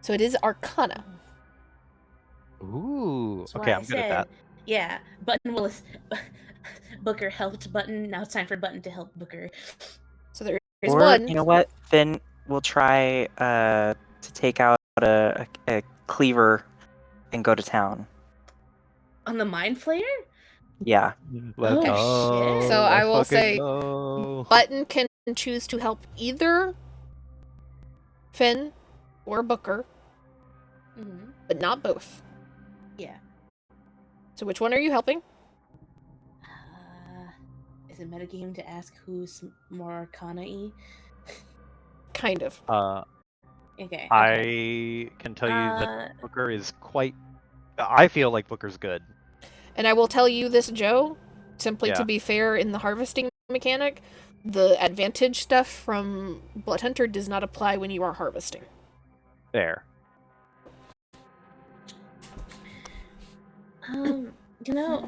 So it is Arcana. Ooh. That's Okay, why I'm I good at said, that. yeah, Button will. Booker helped Button. Now it's time for Button to help Booker. So there is Or, one. you know what? Then we'll try to take out a cleaver and go to town. On the Mind Flayer? Yeah. Let's Oh, go. shit. So I Let's will fucking say go. Button can choose to help either Finn or Booker, Mhm. but not both. Yeah. So which one are you helping? Is it metagame to ask who's more Arcana-y? Kind of. Okay. I can tell you that Uh, Booker is quite. I feel like Booker's good. And I will tell you this, Joe, simply Yeah. to be fair in the harvesting mechanic, the advantage stuff from Bloodhunter does not apply when you are harvesting. There. you know,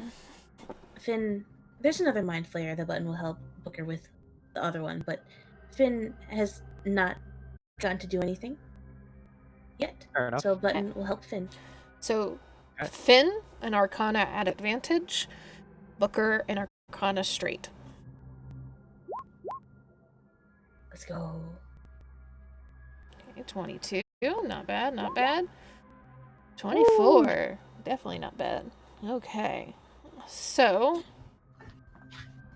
Finn, there's another Mind Flayer that Button will help Booker with the other one, but Finn has not gotten to do anything yet. Fair enough. So Button will help Finn. So Okay. Finn, an Arcana at advantage, Booker, an Arcana straight. Let's go. Okay, 22. Not bad, not bad. 24. Ooh. Definitely not bad. Okay. So,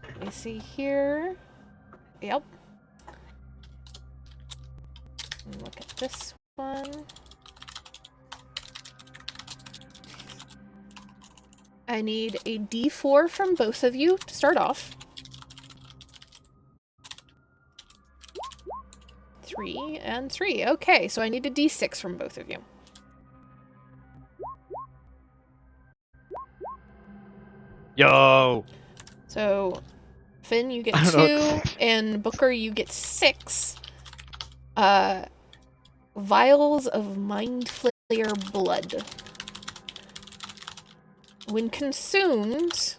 let me see here. Yep. Look at this one. I need a D4 from both of you to start off. 3 and 3. Okay, so I need a D6 from both of you. Yo. So, Finn, you get I don't know. 2, and Booker, you get 6. Vials of Mind Flayer blood. When consumed,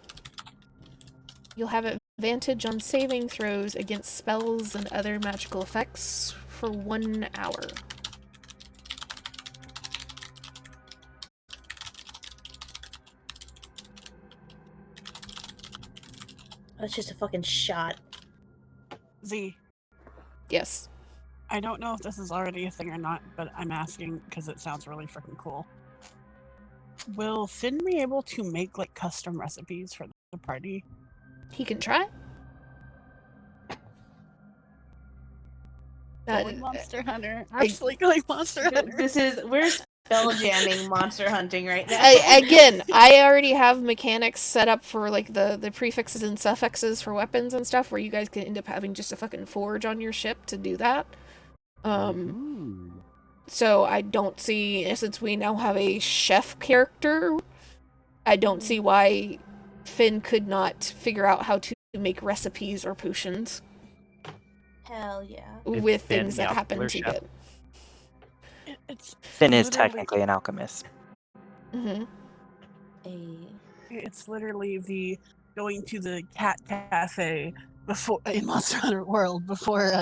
you'll have advantage on saving throws against spells and other magical effects for 1 hour. That's just a fucking shot. Z, Yes. I don't know if this is already a thing or not, but I'm asking because it sounds really freaking cool. Will Finn be able to make like custom recipes for the party? He can try. Going Monster Hunter. Actually going Monster Hunter. We're spell jamming monster hunting right now. I already have mechanics set up for like the prefixes and suffixes for weapons and stuff where you guys can end up having just a fucking forge on your ship to do that. So I don't see, since we now have a chef character, I don't see why Finn could not figure out how to make recipes or potions. Hell yeah. With Finn things that the happen Outlaw to Chef? get. Finn is literally- technically an alchemist. Mm-hmm. It's literally the going to the cat cafe before in Monster Hunter World before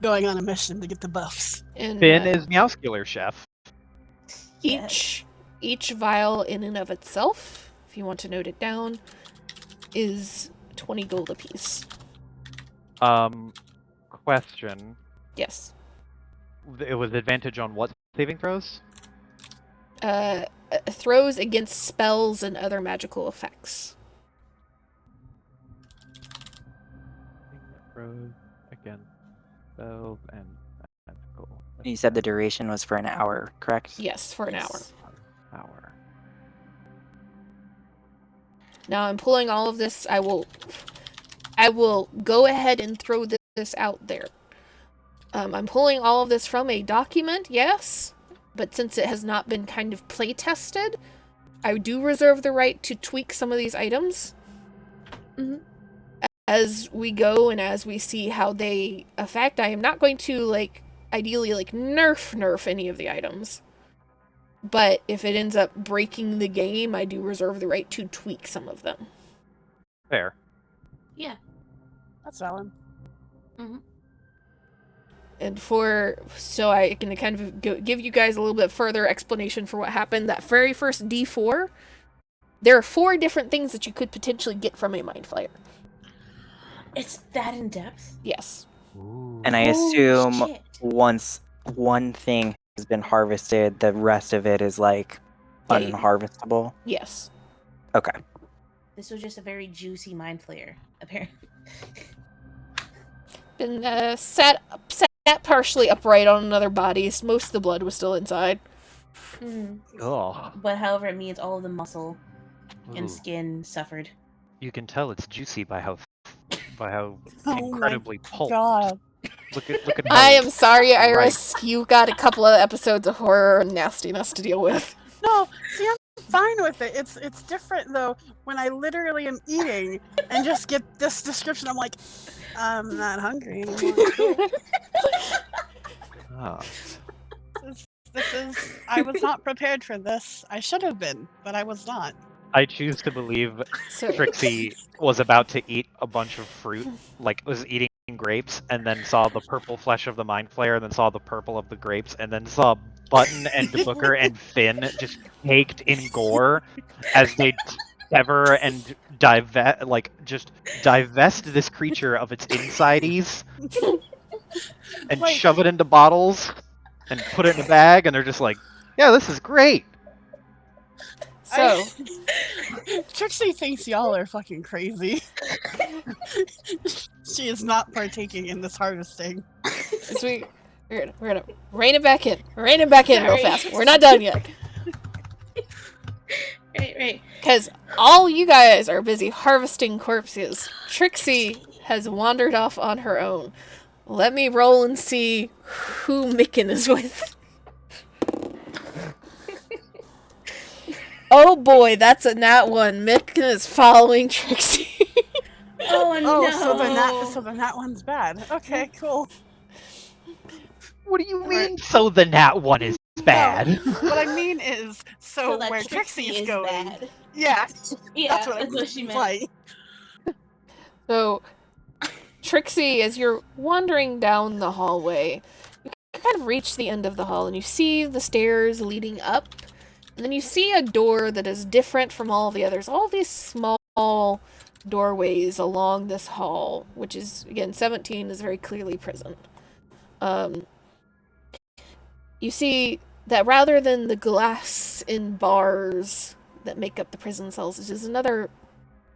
going on a mission to get the buffs. And Finn is Meowscular Chef. each Each vial in and of itself, if you want to note it down, is 20 gold apiece. Question. Yes. It was advantage on what saving throws? Throws against spells and other magical effects. Throws against spells and magical. You said the duration was for an hour, correct? Yes, for an hour. Yes. Hour. Now I'm pulling all of this. I will go ahead and throw this out there. I'm pulling all of this from a document, yes, but since it has not been kind of play tested, I do reserve the right to tweak some of these items as we go and as we see how they affect. I am not going to ideally nerf any of the items. But if it ends up breaking the game, I do reserve the right to tweak some of them. Fair. Yeah. That's valid. And so I can kind of give you guys a little bit further explanation for what happened. That very first D4, there are 4 different things that you could potentially get from a Mind Flayer. It's that in depth? Yes. Ooh. And I assume shit. once one thing has been harvested, the rest of it is like Yeah, unharvestable. Yes. Okay. This was just a very juicy mind flayer, apparently. Been sat partially upright on another body. Most of the blood was still inside. Oh. But however, it means all of the muscle and Ooh. skin suffered. You can tell it's juicy by how Oh my incredibly pulped. God. Look at how I am sorry, Iris. Right. You got a couple of episodes of horror and nastiness to deal with. No, see, I'm fine with it. It's different though when I literally am eating and just get this description. I'm like, I'm not hungry anymore. Cool. Ah. This is. I was not prepared for this. I should have been, but I was not. I choose to believe So Trixie was about to eat a bunch of fruit, like was eating grapes, and then saw the purple flesh of the Mind Flayer, and then saw the purple of the grapes, and then saw Button and Booker and Finn just caked in gore as they sever and divest this creature of its insides and Like- shove it into bottles and put it in a bag, and they're just like, yeah, this is great. So Trixie thinks y'all are fucking crazy. She is not partaking in this harvesting. we're gonna rein it back in. Rein it back in real Sorry. fast. We're not done yet. Right. Because all you guys are busy harvesting corpses. Trixie has wandered off on her own. Let me roll and see who Micken is with. Oh boy, that's a nat one. Micken is following Trixie. Oh no! Oh, so then that one's bad. Okay, cool. What do you mean? So the nat one is bad? What I mean is, so that where Trixie Trixie's is going. bad. Yeah, Yeah, that's what I that's what she meant. meant. Like, So, Trixie, as you're wandering down the hallway, you kind of reach the end of the hall and you see the stairs leading up. And then you see a door that is different from all the others. All these small doorways along this hall, which is, again, 17 is very clearly prison. You see that rather than the glass in bars that make up the prison cells, it is another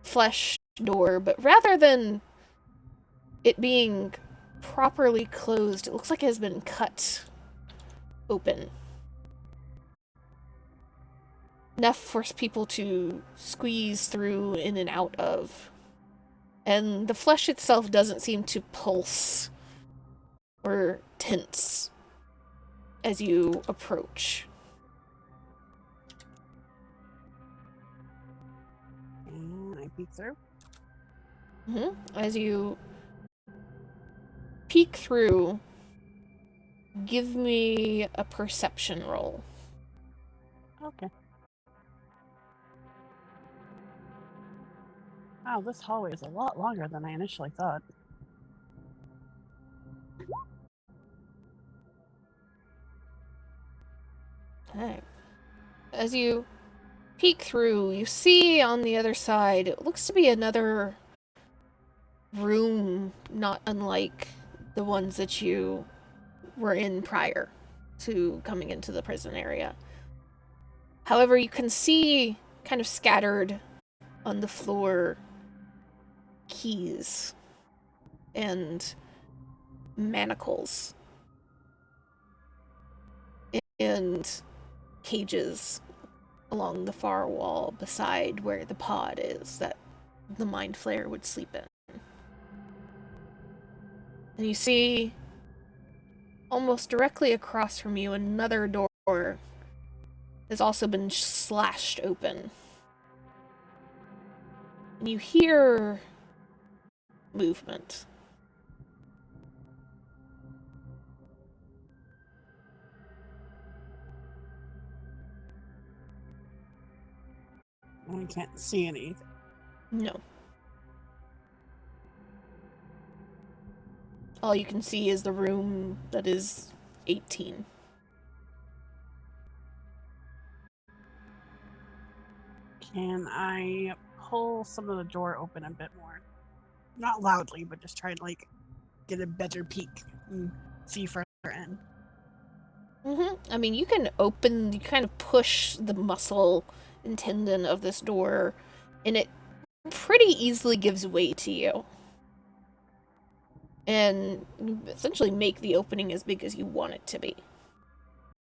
flesh door, but rather than it being properly closed, it looks like it has been cut open. Enough for people to squeeze through in and out of. And the flesh itself doesn't seem to pulse or tense as you approach. and I peek through. As you peek through, give me a perception roll. Okay. Wow, this hallway is a lot longer than I initially thought. Okay. As you peek through, you see on the other side, it looks to be another room not unlike the ones that you were in prior to coming into the prison area. However, you can see kind of scattered on the floor keys and manacles and cages along the far wall beside where the pod is that the Mind Flayer would sleep in. And you see, almost directly across from you, another door has also been slashed open. And you hear movement. I can't see anything. No. All you can see is the room that is 18. Can I pull some of the door open a bit more? Not loudly, but just try to like get a better peek and see further in. I mean, you can open, you kind of push the muscle and tendon of this door, and it pretty easily gives way to you. And essentially make the opening as big as you want it to be.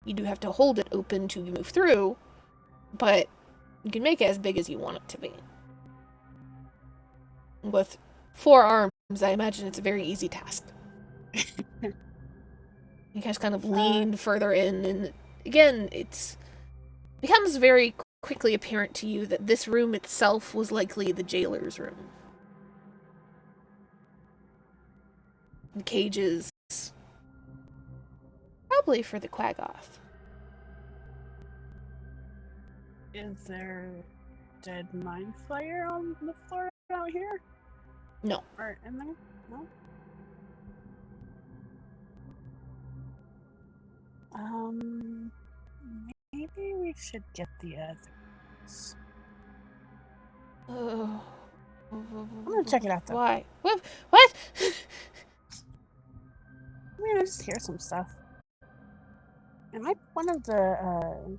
You do have to hold it open to move through, but you can make it as big as you want it to be. With 4 arms, I imagine it's a very easy task. You guys kind of lean further in, and again, it becomes very quickly apparent to you that this room itself was likely the jailer's room. The cages, probably for the Quaggoth. Is there dead Mind Flayer on the floor out here? No. Or in there? No? Maybe we should get the others. I'm gonna check it out, though. Why? What? I mean, I just hear some stuff. Am I one of the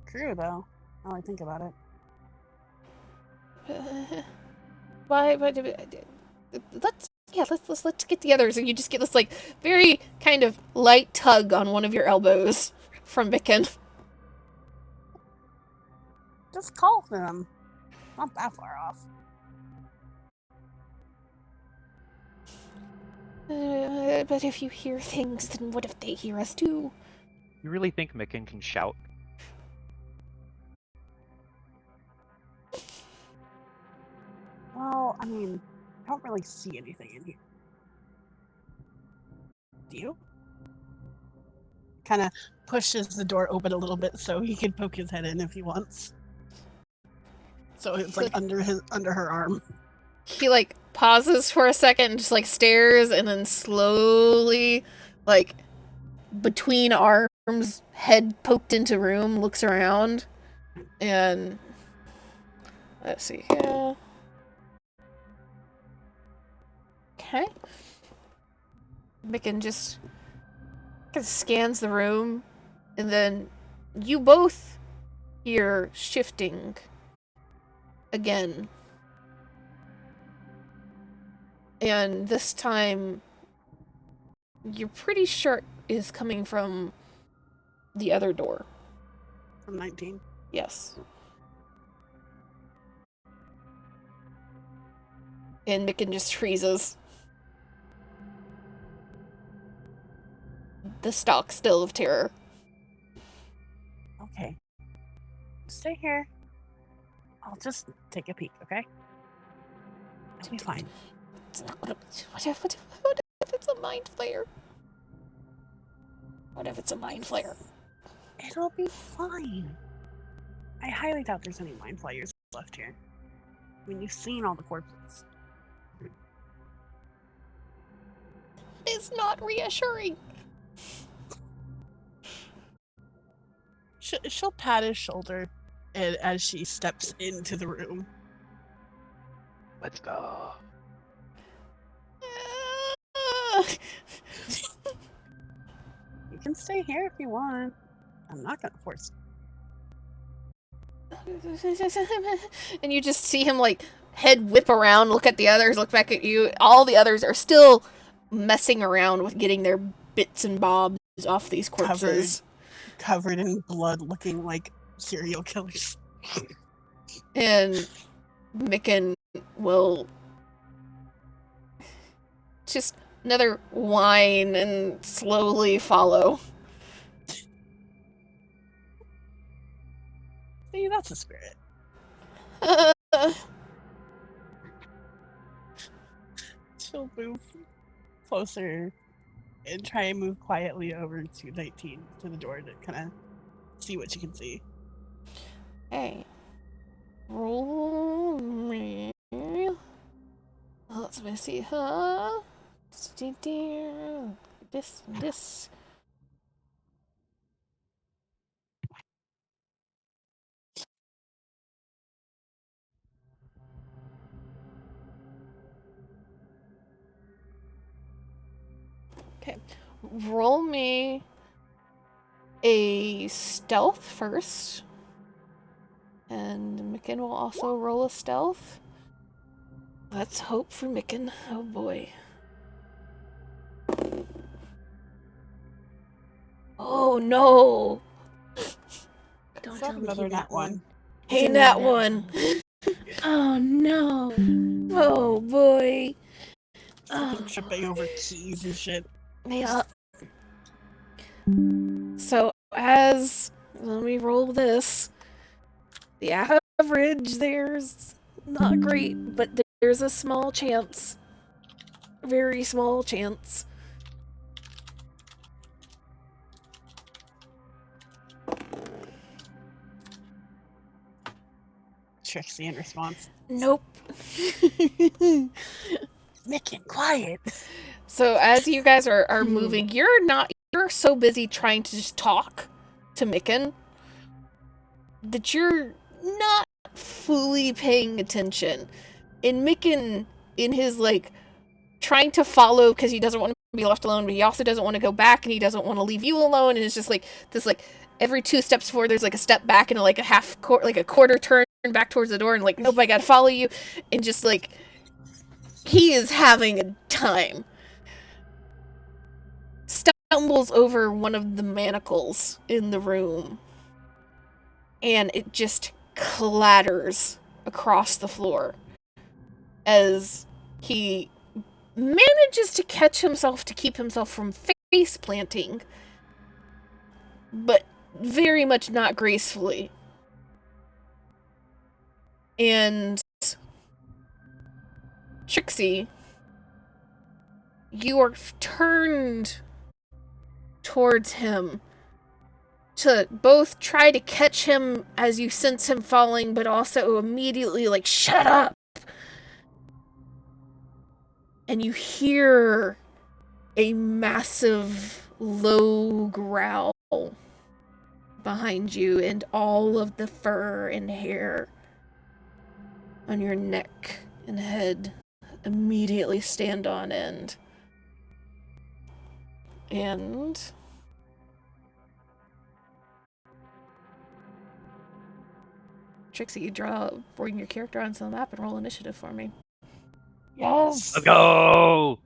crew, though? Now I think about it. Why? Let's get the others, and you just get this like very kind of light tug on one of your elbows from Bicken. Just call for them. Not that far off. But if you hear things, then what if they hear us too? You really think Micken can shout? Well, I mean, I don't really see anything in here. Do you? Kind of pushes the door open a little bit so he can poke his head in if he wants. So it's like under her arm. He like pauses for a second, just like stares, and then slowly, like between arms, head poked into room, looks around, and let's see here. Okay. Micken just scans the room, and then you both hear shifting again. And this time, you're pretty sure it is coming from the other door. From 19? Yes. And Micken just freezes. The stalk still of terror. Okay. Stay here. I'll just take a peek, okay? It'll be fine. It's not gonna. What if it's a Mind Flayer? What if it's a Mind Flayer? It'll be fine. I highly doubt there's any Mind Flayers left here. I mean, you've seen all the corpses. It's not reassuring. she'll pat his shoulder as she steps into the room. Let's go. You can stay here if you want. I'm not gonna force And you just see him like head whip around, look at the others, look back at you. All the others are still messing around with getting their bits and bobs off these corpses. Covered in blood, looking like serial killers. And Micken will just another whine and slowly follow. See, that's a spirit. She'll move closer and try and move quietly over to 19 to the door to kind of see what she can see. Hey. Roll me. Let's see, huh? This. Okay. Roll me a stealth first. And Micken will also roll a stealth. Let's hope for Micken. Oh boy. Oh no! Don't So tell me another he nat one. Hey, that one! Oh no! Oh boy! Fucking tripping over keys and shit. Yeah. So, let me roll this. The average there's not great, but there's a small chance. Very small chance. Trixie in response. Nope. Micken, quiet. So as you guys are moving, you're so busy trying to just talk to Micken that you're not fully paying attention. And Micken, in his like trying to follow because he doesn't want to be left alone, but he also doesn't want to go back and he doesn't want to leave you alone, and it's just like this like every 2 steps forward there's like a step back and like a quarter turn back towards the door and like nope, I gotta follow you, and just like he is having a time. Stumbles over one of the manacles in the room and it just clatters across the floor as he manages to catch himself to keep himself from face planting, but very much not gracefully. And Trixie, you are turned towards him to both try to catch him as you sense him falling, but also immediately like, shut up! And you hear a massive low growl behind you, and all of the fur and hair on your neck and head immediately stand on end. And Trixie, you bring your character onto the map and roll initiative for me. Yes. Let's go!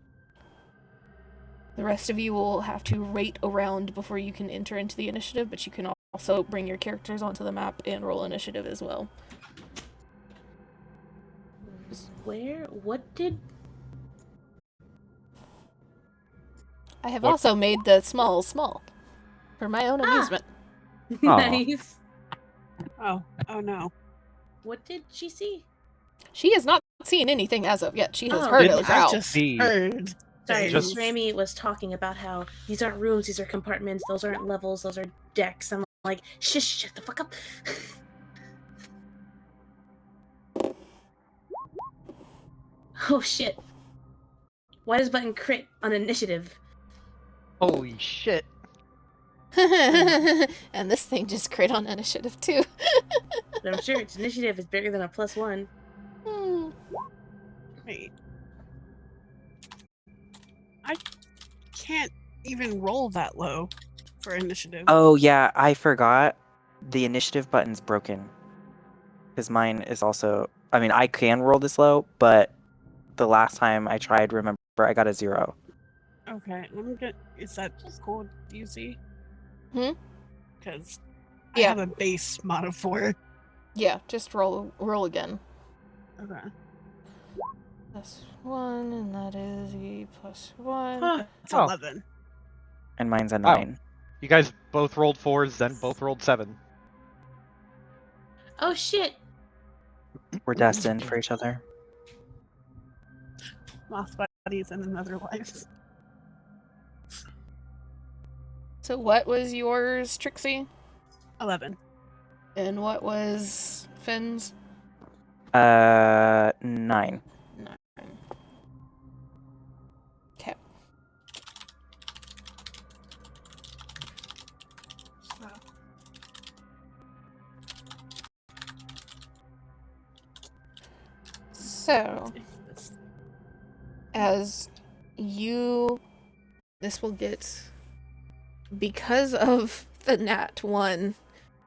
The rest of you will have to rate a round before you can enter into the initiative, but you can also bring your characters onto the map and roll initiative as well. What did... I have also made the small for my own amusement. Nice. Oh no. What did she see? She has not seen anything as of yet. She has Oh, heard didn't a growl. I just See. heard. Sorry, Just- Miss Rami was talking about how these aren't rooms, these are compartments, those aren't levels, those are decks. I'm like, shut the fuck up. Oh shit. Why does button crit on initiative? Holy shit. And this thing just crit on initiative too. But I'm sure its initiative is bigger than a +1. Hmm. Wait. I can't even roll that low for initiative. Oh yeah, I forgot. The initiative button's broken. Because mine is also. I mean, I can roll this low, but the last time I tried, remember, I got a 0. Okay, let me get. Is that cool? Do you see? Hmm? Because I Yeah. have a base mod of 4. Yeah, just roll again. Okay. +1, and that is a +1. Huh, it's Oh. 11. And mine's a Wow. 9. You guys both rolled 4s, then both rolled 7. Oh shit! We're destined for each other. Moth buddies in another life. So what was yours, Trixie? 11. And what was Finn's? 9. 9. Okay. So, as you, this will get, because of the nat 1,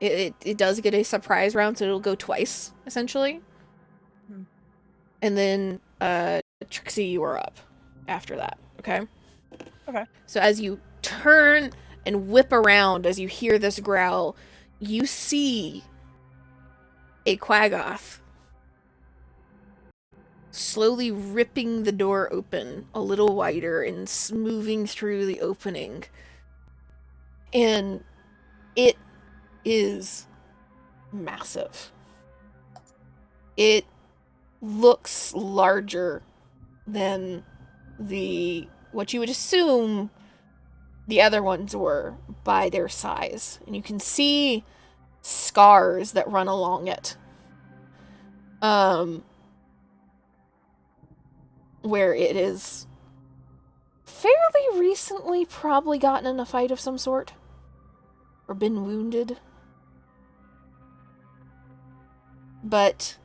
it does get a surprise round, so it'll go twice, essentially. Hmm. And then, Trixie, you are up after that, okay? Okay. So as you turn and whip around as you hear this growl, you see a Quaggoth slowly ripping the door open a little wider and moving through the opening. And it is massive. It looks larger than what you would assume the other ones were by their size. And you can see scars that run along it. Where it is fairly recently probably gotten in a fight of some sort. Or been wounded. But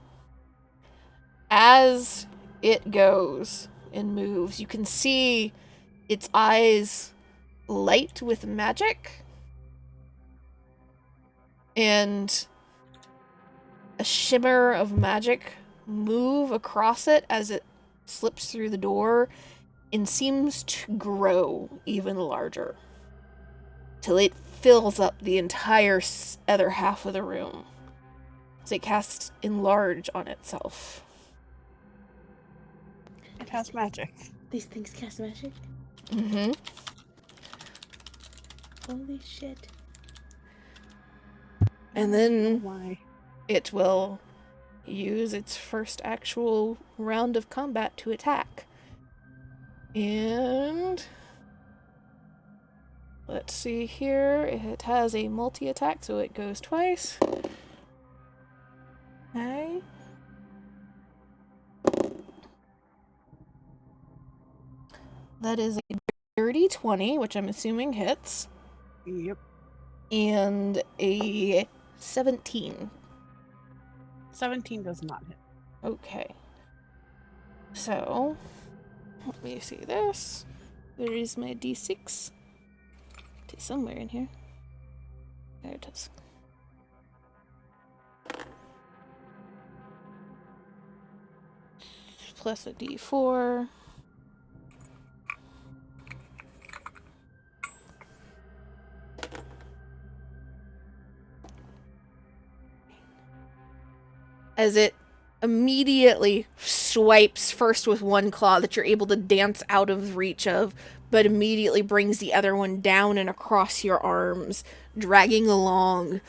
as it goes and moves, you can see its eyes light with magic. And a shimmer of magic move across it as it slips through the door and seems to grow even larger till it fills up the entire other half of the room as it casts enlarge on itself. It has magic. These things cast magic? Mm-hmm. Holy shit. And then Why? it will use its first actual round of combat to attack. And let's see here. It has a multi-attack, so it goes twice. Okay. That is a dirty 20, which I'm assuming hits, Yep. and a 17. 17 does not hit. Okay. So, let me see this. Where is my d6? It is somewhere in here. There it is. Plus a d4. As it immediately swipes first with one claw that you're able to dance out of reach of, but immediately brings the other one down and across your arms, dragging along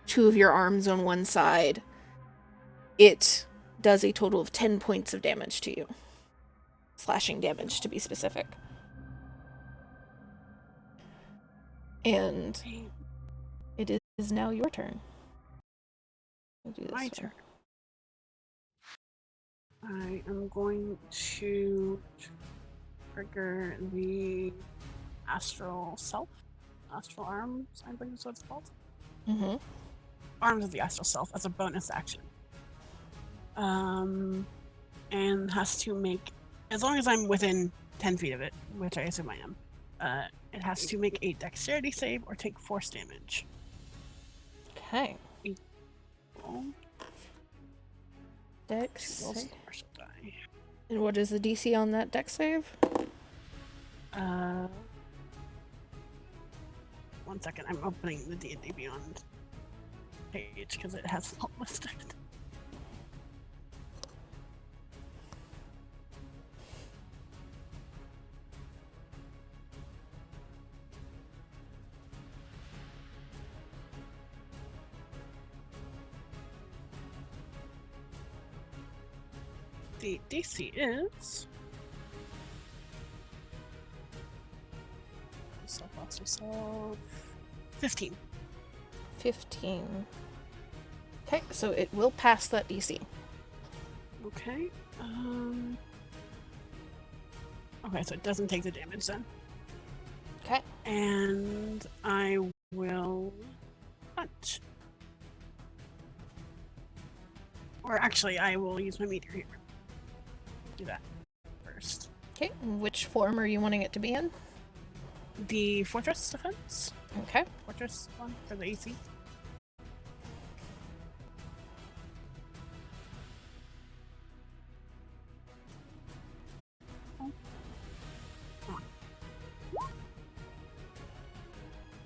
two of your arms on one side. It does a total of 10 points of damage to you. Slashing damage, to be specific. And it is now your turn. I'll do this My one. turn. I am going to trigger the astral self Astral Arms, I believe is what it's called. Mm-hmm. Arms of the Astral Self as a bonus action. And has to make, as long as I'm within 10 feet of it, which I assume I am, it has to make a dexterity save or take force damage. Okay. Oh, Dex. rolls the partial die. And what is the DC on that dex save? 1 second, I'm opening the D&D Beyond page because it has it all listed. The DC is self 15. 15. Okay, so it will pass that DC. Okay. Okay, so it doesn't take the damage then. Okay. And I will punch. Or actually, I will use my meteor here. Do that first. Okay, which form are you wanting it to be in? The Fortress Defense. Okay. Fortress one for the AC.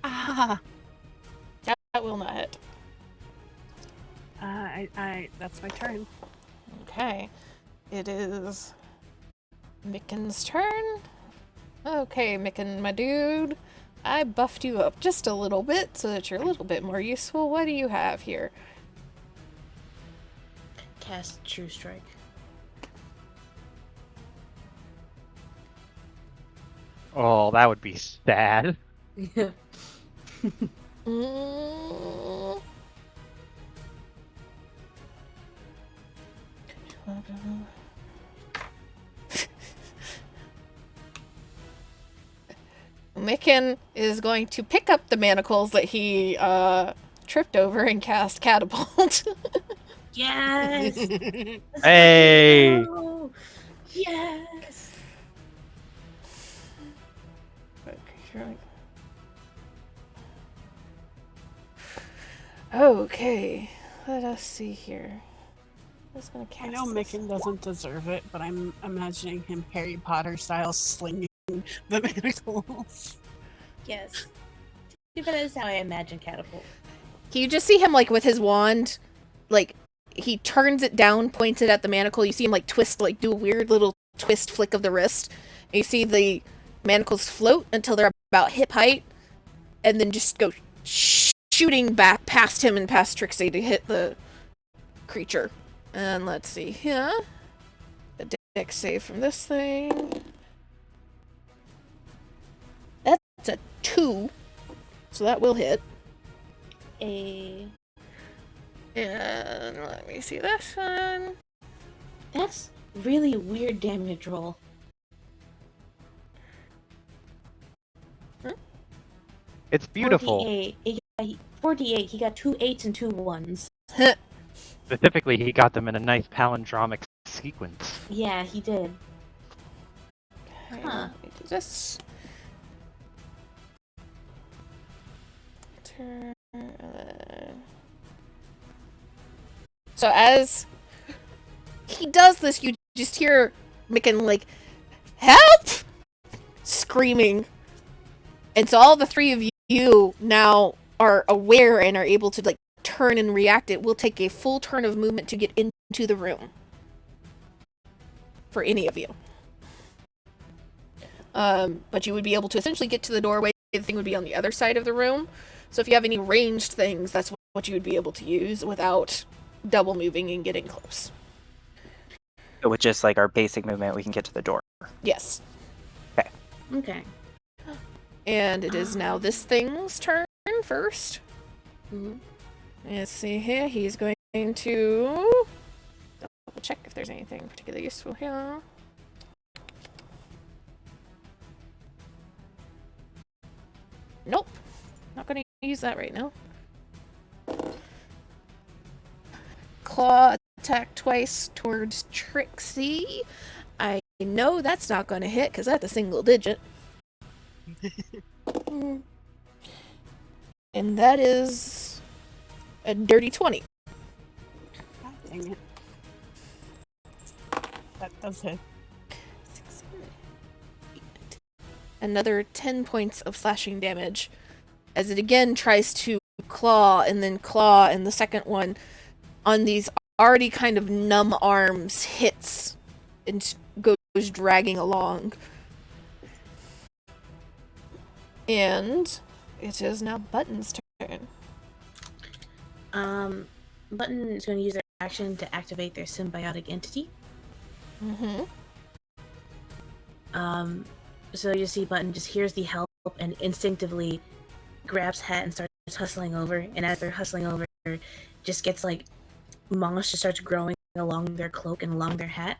Ah! That will not hit. That's my turn. Okay. It is Micken's turn. Okay, Micken, my dude. I buffed you up just a little bit so that you're a little bit more useful. What do you have here? Cast True Strike. Oh, that would be sad. Yeah. Mm. Micken is going to pick up the manacles that he tripped over and cast Catapult. Yes! Hey! Oh, yes! Okay, let us see here. I'm just gonna I cast know this. Micken doesn't deserve it, but I'm imagining him Harry Potter style slinging the manacles. Yes. That is how I imagine Catapult. You just see him like with his wand, like he turns it down, points it at the manacle. You see him like twist, like do a weird little twist flick of the wrist. And you see the manacles float until they're about hip height, and then just go shooting back past him and past Trixie to hit the creature. And let's see here. The dex save from this thing. That's a 2. So that will hit. And let me see this one. That's really weird damage roll. It's beautiful. 4d8. He got 2 8s and 2 1s. Specifically, he got them in a nice palindromic sequence. Yeah, he did. Okay, Huh. let me do this. Turn. So as he does this, you just hear Micken like, "Help!" screaming. And so all the three of you now are aware and are able to like turn and react. It will take a full turn of movement to get into the room. For any of you. But you would be able to essentially get to the doorway. The thing would be on the other side of the room. So if you have any ranged things, that's what you would be able to use without double moving and getting close. So with just like our basic movement, we can get to the door. Yes. Okay. And it is now this thing's turn first. Mhm. Let's see here. He's going to double check if there's anything particularly useful here. Nope. Not going to use that right now. Claw attack twice towards Trixie. I know that's not going to hit because that's a single digit. And that is a dirty 20. God dang it. That does hit. Another 10 points of slashing damage as it again tries to claw, and the second one on these already kind of numb arms hits and goes dragging along. And it is now Button's turn. Button is going to use their action to activate their symbiotic entity. Mm-hmm. So you see Button just hears the help and instinctively grabs Hat and starts hustling over. And as they're hustling over, just gets like moss just starts growing along their cloak and along their hat.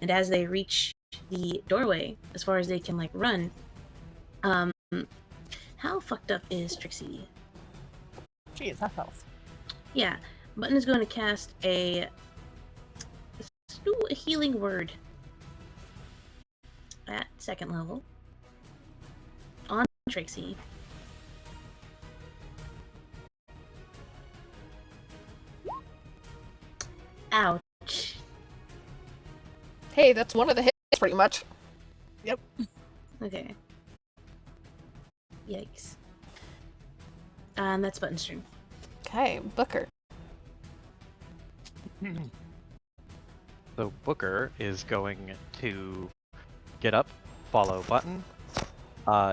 And as they reach the doorway, as far as they can like run, how fucked up is Trixie? Jeez, that health. Yeah, Button is going to cast a healing word at 2nd level on Trixie. Ouch. Hey, that's one of the hits pretty much. Yep. Okay. Yikes. And that's Button's turn. Okay, Booker. So Booker is going to get up, follow Button.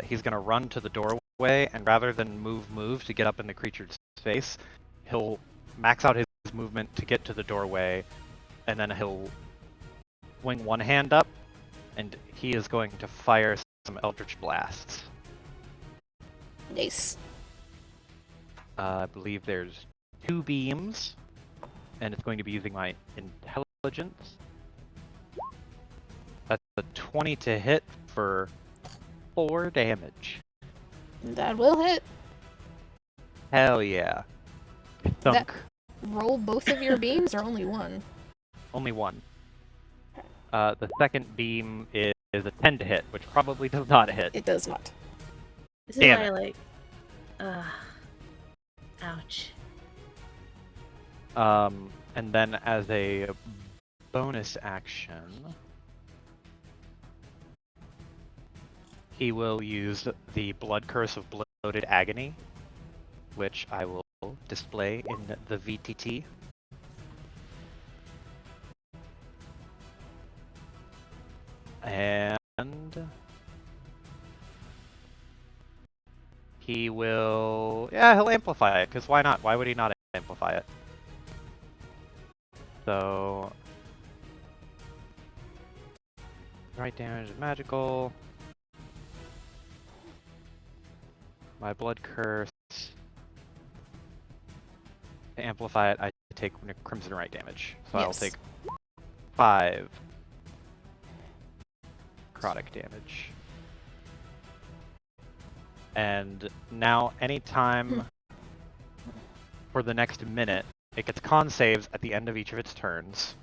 He's going to run to the doorway, and rather than move to get up in the creature's face, he'll max out his movement to get to the doorway, and then he'll swing one hand up, and he is going to fire some Eldritch Blasts. Nice. I believe there's 2 beams, and it's going to be using my intelligence. That's a 20 to hit for 4 damage. That will hit. Hell yeah. Thunk. Roll both of your beams or only one? Only one. The second beam is a 10 to hit, which probably does not hit. It does not. This is Damn why it. I like. Ouch. And then as a bonus action, he will use the Blood Curse of Bloated Agony, which I will display in the VTT. And he will, he'll amplify it, because why not? Why would he not amplify it? So, right damage is magical. My Blood Curse. To amplify it, I take Crimson Right damage. So I'll Yes. take 5 necrotic damage. And now, anytime for the next minute, it gets con saves at the end of each of its turns.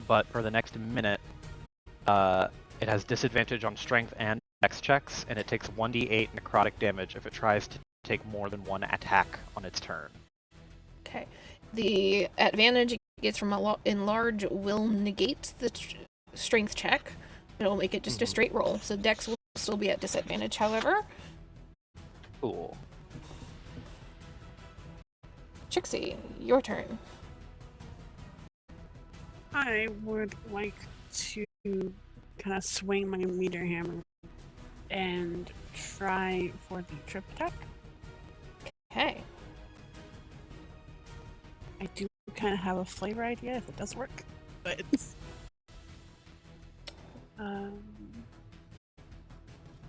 But for the next minute, it has disadvantage on strength and dex checks, and it takes 1d8 necrotic damage if it tries to take more than one attack on its turn. Okay. The advantage it gets from enlarge will negate the strength check. It'll make it just a straight roll. So dex will still be at disadvantage, however. Cool. Trixie, your turn. I would like to kind of swing my meter hammer and try for the trip attack. Okay. I do kind of have a flavor idea if it does work, but It's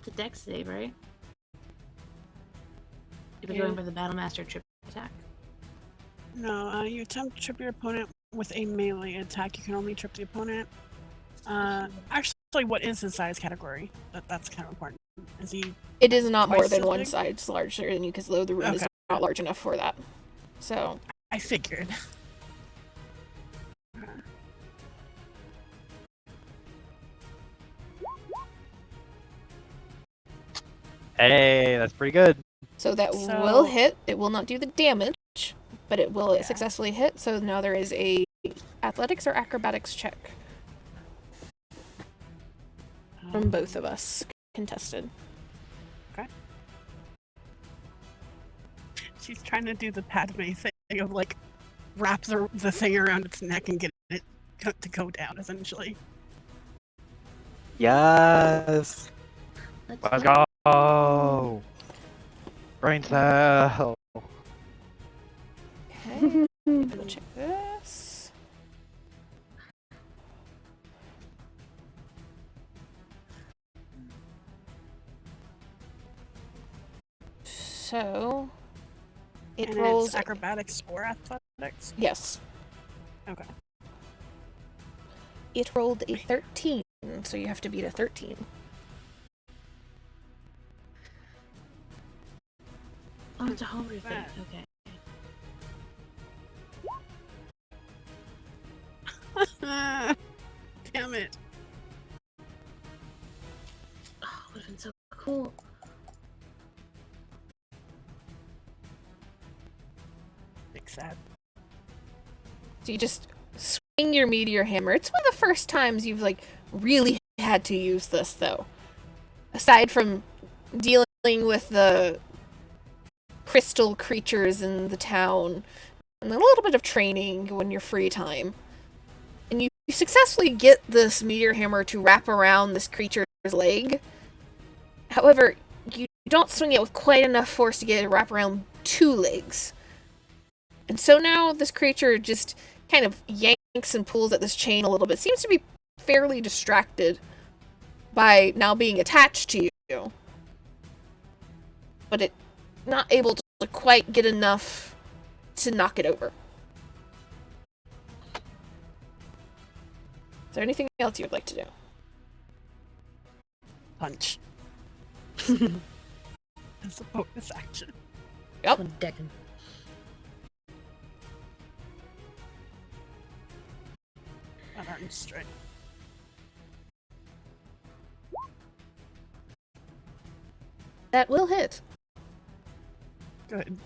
a dex save, right? If you're going for the Battlemaster trip attack. no, you attempt to trip your opponent with a melee attack. You can only trip the opponent. Actually, what is his size category? That's kind of important. Is he? It is not more Twice than as one big? size larger than you, because the room is Okay. not large enough for that. So, I figured. Hey, that's pretty good. so that So- will hit. It will not do the damage, but it will Yeah. successfully hit. So now there is a athletics or acrobatics check from both of us contested. She's trying to do the Padme thing of like wrap the thing around its neck and get it to go down. Essentially. Yes. Let's go. Brain cell. Okay, double check this. So it And rolls. it's acrobatics or athletics. Yes, Okay. it rolled a 13, so you have to beat a 13. Oh, it's a homebrew thing. Okay. Damn it. Oh, would have been so cool. Big sad. So you just swing your meteor hammer. It's one of the first times you've like really had to use this, though. Aside from dealing with the crystal creatures in the town and a little bit of training when you're free time. And you successfully get this meteor hammer to wrap around this creature's leg. However, you don't swing it with quite enough force to get it to wrap around 2 legs. And so now this creature just kind of yanks and pulls at this chain a little bit. Seems to be fairly distracted by now being attached to you. But it not able to quite get enough to knock it over. Is there anything else you would like to do? Punch. As a bonus action. Yep. One decking. Unarmed strike. That will hit. Good.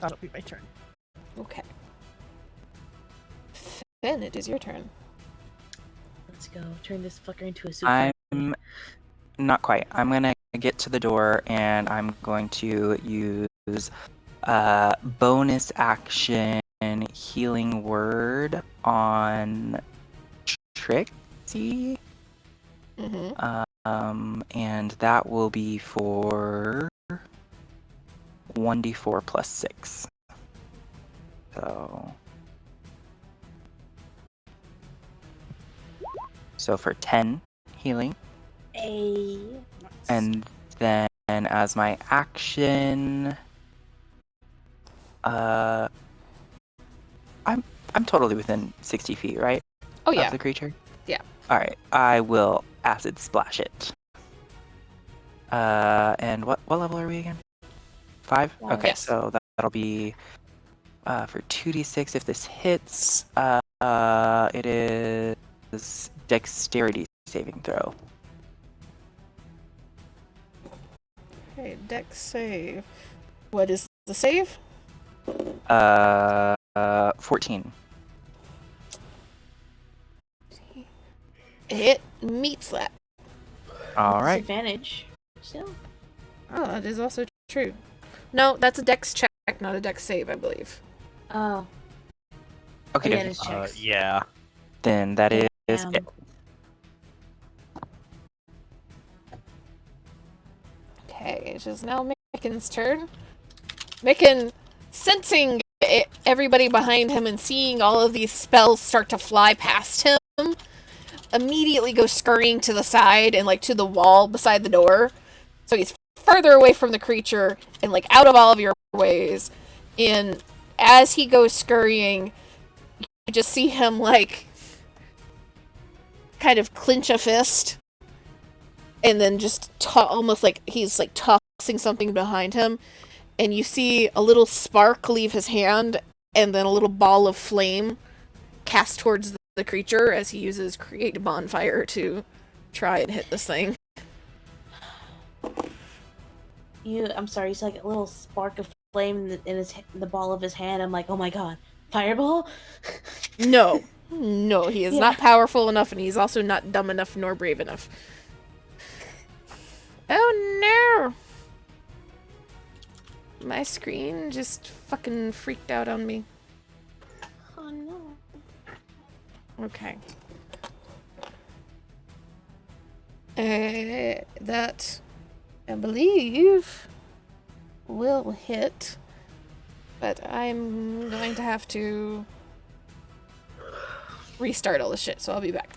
That'll be my turn. Okay. Then it is your turn. Let's go. Turn this fucker into a super. I'm not quite. I'm gonna get to the door and I'm going to use bonus action healing word on Trixie. And that will be for 1d4 plus 6. So for 10 healing. Hey. And then as my action, I'm totally within 60 feet, right? Oh yeah. Of the creature? Yeah. Alright, I will acid splash it. And what level are we again? 5? Okay, Yes. so that'll be for 2d6 if this hits. It is dexterity saving throw. Okay, dex save. What is the save? 14. It meets that. All right. Disadvantage. Still. Oh, that is also true. No, that's a dex check, not a dex save, I believe. Oh. Okay, Yeah, then- it is checks. Yeah. then that is Damn. it. Okay, it is now Micken's turn. Micken, sensing everybody behind him and seeing all of these spells start to fly past him, immediately goes scurrying to the side and like to the wall beside the door. So he's further away from the creature and like out of all of your ways. And as he goes scurrying, you just see him like kind of clench a fist, and then just almost like he's like tossing something behind him, and you see a little spark leave his hand, and then a little ball of flame cast towards the creature as he uses Create Bonfire to try and hit this thing. I'm sorry, you saw like a little spark of flame in the ball of his hand. I'm like, oh my god, fireball? No, he is not powerful enough, and he's also not dumb enough nor brave enough. Oh no! My screen just fucking freaked out on me. Oh no. Okay. That, I believe, will hit, but I'm going to have to restart all this shit, so I'll be back.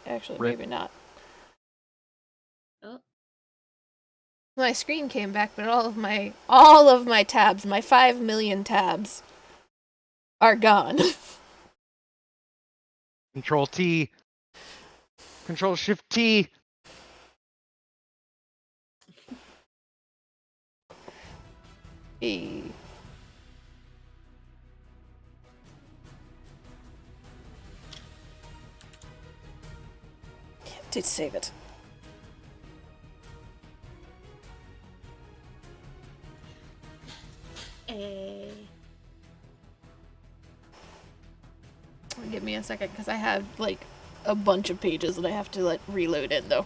Actually, maybe not. Oh. My screen came back, but all of my tabs, my 5 million tabs, are gone. Control T. Control Shift T. E. Did save it. Give me a second, because I have like a bunch of pages that I have to reload in though.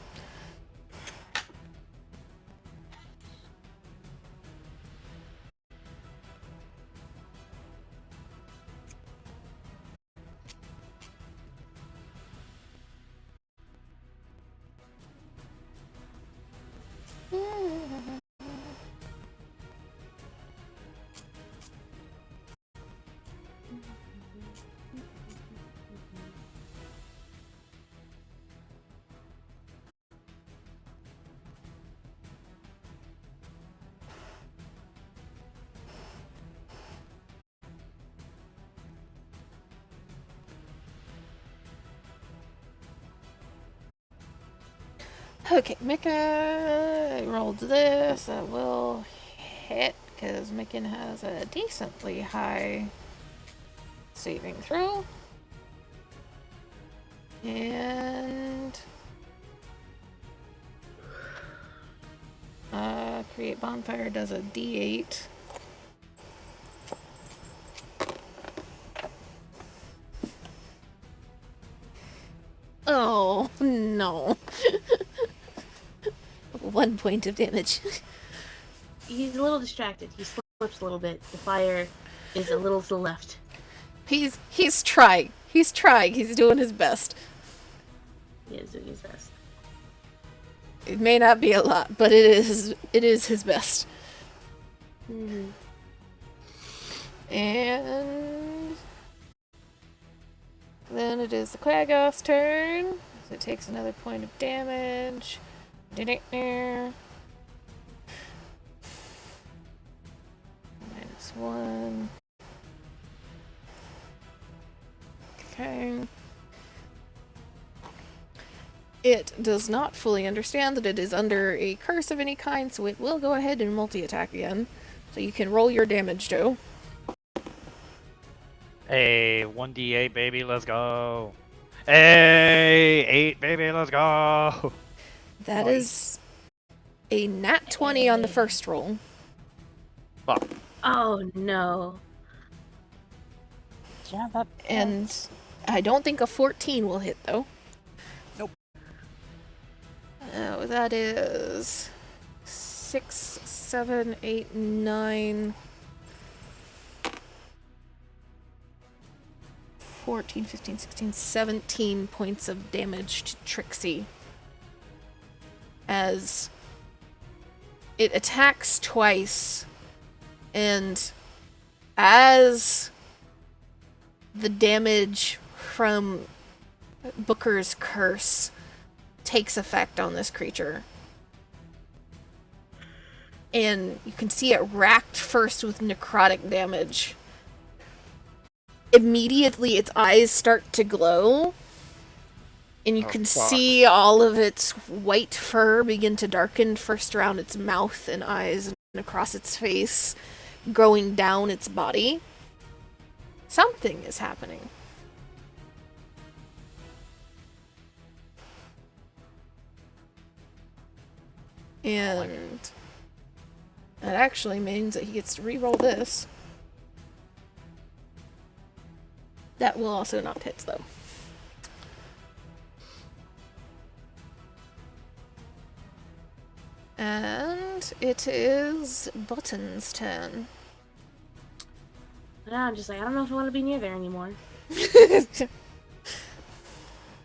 Okay, Mika rolled this. That will hit because Mikan has a decently high saving throw. And Create Bonfire does a D8. Oh, no. 1 point of damage. He's a little distracted. He slips a little bit. The fire is a little to the left. He's trying. He's trying. He's doing his best. He is doing his best. It may not be a lot, but it is his best. Mm-hmm. And then it is the Quaggoth's turn. So it takes another point of damage. -1. Okay. It does not fully understand that it is under a curse of any kind, so it will go ahead and multi-attack again. So you can roll your damage, Joe. Hey, 1d8, baby, let's go. Hey, 8, baby, let's go. That is a nat 20 on the first roll. Fuck. Oh no. Yeah, that. And I don't think a 14 will hit, though. Nope. Oh, that is 6, 7, 8, 9, 14, 15, 16, 17 points of damage to Trixie. As it attacks twice, and as the damage from Booker's curse takes effect on this creature, and you can see it racked first with necrotic damage. Immediately, its eyes start to glow, and you can see all of its white fur begin to darken, first around its mouth and eyes and across its face, growing down its body. Something is happening. And that actually means that he gets to re-roll this. That will also not hit, though. And it is Button's turn. But I'm just like, I don't know if I want to be near there anymore.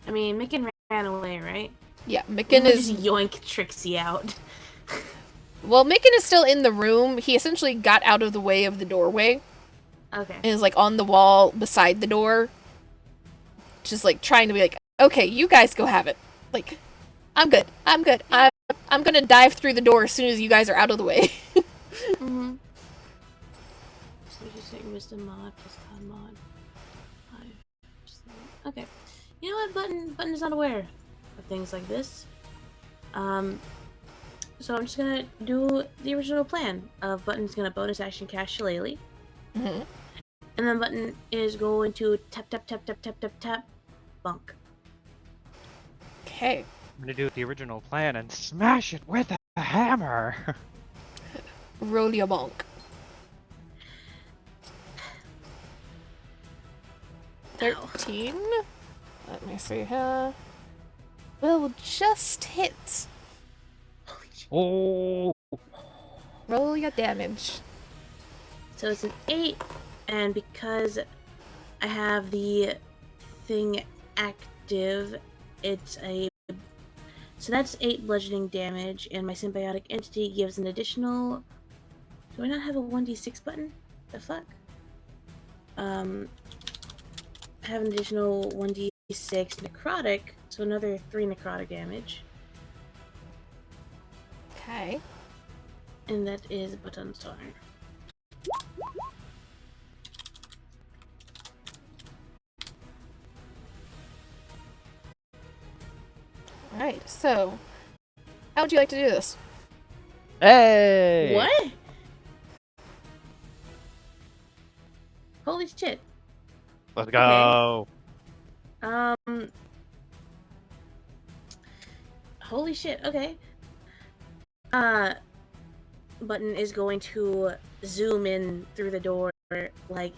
I mean, Micken ran away, right? Yeah, Micken is... just yoink Trixie out. Well, Micken is still in the room. He essentially got out of the way of the doorway. Okay. And is, like, on the wall beside the door. Just, like, trying to be like, okay, you guys go have it. Like, I'm good. I'm good. I'm gonna dive through the door as soon as you guys are out of the way. Mm-hmm. So you just set your wisdom mod plus con mod. 5%. Okay. You know what? Button is not aware of things like this. So I'm just gonna do the original plan of Button's gonna bonus action cast Shillelagh. Mm-hmm. And then Button is going to tap tap tap tap tap tap tap bunk. Okay. I'm gonna do the original plan and smash it with a hammer. Roll your bonk. 13. Let me see here. Will just hit. Oh. Roll your damage. So it's an 8, and because I have the thing active, it's a... So that's 8 bludgeoning damage, and my symbiotic entity gives an additional... Do I not have a 1d6 button? The fuck? I have an additional 1d6 necrotic, so another 3 necrotic damage. Okay. And that is Button's turn. Alright, so how would you like to do this? Hey! What? Holy shit. Let's go. Holy shit, okay. Button is going to zoom in through the door, like,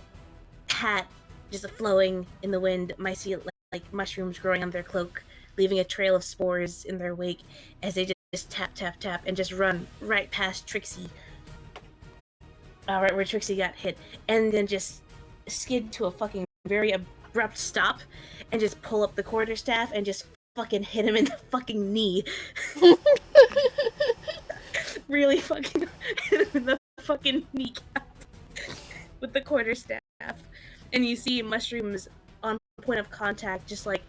hat just flowing in the wind. Might see like mushrooms growing on their cloak, leaving a trail of spores in their wake as they just tap, tap, tap, and just run right past Trixie. Right where Trixie got hit, and then just skid to a fucking very abrupt stop, and just pull up the quarterstaff and just fucking hit him in the fucking knee. Really fucking hit him in the fucking kneecap with the quarterstaff. And you see mushrooms on point of contact just like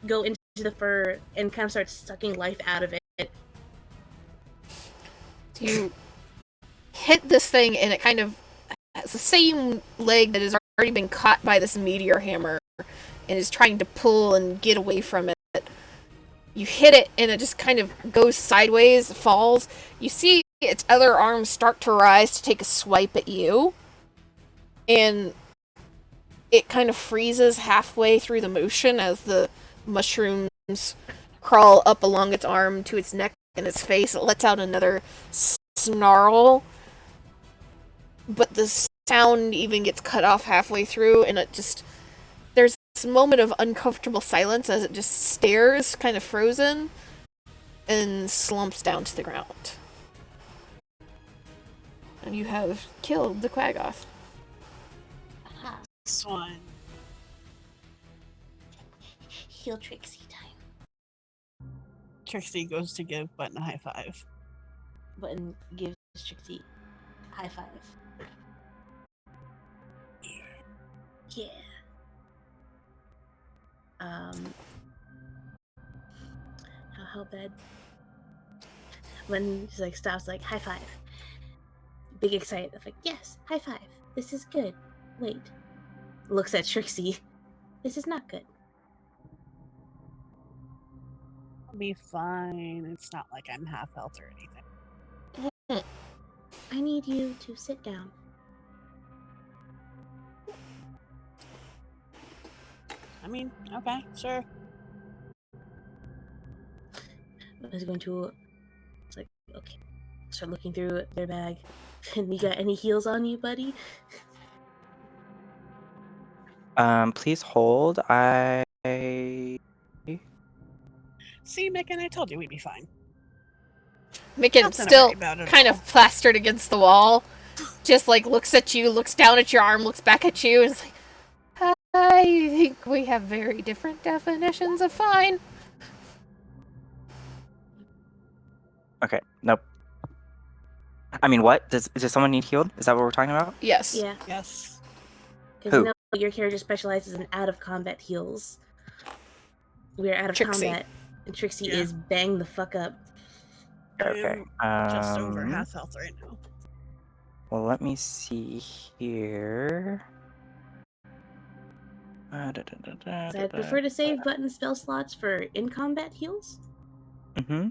go into the fur and kind of start sucking life out of it. You hit this thing and it kind of has the same leg that has already been caught by this meteor hammer and is trying to pull and get away from it. You hit it and it just kind of goes sideways, falls. You see its other arms start to rise to take a swipe at you. And it kind of freezes halfway through the motion as the mushrooms crawl up along its arm to its neck and its face. It lets out another snarl. But the sound even gets cut off halfway through, and it just... There's this moment of uncomfortable silence as it just stares, kind of frozen, and slumps down to the ground. And you have killed the Quaggoth. Aha. Swan. Heal Trixie time. Trixie goes to give Button a high five. Button gives Trixie high five. Yeah. How bad? When she's like stops, like high five. Big excited, like yes, high five. This is good. Wait. Looks at Trixie. This is not good. I'll be fine. It's not like I'm half health or anything. I need you to sit down. I mean, okay, sure. I was going to. It's like okay. Start looking through their bag. And you got any heals on you, buddy? Please hold. See, Mick, I told you we'd be fine. Micken Nothing to still worry about at kind all. of plastered against the wall, just like looks at you, looks down at your arm, looks back at you, and is like, I think we have very different definitions of fine. Okay, nope. I mean, what? Does someone need healed? Is that what we're talking about? Yes. Yeah. Yes. Because Who? you know your character specializes in out of combat heals. We're out of Trixie. combat. And Trixie Yeah. is bang the fuck up. Okay. I'm just over half health right now. Well, let me see here. So I'd prefer to save button spell slots for in combat heals. Mm-hmm.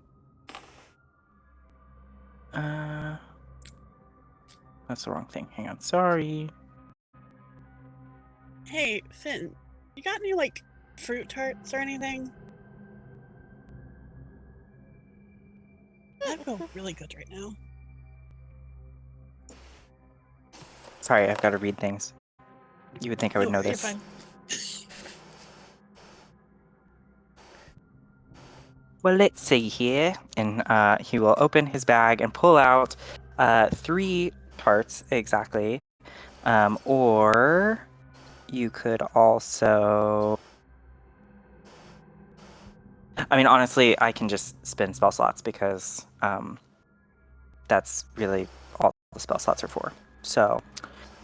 That's the wrong thing. Hang on. Sorry. Hey, Finn, you got any, like, fruit tarts or anything? I feel really good right now. Sorry, I've got to read things. You would think I would know you're this. fine. Well, let's see here. And he will open his bag and pull out 3 tarts exactly. Or you could also... I mean, honestly, I can just spin spell slots because that's really all the spell slots are for. So,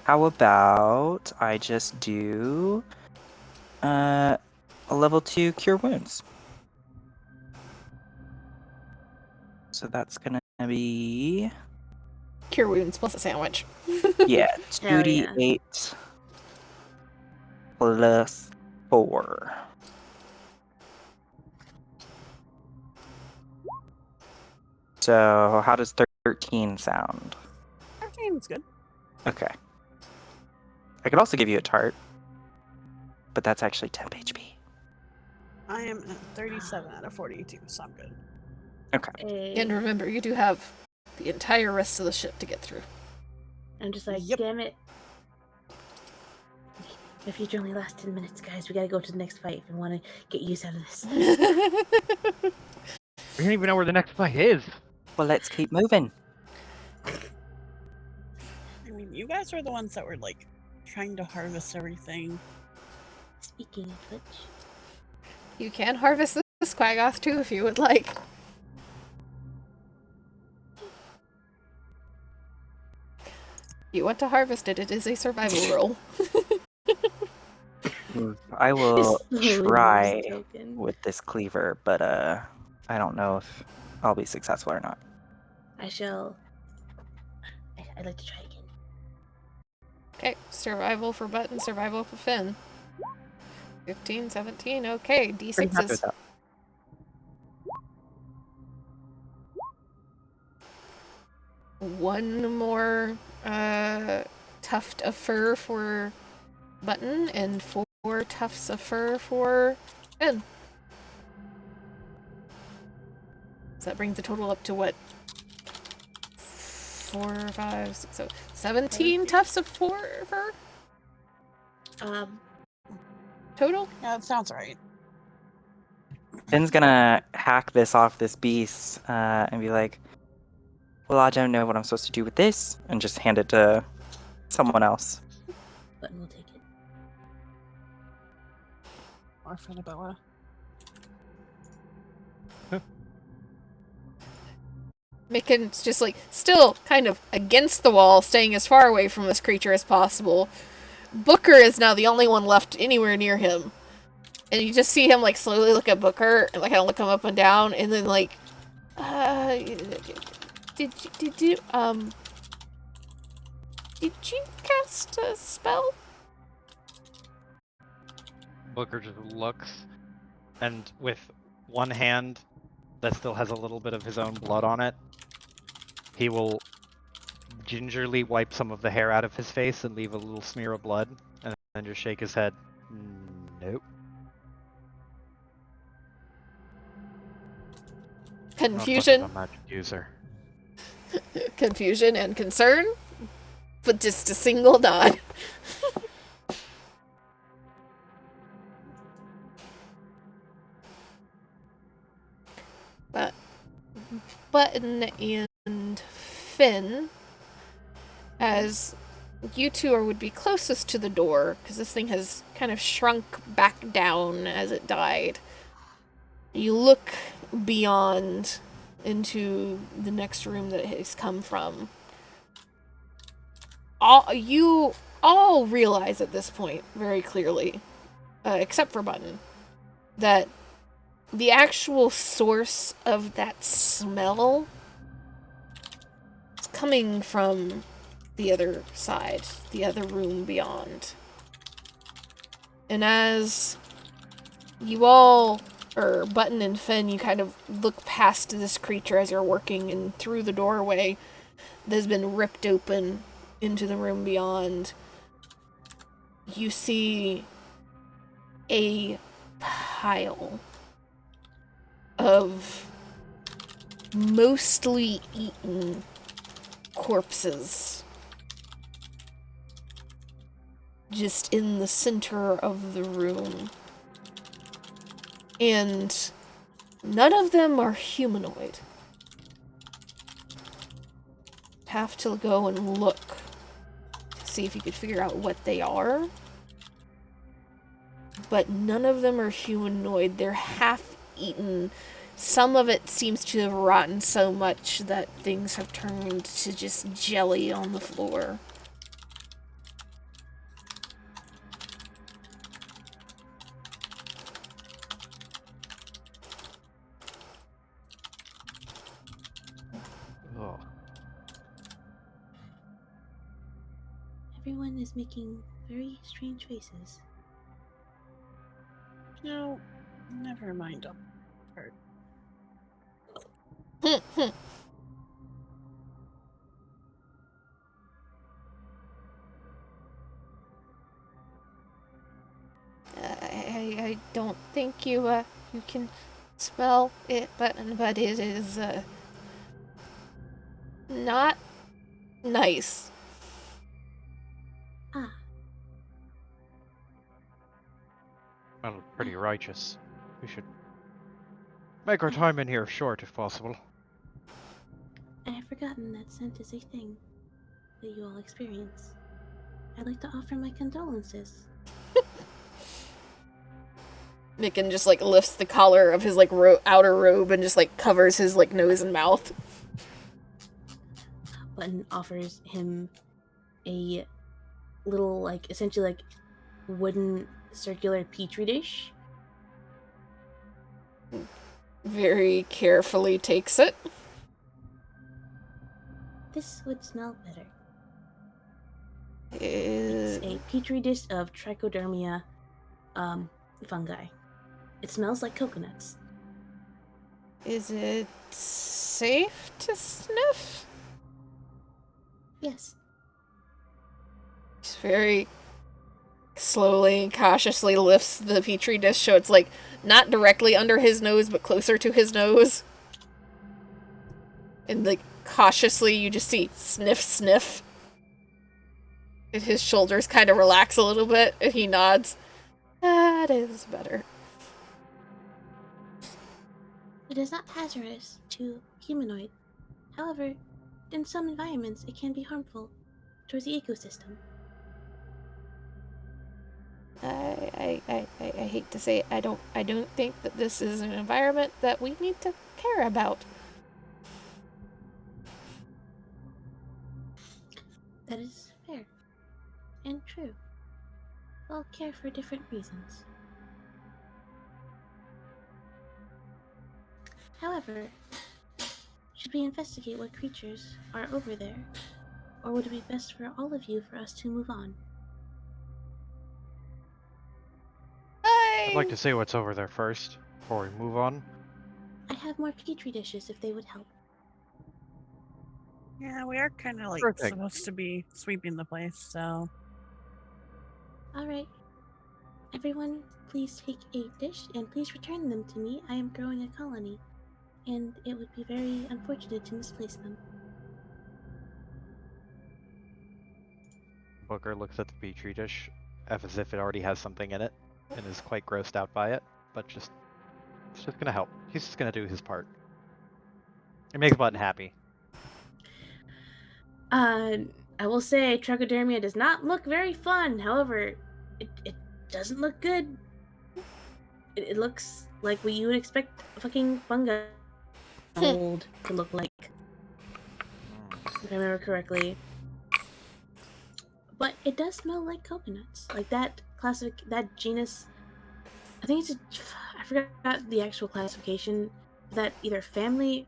how about I just do a level 2 Cure Wounds? So that's gonna be Cure wounds plus a sandwich. yeah, Hell yeah. 2d8 plus 4. So how does 13 sound? 13's good. Okay. I could also give you a tart, but that's actually temp HP. I am at 37 out of 42, so I'm good. Okay. Hey. And remember, you do have the entire rest of the ship to get through. I'm just like, Yep. damn it. My future only lasts 10 minutes, guys. We gotta go to the next fight if we want to get use out of this. We don't even know where the next fight is. Well, let's keep moving. I mean, you guys were the ones that were, like, trying to harvest everything. Speaking of which, You can harvest the Squagoth too if you would like. You want to harvest it, it is a survival roll. I will Slowly try moves token. with this cleaver, but I don't know if I'll be successful or not. I shall. I'd like to try again. Okay, survival for Button, survival for Finn. 15, 17, okay, Pretty happy with D6s. that. One more tuft of fur for Button, and 4 tufts of fur for Finn. So that brings the total up to what? 4, 5, 6, 7, 17 tufts of fur total? Yeah, that sounds right. Finn's gonna hack this off this beast and be like, well, I don't know what I'm supposed to do with this, and just hand it to someone else. Button will take it. Or Finabella. Micken's just like still kind of against the wall, staying as far away from this creature as possible. Booker is now the only one left anywhere near him. And you just see him, like, slowly look at Booker, and, like, kind of look him up and down, and then, like, did you cast a spell? Booker just looks, and with one hand that still has a little bit of his own blood on it, he will gingerly wipe some of the hair out of his face and leave a little smear of blood, and then just shake his head. Nope. Confusion. Not much of a magic user. Confusion and concern, but just a single nod. But Button and Finn, as you two would be closest to the door, because this thing has kind of shrunk back down as it died. You look beyond into the next room that it has come from. You all realize at this point, very clearly, except for Button, that the actual source of that smell is coming from the other side, the other room beyond. And as you all, or Button and Finn, you kind of look past this creature as you're working, and through the doorway that has been ripped open into the room beyond, you see a pile of mostly eaten corpses just in the center of the room. And none of them are humanoid. Have to go and look to see if you could figure out what they are. But none of them are humanoid. They're half eaten. Some of it seems to have rotten so much that things have turned to just jelly on the floor. Oh. Everyone is making very strange faces. No, never mind them. I don't think you can spell it, but it is not nice. Ah, Well, pretty righteous. We should make our time in here short if possible. I have forgotten that scent is a thing that you all experience. I'd like to offer my condolences. Micken just like lifts the collar of his like outer robe and just like covers his like nose and mouth. Button offers him a little, like, essentially like wooden circular petri dish. Very carefully takes it. This would smell better. Is It's a petri dish of trichodermia fungi. It smells like coconuts. it safe to sniff? Yes. Just very slowly and cautiously lifts the petri dish so it's like not directly under his nose but closer to his nose. And like cautiously you just see sniff sniff. And his shoulders kind of relax a little bit and he nods. That is better. It is not hazardous to humanoid. However, in some environments it can be harmful towards the ecosystem. I hate to say it, I don't think that this is an environment that we need to care about. That is fair and true. all care for different reasons. However, should we investigate what creatures are over there? Or would it be best for all of you for us to move on? I'd like to see what's over there first, before we move on. I have more petri dishes if they would help. Yeah, we are kind of like Sure thing. supposed to be sweeping the place, so Alright. Everyone, please take a dish and please return them to me. I am growing a colony, and it would be very unfortunate to misplace them. Booker looks at the petri dish as if it already has something in it, and is quite grossed out by it, but it's just gonna help. He's just gonna do his part. It makes Button happy. I will say trichodermia does not look very fun. However, it doesn't look good. It looks like what you would expect fucking fungi mold to look like, if I remember correctly. But it does smell like coconuts. Like that that genus. I think I forgot the actual classification. That either family,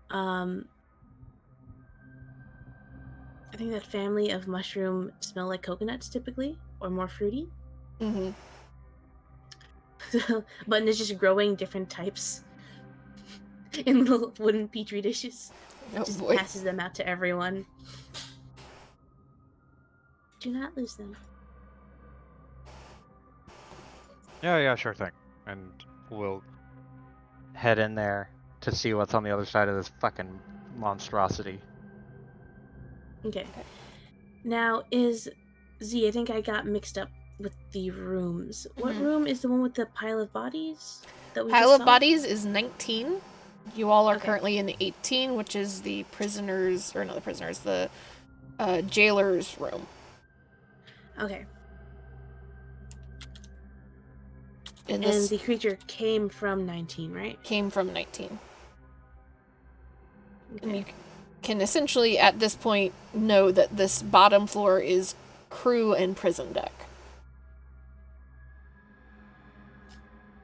I think that family of mushroom smell like coconuts typically, or more fruity. Mm-hmm. Button is just growing different types in little wooden petri dishes. Oh Just boy. passes them out to everyone. Do not lose them. Yeah, sure thing. And we'll head in there to see what's on the other side of this fucking monstrosity. Okay. Now is Z, I think I got mixed up with the rooms. What Mhm. room is the one with the pile of bodies that we Pile just of saw? bodies is 19. You all are Okay. currently in 18, which is the prisoners, or not the prisoners, the jailer's room. Okay. And And this the creature came from 19, right? came from 19. And Okay. you can essentially, at this point, know that this bottom floor is crew and prison deck.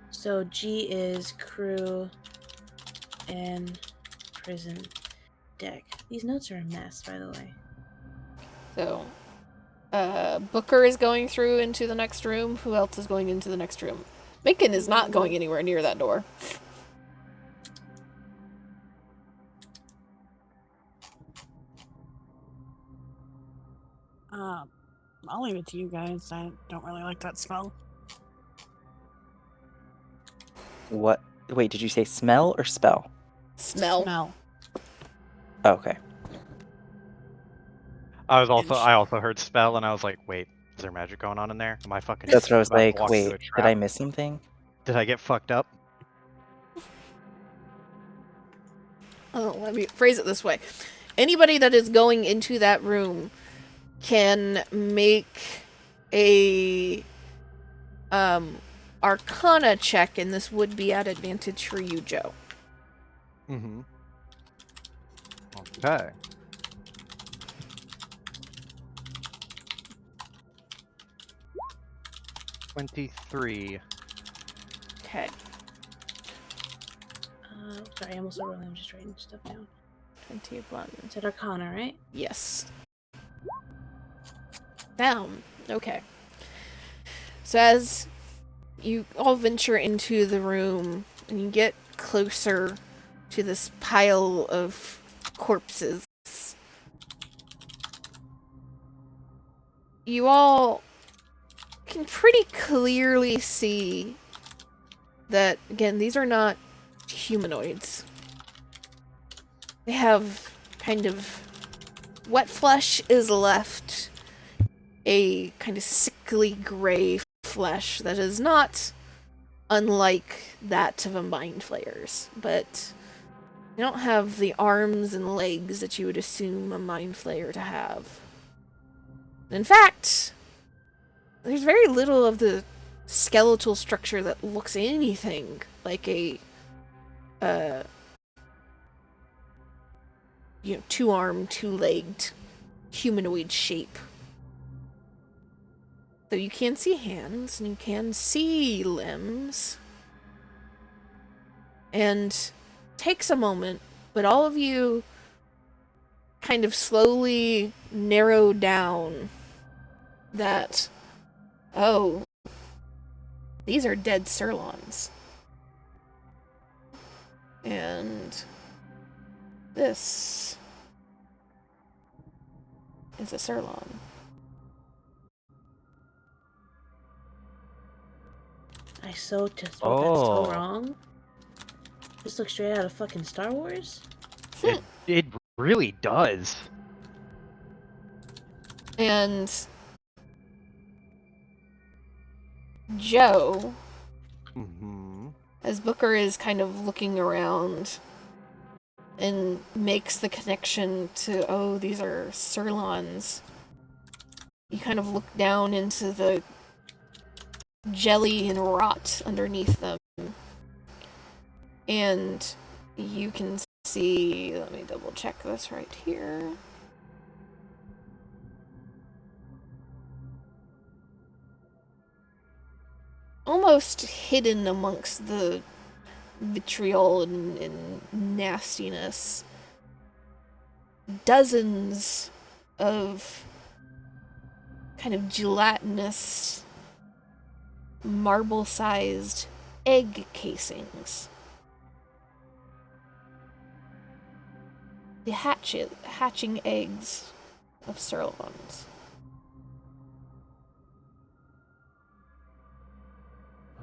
So G is crew and prison deck. These notes are a mess, by the way. So, Booker is going through into the next room. Who else is going into the next room? Macon is not going anywhere near that door. I'll leave it to you guys. I don't really like that smell. What? Wait, did you say smell or spell? Smell. Oh, okay. I also heard spell, and I was like, wait, is there magic going on in there? Am I fucking That's what I was about to like. walk into Wait, a did I trap? miss something? Did I get fucked up? Oh, let me phrase it this way. Anybody that is going into that room can make a Arcana check, and this would be at advantage for you, Joe. Mm-hmm. Okay. $23. Okay. Sorry, I'm also rolling. I'm just writing stuff down. 21. It's at Arcana, right? Yes. Down. Okay. So as you all venture into the room and you get closer to this pile of corpses, you all can pretty clearly see that, again, these are not humanoids. They have kind of wet flesh is left, a kind of sickly gray flesh that is not unlike that of a mind flayer's, but they don't have the arms and legs that you would assume a mind flayer to have. In fact, there's very little of the skeletal structure that looks anything like a two-armed, two-legged humanoid shape. So you can see hands, and you can see limbs. And takes a moment, but all of you kind of slowly narrow down that, oh, these are dead Sirlons. And this is a Sirlon. I so just spelled that Oh. so wrong. This looks straight out of fucking Star Wars. It really does. And Joe, Mm-hmm. as Booker is kind of looking around and makes the connection to, oh, these are Sirlons, you kind of look down into the jelly and rot underneath them. And you can see, let me double check this right here. Almost hidden amongst the vitriol and nastiness, dozens of kind of gelatinous, marble-sized egg casings. The hatching eggs of Sirlons.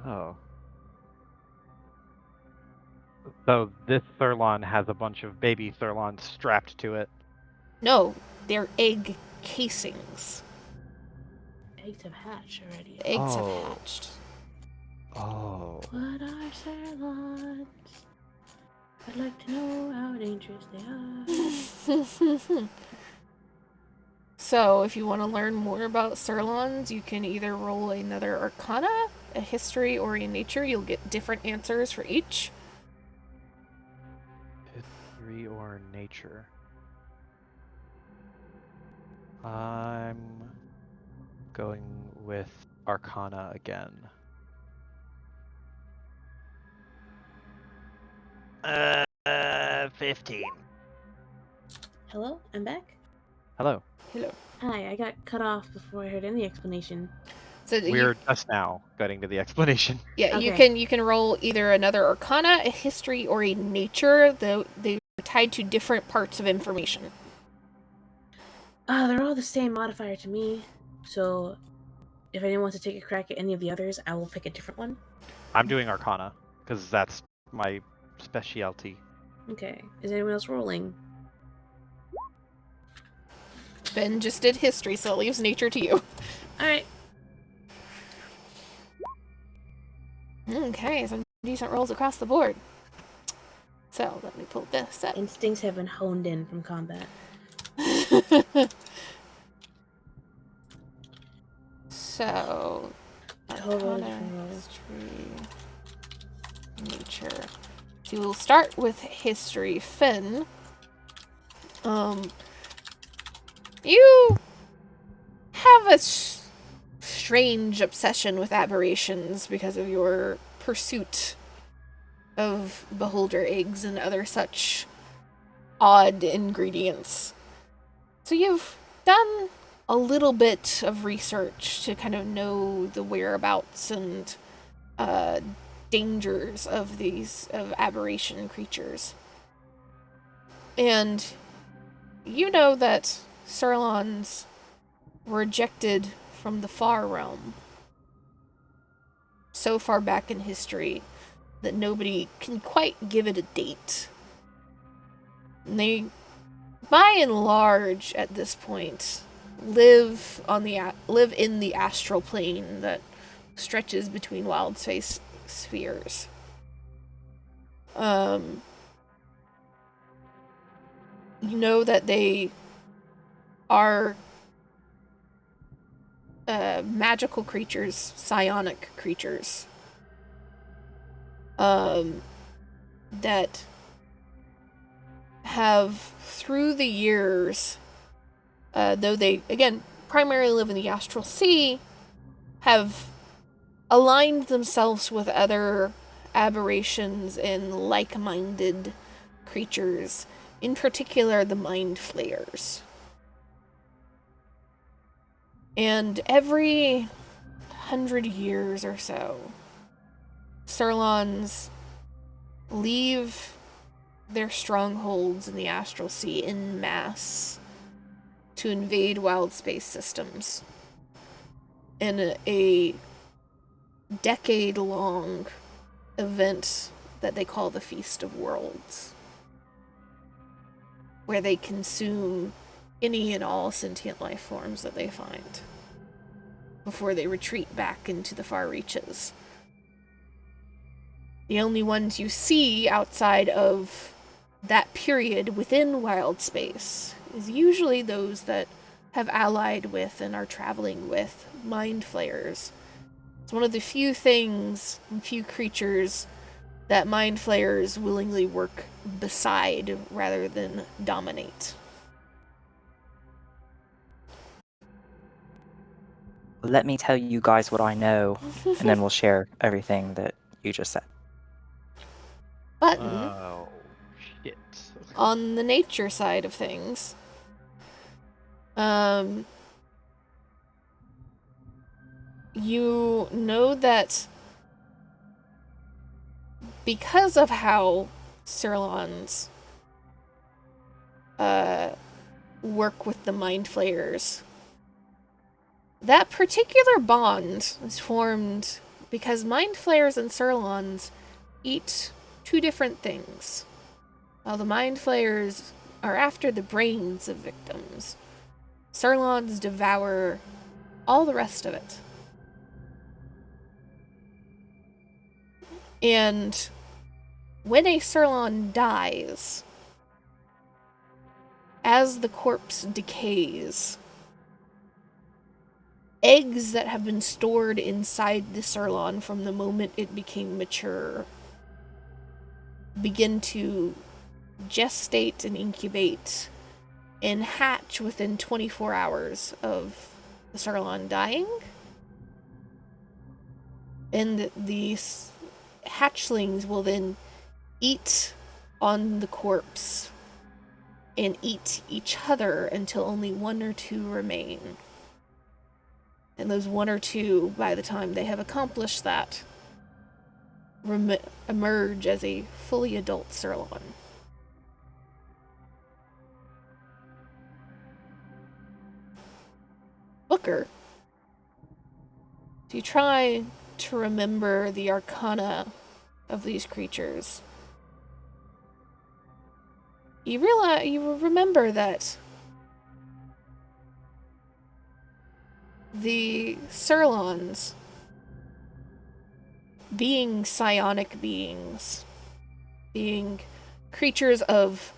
Oh. So this Sirlon has a bunch of baby Sirlons strapped to it. No, they're egg casings. Eggs have hatched already. The eggs Oh. have hatched. Oh. What are Sirlons? I'd like to know how dangerous they are. So, if you want to learn more about Sirlons, you can either roll another Arcana, a History, or a Nature. You'll get different answers for each. History or nature? I'm going with Arcana again. 15. Hello, I'm back. Hello. Hello. Hi, I got cut off before I heard any explanation. So We're just now getting to the explanation. yeah, Okay. you can roll either another Arcana, a History, or a Nature. Though they're tied to different parts of information. They're all the same modifier to me. So, if anyone wants to take a crack at any of the others, I will pick a different one. I'm doing Arcana, because that's my specialty. Okay. Is anyone else rolling? Ben just did History, so it leaves Nature to you. Alright. Okay, some decent rolls across the board. So, let me pull this up. Instincts have been honed in from combat. So, Total Arcana, different rolls. History, Nature. So we'll start with History. Finn, you have a strange obsession with aberrations because of your pursuit of beholder eggs and other such odd ingredients. So you've done a little bit of research to kind of know the whereabouts and dangers of these aberration creatures. And you know that Sirlons were ejected from the far realm so far back in history that nobody can quite give it a date. And they, by and large, at this point, live in the astral plane that stretches between wild space spheres. You know that they are magical creatures, psionic creatures, that have, through the years, though they, again, primarily live in the astral sea, have aligned themselves with other aberrations and like-minded creatures, in particular the Mind Flayers. And every 100 years or so, Surlons leave their strongholds in the Astral Sea en masse to invade wild space systems in a decade-long event that they call the Feast of Worlds, where they consume any and all sentient life forms that they find before they retreat back into the far reaches. The only ones you see outside of that period within wild space is usually those that have allied with and are traveling with Mind Flayers. It's one of the few things, few creatures that Mind Flayers willingly work beside rather than dominate. Let me tell you guys what I know, and then we'll share everything that you just said. Button, Oh, shit. on the nature side of things, you know that because of how Surlons work with the Mind Flayers, that particular bond is formed because Mind Flayers and Surlons eat two different things. While the Mind Flayers are after the brains of victims, Surlons devour all the rest of it. And when a Surlon dies, as the corpse decays, eggs that have been stored inside the Surlon from the moment it became mature begin to gestate and incubate and hatch within 24 hours of the Surlon dying. And these hatchlings will then eat on the corpse and eat each other until only one or two remain. And those one or two, by the time they have accomplished that, emerge as a fully adult Surlon. Booker, do you try to remember the arcana of these creatures? You remember that the Surlons, being psionic beings, being creatures of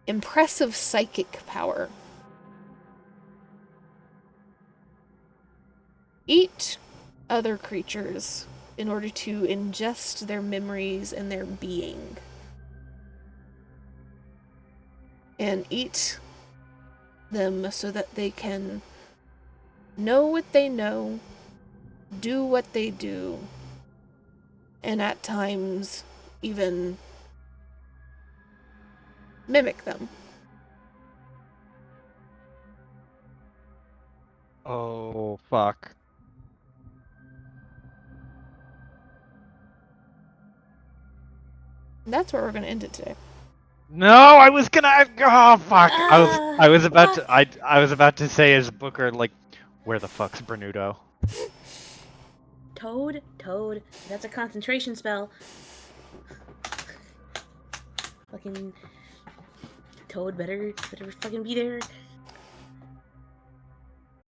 impressive psychic power, eat other creatures in order to ingest their memories and their being. And eat them so that they can know what they know, do what they do, and at times even mimic them. Oh, fuck. That's where we're going to end it today. No, I was gonna. Oh, fuck. I was about Fuck. to. I was about to say as Booker, like, where the fuck's Bernudo? Toad. That's a concentration spell. Fucking Toad better fucking be there.